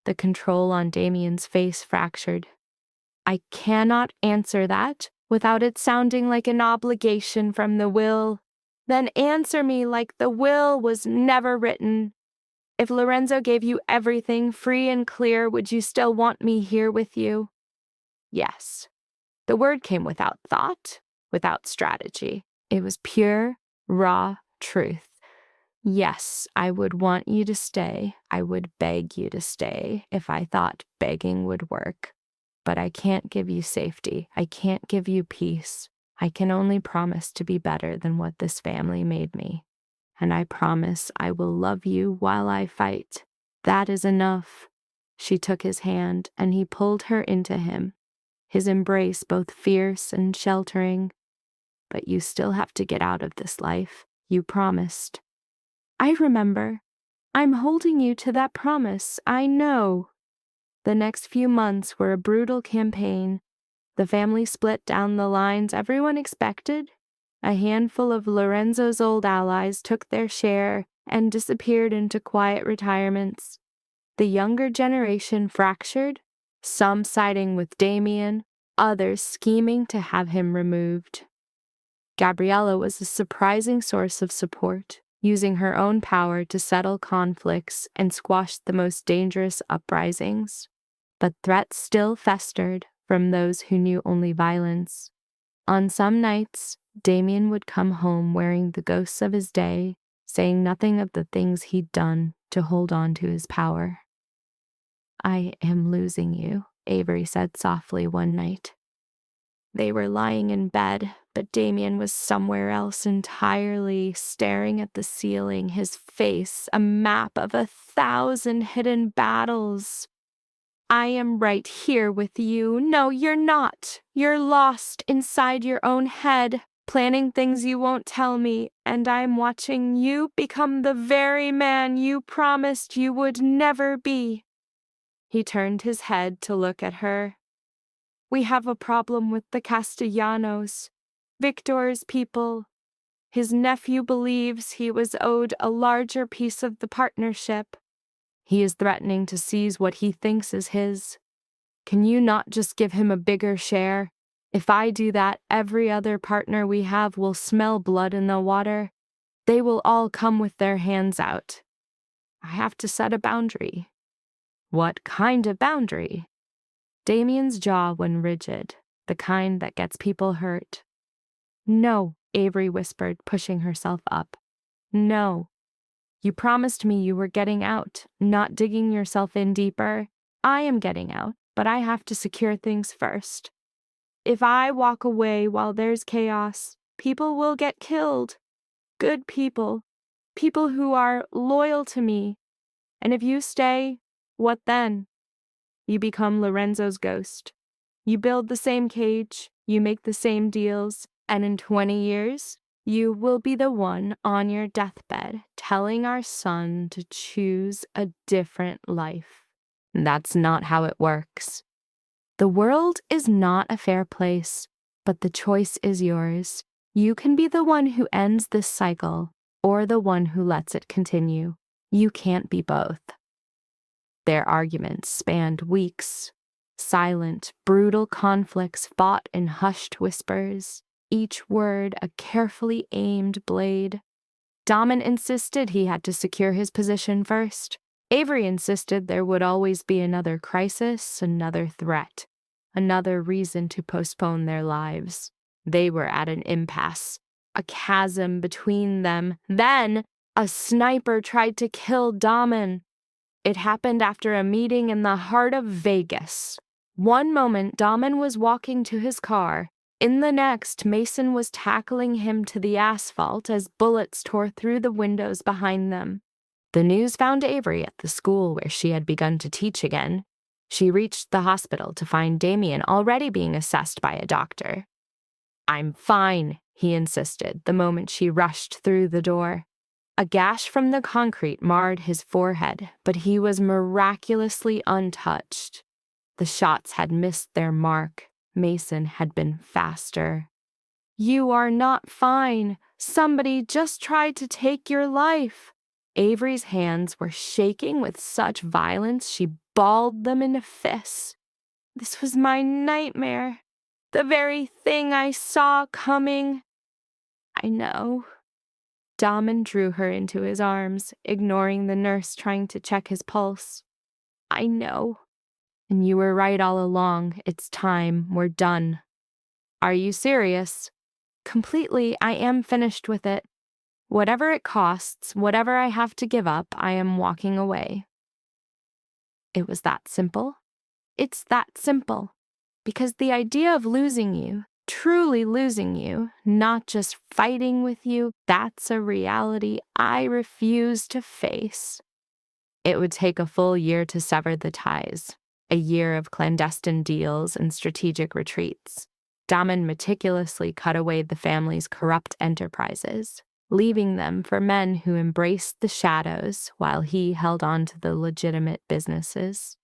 The control on Damien's face fractured. I cannot answer that without it sounding like an obligation from the will. Then answer me like the will was never written. If Lorenzo gave you everything free and clear, would you still want me here with you? Yes. The word came without thought, without strategy. It was pure, raw truth. Yes, I would want you to stay. I would beg you to stay if I thought begging would work. But I can't give you safety. I can't give you peace. I can only promise to be better than what this family made me. And I promise I will love you while I fight. That is enough. She took his hand, and he pulled her into him, his embrace both fierce and sheltering. But you still have to get out of this life. You promised. I remember. I'm holding you to that promise. I know. The next few months were a brutal campaign. The family split down the lines everyone expected. A handful of Lorenzo's old allies took their share and disappeared into quiet retirements. The younger generation fractured, some siding with Damien, others scheming to have him removed. Gabriella was a surprising source of support, using her own power to settle conflicts and squash the most dangerous uprisings. But threats still festered from those who knew only violence. On some nights, Damien would come home wearing the ghosts of his day, saying nothing of the things he'd done to hold on to his power. I am losing you, Avery said softly one night. They were lying in bed, but Damien was somewhere else entirely, staring at the ceiling, his face a map of 1,000 hidden battles. I am right here with you. No, you're not. You're lost inside your own head, planning things you won't tell me, and I'm watching you become the very man you promised you would never be. He turned his head to look at her. We have a problem with the Castellanos, Victor's people. His nephew believes he was owed a larger piece of the partnership. He is threatening to seize what he thinks is his. Can you not just give him a bigger share? If I do that, every other partner we have will smell blood in the water. They will all come with their hands out. I have to set a boundary. What kind of boundary? Damien's jaw went rigid, the kind that gets people hurt. No, Avery whispered, pushing herself up. No. You promised me you were getting out, not digging yourself in deeper. I am getting out. but I have to secure things first. If I walk away while there's chaos, people will get killed. Good people. People who are loyal to me. And if you stay, what then? You become Lorenzo's ghost. You build the same cage, you make the same deals, and in 20 years, you will be the one on your deathbed telling our son to choose a different life. That's not how it works. The world is not a fair place, but the choice is yours. You can be the one who ends this cycle, or the one who lets it continue. You can't be both. Their arguments spanned weeks. Silent, brutal conflicts fought in hushed whispers, each word a carefully aimed blade. Daman insisted he had to secure his position first. Avery insisted there would always be another crisis, another threat, another reason to postpone their lives. They were at an impasse, a chasm between them. Then, a sniper tried to kill Daman. It happened after a meeting in the heart of Vegas. One moment, Daman was walking to his car. In the next, Mason was tackling him to the asphalt as bullets tore through the windows behind them. The news found Avery at the school where she had begun to teach again. She reached the hospital to find Damien already being assessed by a doctor. "I'm fine," he insisted the moment she rushed through the door. A gash from the concrete marred his forehead, but he was miraculously untouched. The shots had missed their mark. Mason had been faster. "You are not fine. Somebody just tried to take your life." Avery's hands were shaking with such violence she balled them into fists. "This was my nightmare. The very thing I saw coming." "I know." Daman drew her into his arms, ignoring the nurse trying to check his pulse. "I know. And you were right all along. It's time. We're done." "Are you serious?" "Completely. I am finished with it. Whatever it costs, whatever I have to give up, I am walking away." It was that simple. It's that simple. Because the idea of losing you, truly losing you, not just fighting with you, that's a reality I refuse to face. It would take a full year to sever the ties, a year of clandestine deals and strategic retreats. Daman meticulously cut away the family's corrupt enterprises, leaving them for men who embraced the shadows while he held on to the legitimate businesses.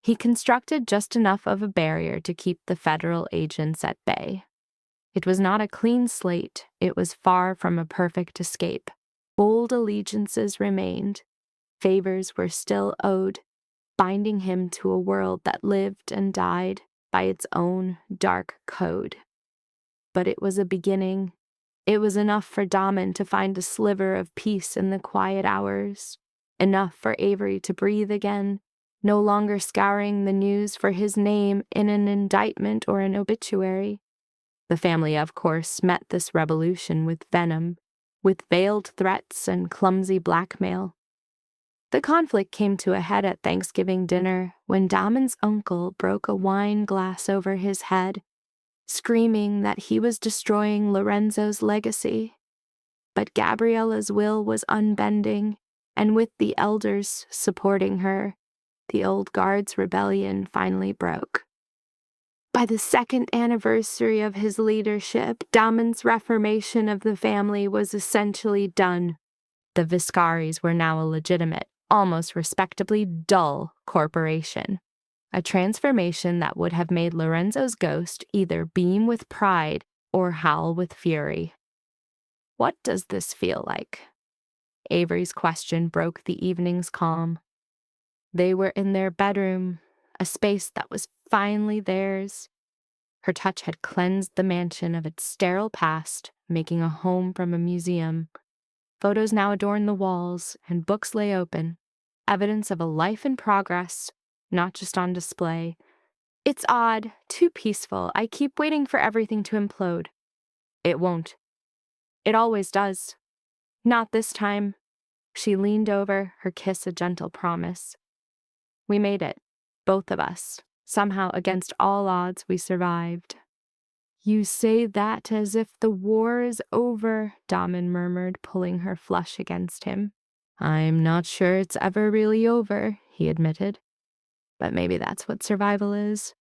He constructed just enough of a barrier to keep the federal agents at bay. It was not a clean slate, it was far from a perfect escape. Old allegiances remained. Favors were still owed, binding him to a world that lived and died by its own dark code. But it was a beginning. It was enough for Daman to find a sliver of peace in the quiet hours, enough for Avery to breathe again, no longer scouring the news for his name in an indictment or an obituary. The family, of course, met this revolution with venom, with veiled threats and clumsy blackmail. The conflict came to a head at Thanksgiving dinner when Damon's uncle broke a wine glass over his head, screaming that he was destroying Lorenzo's legacy. But Gabriella's will was unbending, and with the elders supporting her, the old guard's rebellion finally broke. By the second anniversary of his leadership, Damon's reformation of the family was essentially done. The Viscaris were now a legitimate, almost respectably dull corporation. A transformation that would have made Lorenzo's ghost either beam with pride or howl with fury. "What does this feel like?" Avery's question broke the evening's calm. They were in their bedroom, a space that was finally theirs. Her touch had cleansed the mansion of its sterile past, making a home from a museum. Photos now adorned the walls, and books lay open, evidence of a life in progress, not just on display. "It's odd, too peaceful. I keep waiting for everything to implode." "It won't. It always does. Not this time." She leaned over, her kiss a gentle promise. "We made it, both of us. Somehow, against all odds, we survived. You say that as if the war is over, Daman murmured, pulling her flush against him. I'm not sure it's ever really over, he admitted. But maybe that's what survival is.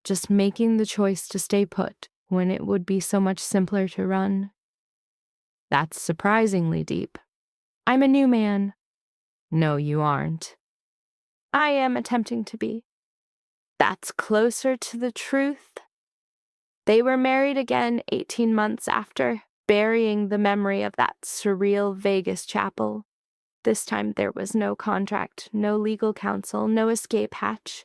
Just making the choice to stay put when it would be so much simpler to run. That's surprisingly deep. I'm a new man. No, you aren't. I am attempting to be. That's closer to the truth. They were married again 18 months after, burying the memory of that surreal Vegas chapel. This time there was no contract, no legal counsel, no escape hatch.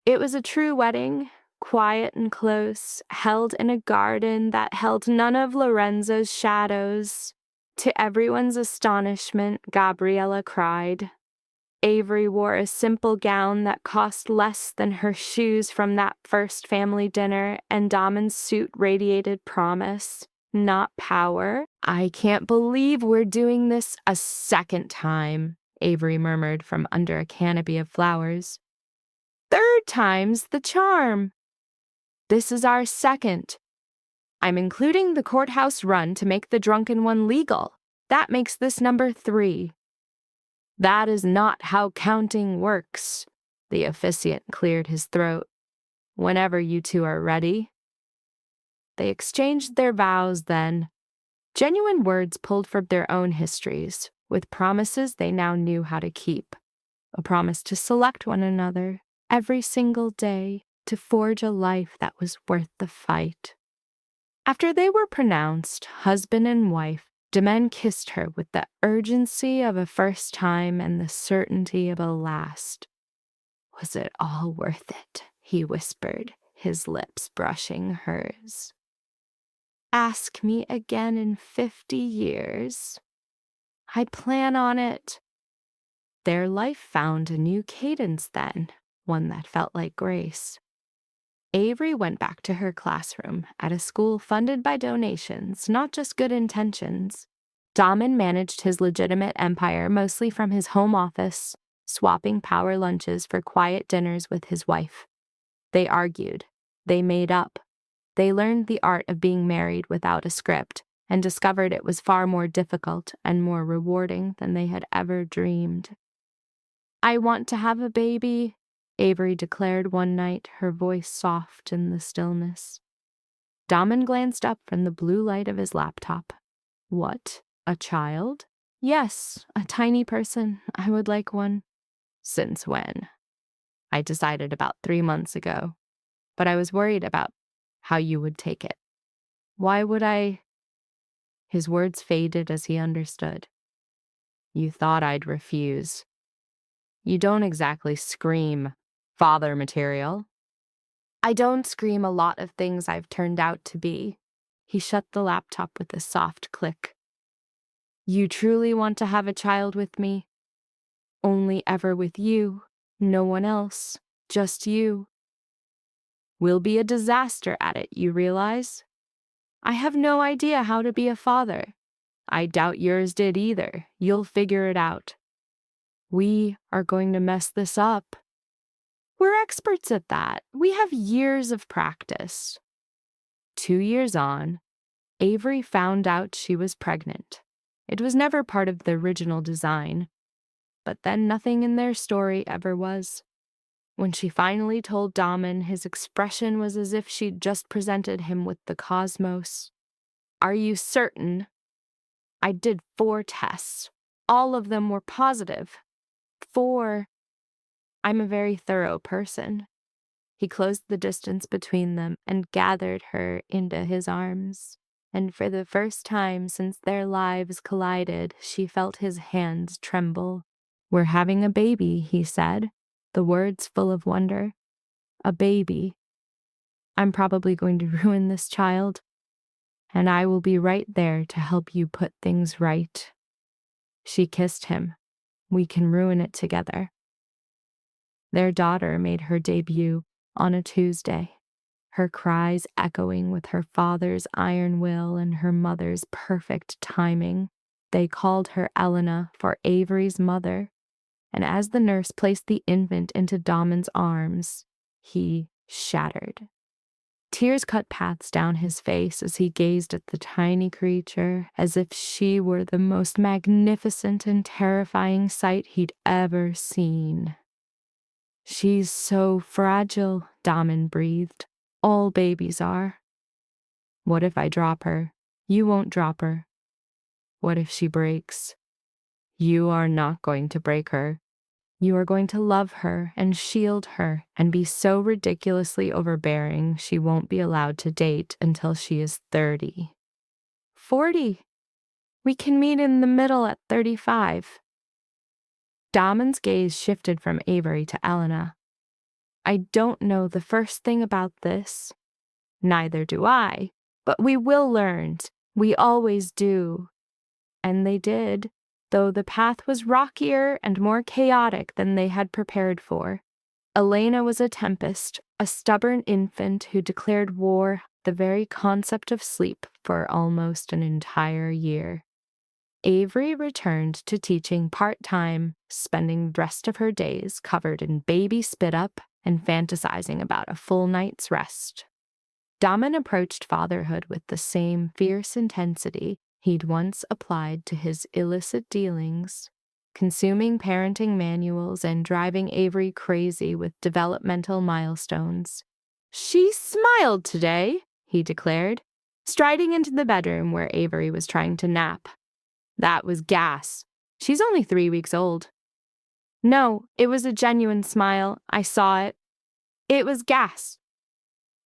It was a true wedding, quiet and close, held in a garden that held none of Lorenzo's shadows. To everyone's astonishment, Gabriella cried. Avery wore a simple gown that cost less than her shoes from that first family dinner, and Damon's suit radiated promise, not power. I can't believe we're doing this a second time, Avery murmured from under a canopy of flowers. Third time's the charm. This is our second. I'm including the courthouse run to make the drunken one legal. That makes this number 3. That is not how counting works. The officiant cleared his throat. Whenever you two are ready. They exchanged their vows then. Genuine words pulled from their own histories, with promises they now knew how to keep. A promise to select one another every single day, to forge a life that was worth the fight. After they were pronounced husband and wife, Daman kissed her with the urgency of a first time and the certainty of a last. Was it all worth it? He whispered, his lips brushing hers. Ask me again in 50 years. I plan on it. Their life found a new cadence then, one that felt like grace. Avery went back to her classroom at a school funded by donations, not just good intentions. Daman managed his legitimate empire mostly from his home office, swapping power lunches for quiet dinners with his wife. They argued. They made up. They learned the art of being married without a script and discovered it was far more difficult and more rewarding than they had ever dreamed. I want to have a baby, Avery declared one night, her voice soft in the stillness. Daman glanced up from the blue light of his laptop. What? A child? Yes, a tiny person. I would like one. Since when? I decided about 3 months ago, but I was worried about how you would take it. Why would I? His words faded as he understood. You thought I'd refuse. You don't exactly scream father material. I don't scream a lot of things I've turned out to be. He shut the laptop with a soft click. You truly want to have a child with me? Only ever with you, no one else, just you. We'll be a disaster at it, you realize? I have no idea how to be a father. I doubt yours did either. You'll figure it out. We are going to mess this up. We're experts at that. We have years of practice. 2 years on, Avery found out she was pregnant. It was never part of the original design, but then nothing in their story ever was. When she finally told Daman, his expression was as if she'd just presented him with the cosmos. Are you certain? I did 4 tests. All of them were positive. 4. I'm a very thorough person. He closed the distance between them and gathered her into his arms. And for the first time since their lives collided, she felt his hands tremble. We're having a baby, he said, the words full of wonder. A baby. I'm probably going to ruin this child, and I will be right there to help you put things right. She kissed him. We can ruin it together. Their daughter made her debut on a Tuesday, her cries echoing with her father's iron will and her mother's perfect timing. They called her Elena for Avery's mother, and as the nurse placed the infant into Damon's arms, he shattered. Tears cut paths down his face as he gazed at the tiny creature, as if she were the most magnificent and terrifying sight he'd ever seen. "She's so fragile," Daman breathed. "All babies are." "What if I drop her?" "You won't drop her." "What if she breaks?" "You are not going to break her. You are going to love her and shield her and be so ridiculously overbearing she won't be allowed to date until she is 30. 40. We can meet in the middle at 35. Damon's gaze shifted from Avery to Elena. "I don't know the first thing about this. Neither do I. But we will learn. We always do." And they did, though the path was rockier and more chaotic than they had prepared for. Elena was a tempest, a stubborn infant who declared war the very concept of sleep for almost an entire year. Avery returned to teaching part-time, spending the rest of her days covered in baby spit-up and fantasizing about a full night's rest. Daman approached fatherhood with the same fierce intensity he'd once applied to his illicit dealings, consuming parenting manuals and driving Avery crazy with developmental milestones. "She smiled today," he declared, striding into the bedroom where Avery was trying to nap. "That was gas. She's only 3 weeks old." "No, it was a genuine smile. I saw it. It was gas.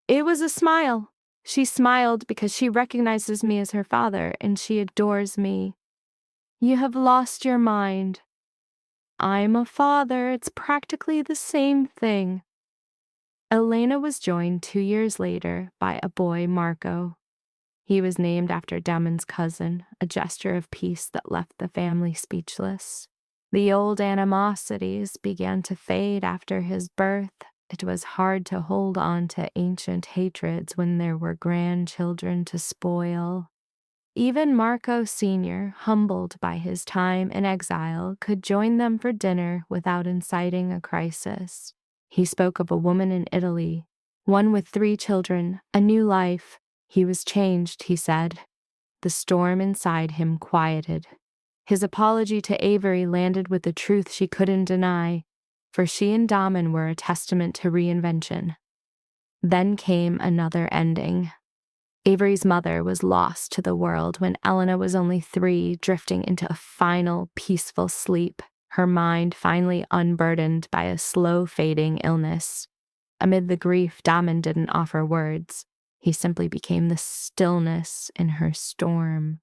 It was a smile. She smiled because she recognizes me as her father, and she adores me." "You have lost your mind." "I'm a father. It's practically the same thing." Elena was joined 2 years later by a boy, Marco. He was named after Damon's cousin, a gesture of peace that left the family speechless. The old animosities began to fade after his birth. It was hard to hold on to ancient hatreds when there were grandchildren to spoil. Even Marco Sr., humbled by his time in exile, could join them for dinner without inciting a crisis. He spoke of a woman in Italy, one with 3 children, a new life. He was changed, he said. The storm inside him quieted. His apology to Avery landed with the truth she couldn't deny, for she and Daman were a testament to reinvention. Then came another ending. Avery's mother was lost to the world when Elena was only 3, drifting into a final, peaceful sleep, her mind finally unburdened by a slow-fading illness. Amid the grief, Daman didn't offer words. He simply became the stillness in her storm.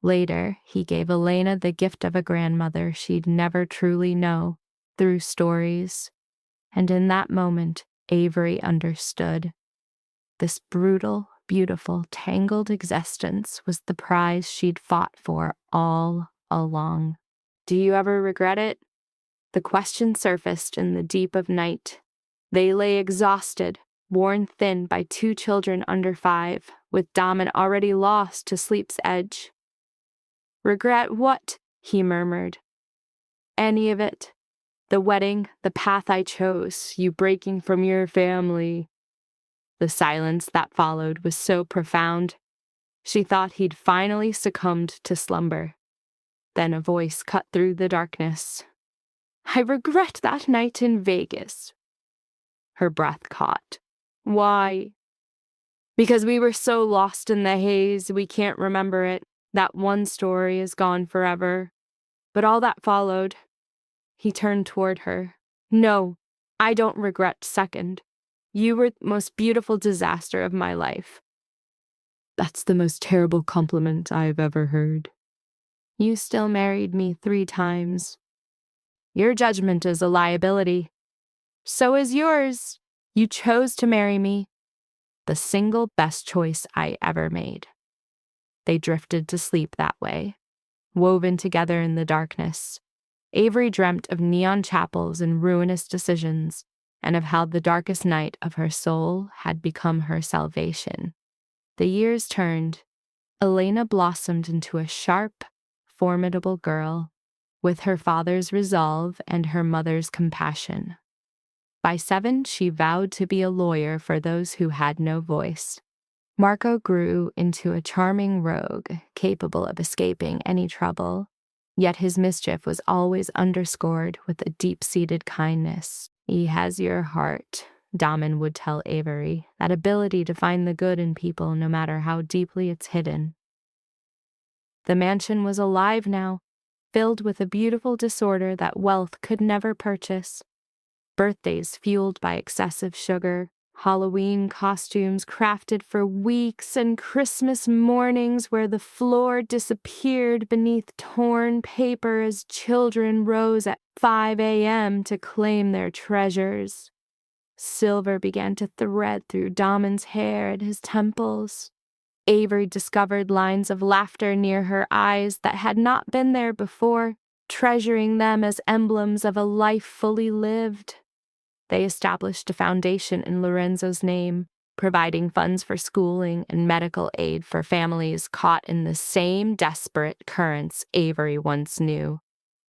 Later, he gave Elena the gift of a grandmother she'd never truly know, through stories. And in that moment, Avery understood. This brutal, beautiful, tangled existence was the prize she'd fought for all along. "Do you ever regret it?" The question surfaced in the deep of night. They lay exhausted, worn thin by 2 children under 5, with Daman already lost to sleep's edge. "Regret what?" he murmured. "Any of it. The wedding, the path I chose, you breaking from your family." The silence that followed was so profound. She thought he'd finally succumbed to slumber. Then a voice cut through the darkness. "I regret that night in Vegas." Her breath caught. "Why?" "Because we were so lost in the haze, we can't remember it. That one story is gone forever. But all that followed." He turned toward her. "No, I don't regret second. You were the most beautiful disaster of my life." "That's the most terrible compliment I've ever heard." "You still married me 3 times. Your judgment is a liability. So is yours. You chose to marry me. The single best choice I ever made." They drifted to sleep that way, woven together in the darkness. Avery dreamt of neon chapels and ruinous decisions, and of how the darkest night of her soul had become her salvation. The years turned. Elena blossomed into a sharp, formidable girl, with her father's resolve and her mother's compassion. By 7, she vowed to be a lawyer for those who had no voice. Marco grew into a charming rogue, capable of escaping any trouble. Yet his mischief was always underscored with a deep-seated kindness. "He has your heart," Damen would tell Avery, "that ability to find the good in people no matter how deeply it's hidden." The mansion was alive now, filled with a beautiful disorder that wealth could never purchase. Birthdays fueled by excessive sugar, Halloween costumes crafted for weeks, and Christmas mornings where the floor disappeared beneath torn paper as children rose at 5 a.m. to claim their treasures. Silver began to thread through Damen's hair at his temples. Avery discovered lines of laughter near her eyes that had not been there before, treasuring them as emblems of a life fully lived. They established a foundation in Lorenzo's name, providing funds for schooling and medical aid for families caught in the same desperate currents Avery once knew.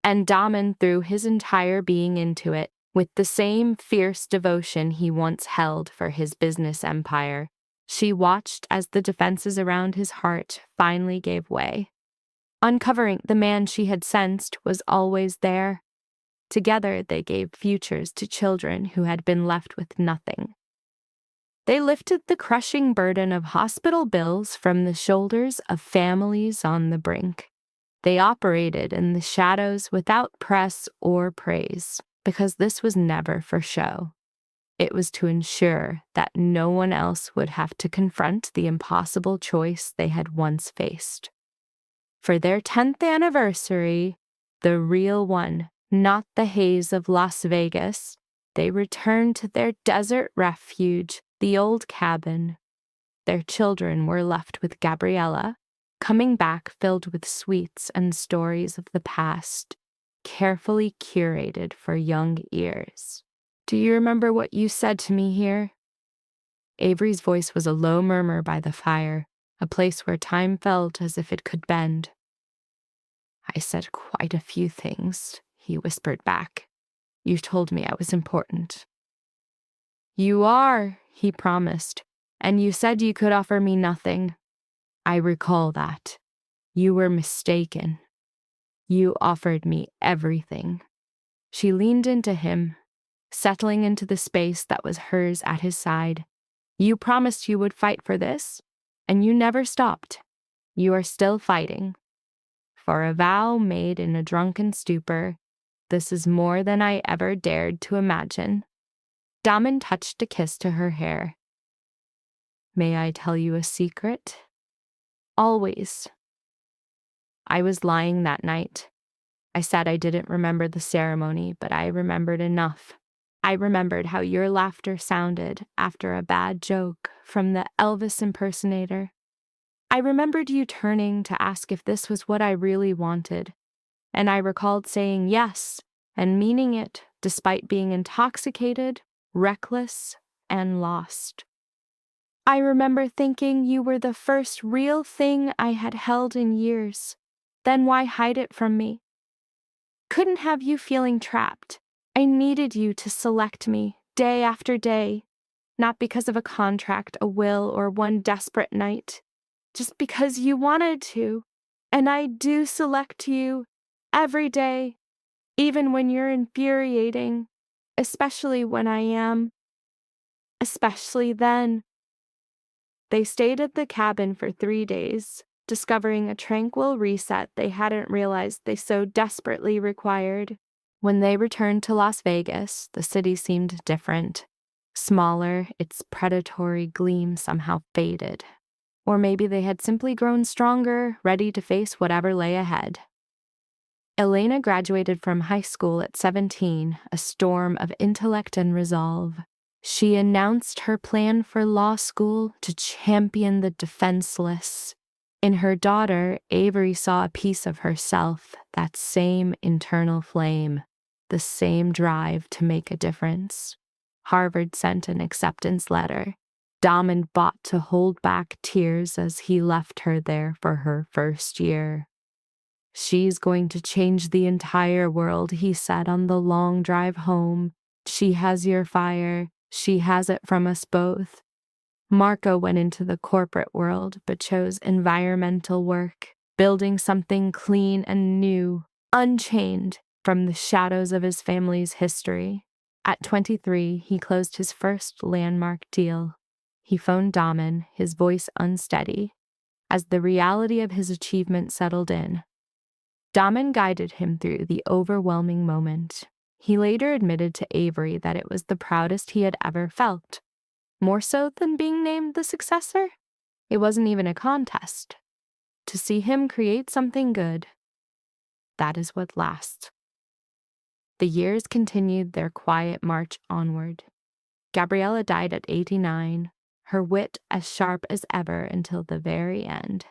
And Damen threw his entire being into it, with the same fierce devotion he once held for his business empire. She watched as the defenses around his heart finally gave way. Uncovering the man she had sensed was always there. Together, they gave futures to children who had been left with nothing. They lifted the crushing burden of hospital bills from the shoulders of families on the brink. They operated in the shadows without press or praise, because this was never for show. It was to ensure that no one else would have to confront the impossible choice they had once faced. For their 10th anniversary, the real one, not the haze of Las Vegas, they returned to their desert refuge, the old cabin. Their children were left with Gabriella, coming back filled with sweets and stories of the past, carefully curated for young ears. "Do you remember what you said to me here?" Avery's voice was a low murmur by the fire, a place where time felt as if it could bend. "I said quite a few things," he whispered back. "You told me I was important." "You are," he promised, "and you said you could offer me nothing. I recall that. You were mistaken. You offered me everything." She leaned into him, settling into the space that was hers at his side. "You promised you would fight for this, and you never stopped. You are still fighting. For a vow made in a drunken stupor, this is more than I ever dared to imagine." Damen touched a kiss to her hair. "May I tell you a secret?" "Always." "I was lying that night. I said I didn't remember the ceremony, but I remembered enough. I remembered how your laughter sounded after a bad joke from the Elvis impersonator. I remembered you turning to ask if this was what I really wanted, and I recalled saying yes and meaning it despite being intoxicated, reckless, and lost. I remember thinking you were the first real thing I had held in years. Then why hide it from me? Couldn't have you feeling trapped. I needed you to select me day after day, not because of a contract, a will, or one desperate night, just because you wanted to. And I do select you every day, even when you're infuriating, especially when I am, especially then." They stayed at the cabin for 3 days, discovering a tranquil reset they hadn't realized they so desperately required. When they returned to Las Vegas, the city seemed different. Smaller, its predatory gleam somehow faded. Or maybe they had simply grown stronger, ready to face whatever lay ahead. Elena graduated from high school at 17, a storm of intellect and resolve. She announced her plan for law school to champion the defenseless. In her daughter, Avery saw a piece of herself, that same internal flame, the same drive to make a difference. Harvard sent an acceptance letter. Damen bought to hold back tears as he left her there for her first year. "She's going to change the entire world," he said on the long drive home. She has your fire. She has it from us both. Marco went into the corporate world but chose environmental work, building something clean and new, unchained from the shadows of his family's history. At 23, he closed his first landmark deal. He phoned Damen, his voice unsteady, as the reality of his achievement settled in. Damen guided him through the overwhelming moment. He later admitted to Avery that it was the proudest he had ever felt. More so than being named the successor? It wasn't even a contest. To see him create something good, that is what lasts. The years continued their quiet march onward. Gabriella died at 89, her wit as sharp as ever until the very end.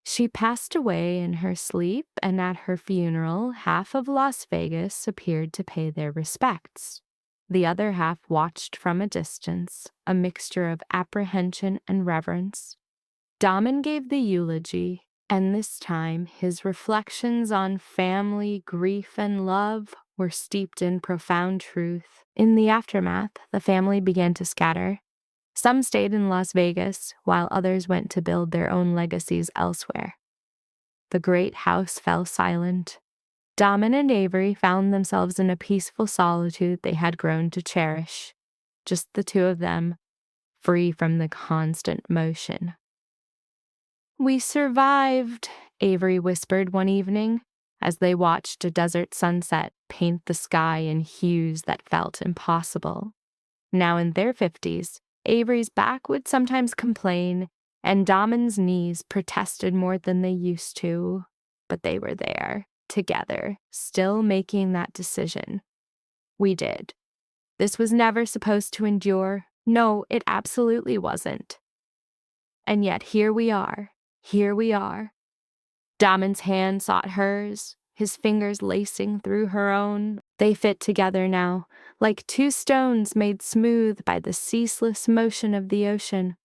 She passed away in her sleep, and at her funeral, half of Las Vegas appeared to pay their respects. The other half watched from a distance, a mixture of apprehension and reverence. Damen gave the eulogy, and this time his reflections on family, grief, and love were steeped in profound truth. In the aftermath, the family began to scatter. Some stayed in Las Vegas, while others went to build their own legacies elsewhere. The great house fell silent. Damen and Avery found themselves in a peaceful solitude they had grown to cherish. Just the two of them, free from the constant motion. "We survived," Avery whispered one evening, as they watched a desert sunset paint the sky in hues that felt impossible. Now in their 50s, Avery's back would sometimes complain, and Damen's knees protested more than they used to. But they were there, together, still making that decision. We did. This was never supposed to endure. No, it absolutely wasn't. And yet here we are. Here we are. Damen's hand sought hers, his fingers lacing through her own. They fit together now, like two stones made smooth by the ceaseless motion of the ocean.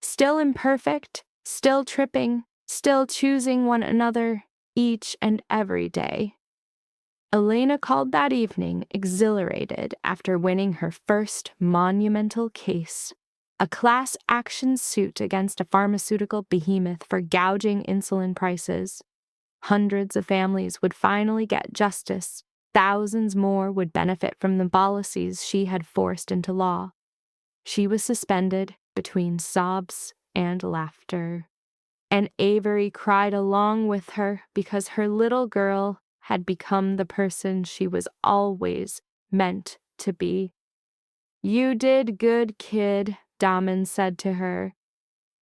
Still imperfect, still tripping, still choosing one another each and every day. Elena called that evening exhilarated after winning her first monumental case. A class action suit against a pharmaceutical behemoth for gouging insulin prices. Hundreds of families would finally get justice. Thousands more would benefit from the policies she had forced into law. She was suspended between sobs and laughter. And Avery cried along with her because her little girl had become the person she was always meant to be. "You did good, kid," Damen said to her.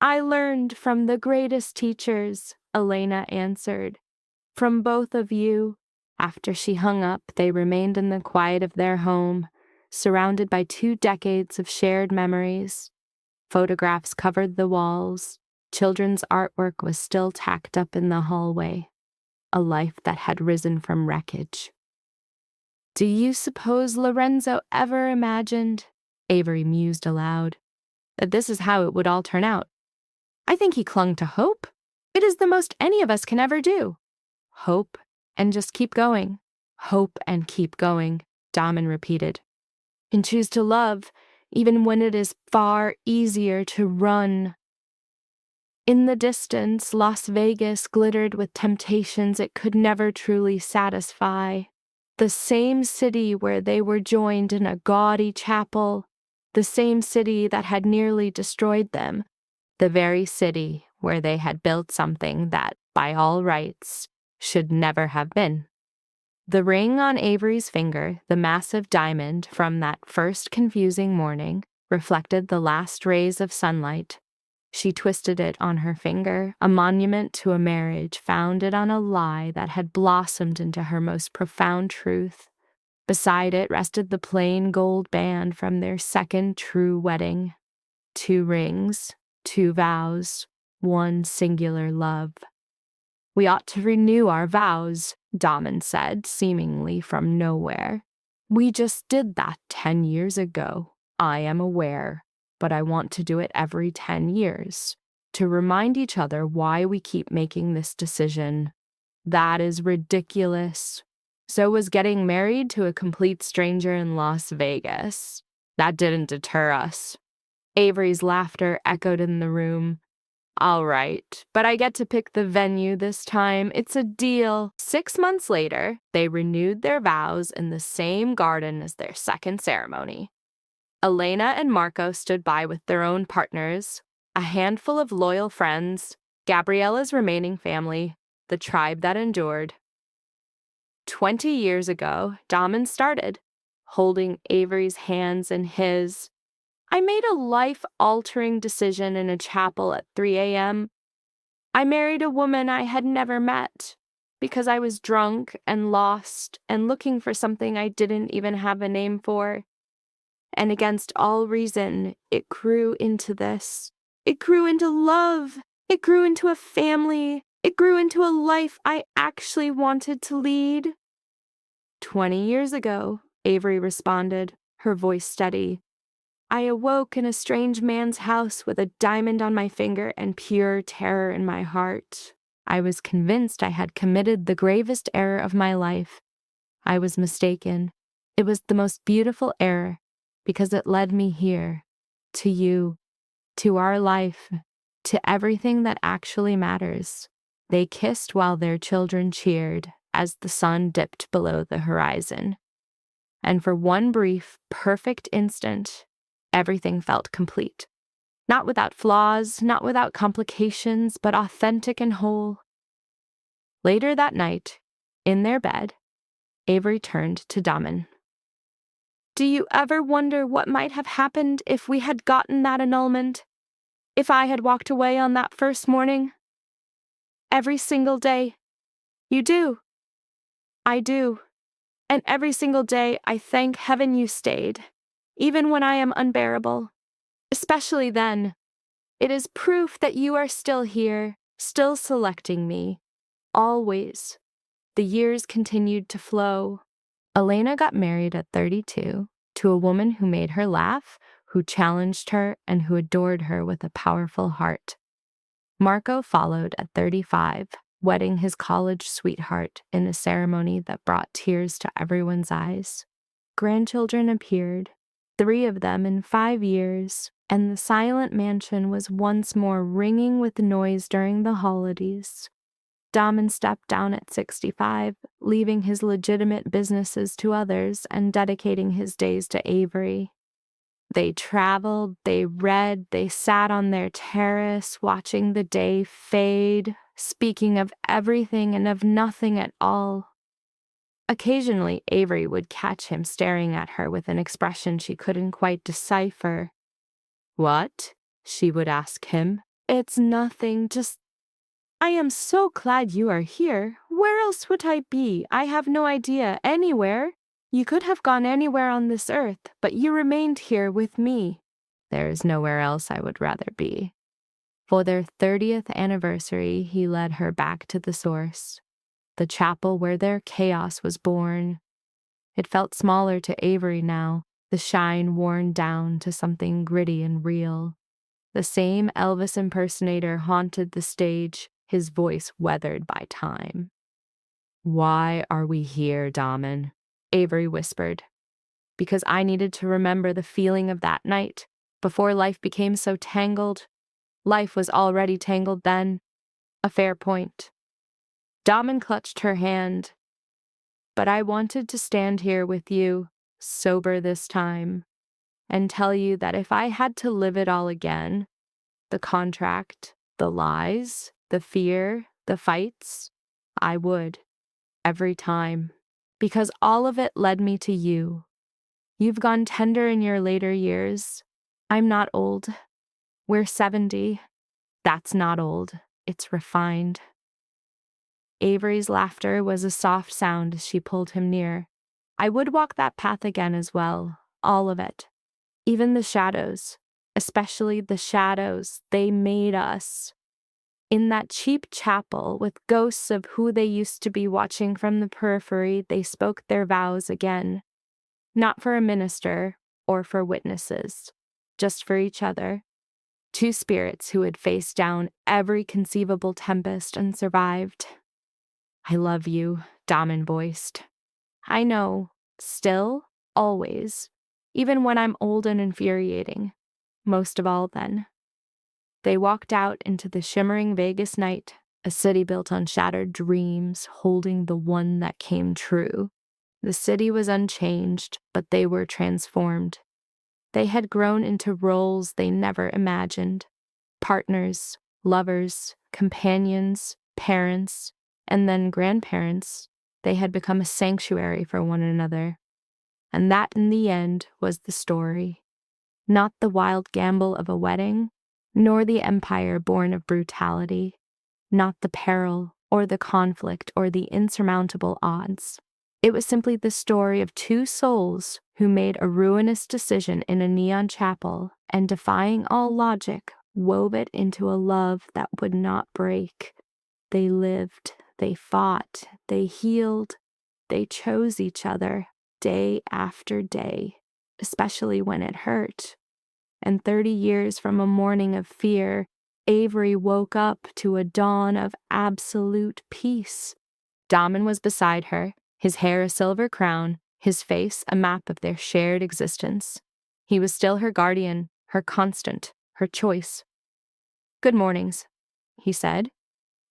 "I learned from the greatest teachers," Elena answered. "From both of you." After she hung up, they remained in the quiet of their home, surrounded by 2 decades of shared memories. Photographs covered the walls. Children's artwork was still tacked up in the hallway. A life that had risen from wreckage. "Do you suppose Lorenzo ever imagined," Avery mused aloud, "that this is how it would all turn out? I think he clung to hope. It is the most any of us can ever do. Hope and just keep going. Hope and keep going," Damen repeated. "And choose to love, even when it is far easier to run." In the distance, Las Vegas glittered with temptations it could never truly satisfy. The same city where they were joined in a gaudy chapel, the same city that had nearly destroyed them, the very city where they had built something that, by all rights, should never have been. The ring on Avery's finger, the massive diamond from that first confusing morning, reflected the last rays of sunlight. She twisted it on her finger, a monument to a marriage founded on a lie that had blossomed into her most profound truth. Beside it rested the plain gold band from their second true wedding. 2 rings, 2 vows, 1 singular love. "We ought to renew our vows," Damen said, seemingly from nowhere. "We just did that 10 years ago. I am aware. But I want to do it every 10 years, to remind each other why we keep making this decision. That is ridiculous. So was getting married to a complete stranger in Las Vegas. That didn't deter us. Avery's laughter echoed in the room. All right, but I get to pick the venue this time. It's a deal. 6 months later, they renewed their vows in the same garden as their second ceremony. Elena and Marco stood by with their own partners, a handful of loyal friends, Gabriella's remaining family, the tribe that endured. 20 years ago, Daman started, holding Avery's hands in his. I made a life-altering decision in a chapel at 3 a.m. I married a woman I had never met because I was drunk and lost and looking for something I didn't even have a name for. And against all reason, it grew into this. It grew into love. It grew into a family. It grew into a life I actually wanted to lead. 20 years ago, Avery responded, her voice steady. I awoke in a strange man's house with a diamond on my finger and pure terror in my heart. I was convinced I had committed the gravest error of my life. I was mistaken. It was the most beautiful error because it led me here, to you, to our life, to everything that actually matters. They kissed while their children cheered as the sun dipped below the horizon. And for one brief, perfect instant, everything felt complete. Not without flaws, not without complications, but authentic and whole. Later that night, in their bed, Avery turned to Daman. Do you ever wonder what might have happened if we had gotten that annulment? If I had walked away on that first morning? Every single day. You do. I do. And every single day I thank heaven you stayed, even when I am unbearable. Especially then. It is proof that you are still here, still selecting me. Always. The years continued to flow. Elena got married at 32 to a woman who made her laugh, who challenged her, and who adored her with a powerful heart. Marco followed at 35, wedding his college sweetheart in a ceremony that brought tears to everyone's eyes. Grandchildren appeared, 3 of them in 5 years, and the silent mansion was once more ringing with noise during the holidays. Daman stepped down at 65, leaving his legitimate businesses to others and dedicating his days to Avery. They traveled, they read, they sat on their terrace, watching the day fade, speaking of everything and of nothing at all. Occasionally, Avery would catch him staring at her with an expression she couldn't quite decipher. What? She would ask him. It's nothing, just... I am so glad you are here. Where else would I be? I have no idea. Anywhere. You could have gone anywhere on this earth, but you remained here with me. There is nowhere else I would rather be. For their 30th anniversary, he led her back to the source, the chapel where their chaos was born. It felt smaller to Avery now, the shine worn down to something gritty and real. The same Elvis impersonator haunted the stage, his voice weathered by time. Why are we here, Daman? Avery whispered. Because I needed to remember the feeling of that night, before life became so tangled. Life was already tangled then. A fair point. Daman clutched her hand. But I wanted to stand here with you, sober this time, and tell you that if I had to live it all again, the contract, the lies, the fear, the fights, I would, every time, because all of it led me to you. You've gone tender in your later years. I'm not old. We're 70. That's not old. It's refined. Avery's laughter was a soft sound as she pulled him near. I would walk that path again as well, all of it. Even the shadows, especially the shadows, they made us. In that cheap chapel, with ghosts of who they used to be watching from the periphery, they spoke their vows again. Not for a minister or for witnesses, just for each other. 2 spirits who had faced down every conceivable tempest and survived. I love you, Daman voiced. I know. Still, always. Even when I'm old and infuriating. Most of all then. They walked out into the shimmering Vegas night, a city built on shattered dreams, holding the one that came true. The city was unchanged, but they were transformed. They had grown into roles they never imagined. Partners, lovers, companions, parents, and then grandparents. They had become a sanctuary for one another. And that, in the end, was the story. Not the wild gamble of a wedding, nor the empire born of brutality, not the peril or the conflict or the insurmountable odds. It was simply the story of two souls who made a ruinous decision in a neon chapel and, defying all logic, wove it into a love that would not break. They lived, they fought, they healed, they chose each other day after day, especially when it hurt. And 30 years from a morning of fear, Avery woke up to a dawn of absolute peace. Damon was beside her, his hair a silver crown, his face a map of their shared existence. He was still her guardian, her constant, her choice. "Good mornings," he said.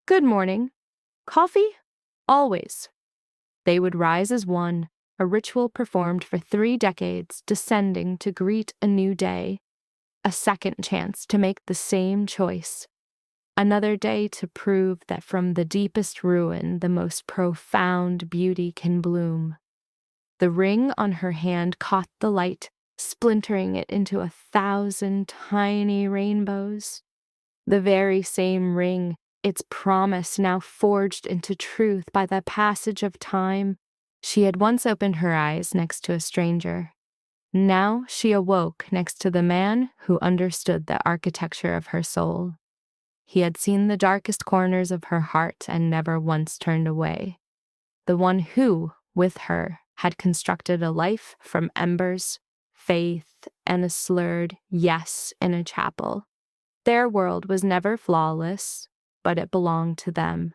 "Good morning. Coffee?" "Always." They would rise as one, a ritual performed for 3 decades, descending to greet a new day. A second chance to make the same choice. Another day to prove that from the deepest ruin, the most profound beauty can bloom. The ring on her hand caught the light, splintering it into 1,000 tiny rainbows. The very same ring, its promise now forged into truth by the passage of time. She had once opened her eyes next to a stranger. Now she awoke next to the man who understood the architecture of her soul. He had seen the darkest corners of her heart and never once turned away. The one who, with her, had constructed a life from embers, faith, and a slurred yes in a chapel. Their world was never flawless, but it belonged to them.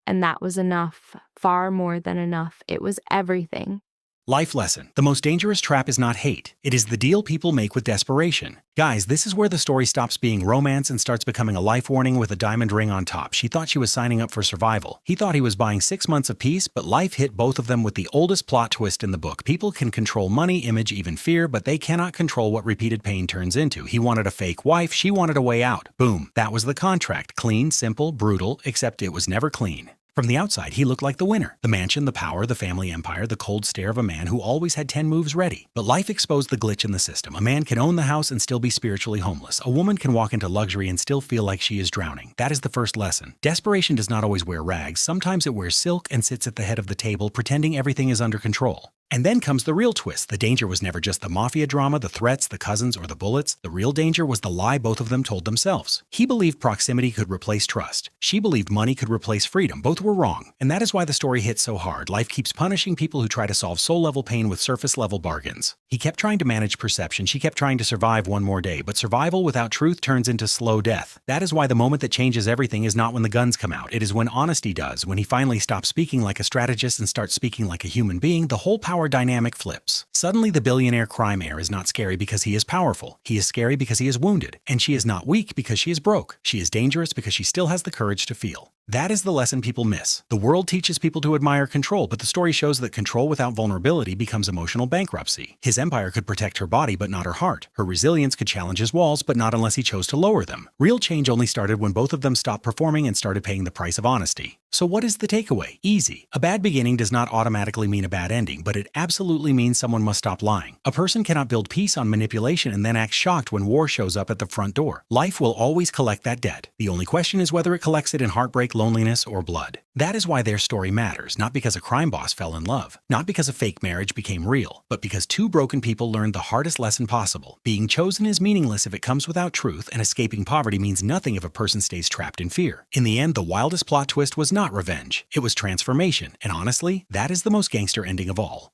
And that was enough, far more than enough. It was everything. Life lesson. The most dangerous trap is not hate. It is the deal people make with desperation. Guys, this is where the story stops being romance and starts becoming a life warning with a diamond ring on top. She thought she was signing up for survival. He thought he was buying 6 months of peace, but life hit both of them with the oldest plot twist in the book. People can control money, image, even fear, but they cannot control what repeated pain turns into. He wanted a fake wife. She wanted a way out. Boom. That was the contract. Clean, simple, brutal, except it was never clean. From the outside, he looked like the winner. The mansion, the power, the family empire, the cold stare of a man who always had 10 moves ready. But life exposed the glitch in the system. A man can own the house and still be spiritually homeless. A woman can walk into luxury and still feel like she is drowning. That is the first lesson. Desperation does not always wear rags. Sometimes it wears silk and sits at the head of the table, pretending everything is under control. And then comes the real twist. The danger was never just the mafia drama, the threats, the cousins, or the bullets. The real danger was the lie both of them told themselves. He believed proximity could replace trust. She believed money could replace freedom. Both were wrong. And that is why the story hits so hard. Life keeps punishing people who try to solve soul-level pain with surface-level bargains. He kept trying to manage perception. She kept trying to survive one more day. But survival without truth turns into slow death. That is why the moment that changes everything is not when the guns come out. It is when honesty does. When he finally stops speaking like a strategist and starts speaking like a human being, the whole power dynamic flips. Suddenly, the billionaire crime heir is not scary because he is powerful. He is scary because he is wounded. And she is not weak because she is broke. She is dangerous because she still has the courage to feel. That is the lesson people miss. The world teaches people to admire control, but the story shows that control without vulnerability becomes emotional bankruptcy. His empire could protect her body, but not her heart. Her resilience could challenge his walls, but not unless he chose to lower them. Real change only started when both of them stopped performing and started paying the price of honesty. So what is the takeaway? Easy. A bad beginning does not automatically mean a bad ending, but it absolutely means someone must stop lying. A person cannot build peace on manipulation and then act shocked when war shows up at the front door. Life will always collect that debt. The only question is whether it collects it in heartbreak, loneliness, or blood. That is why their story matters, not because a crime boss fell in love, not because a fake marriage became real, but because two broken people learned the hardest lesson possible. Being chosen is meaningless if it comes without truth, and escaping poverty means nothing if a person stays trapped in fear. In the end, the wildest plot twist was not revenge. It was transformation, and honestly, that is the most gangster ending of all.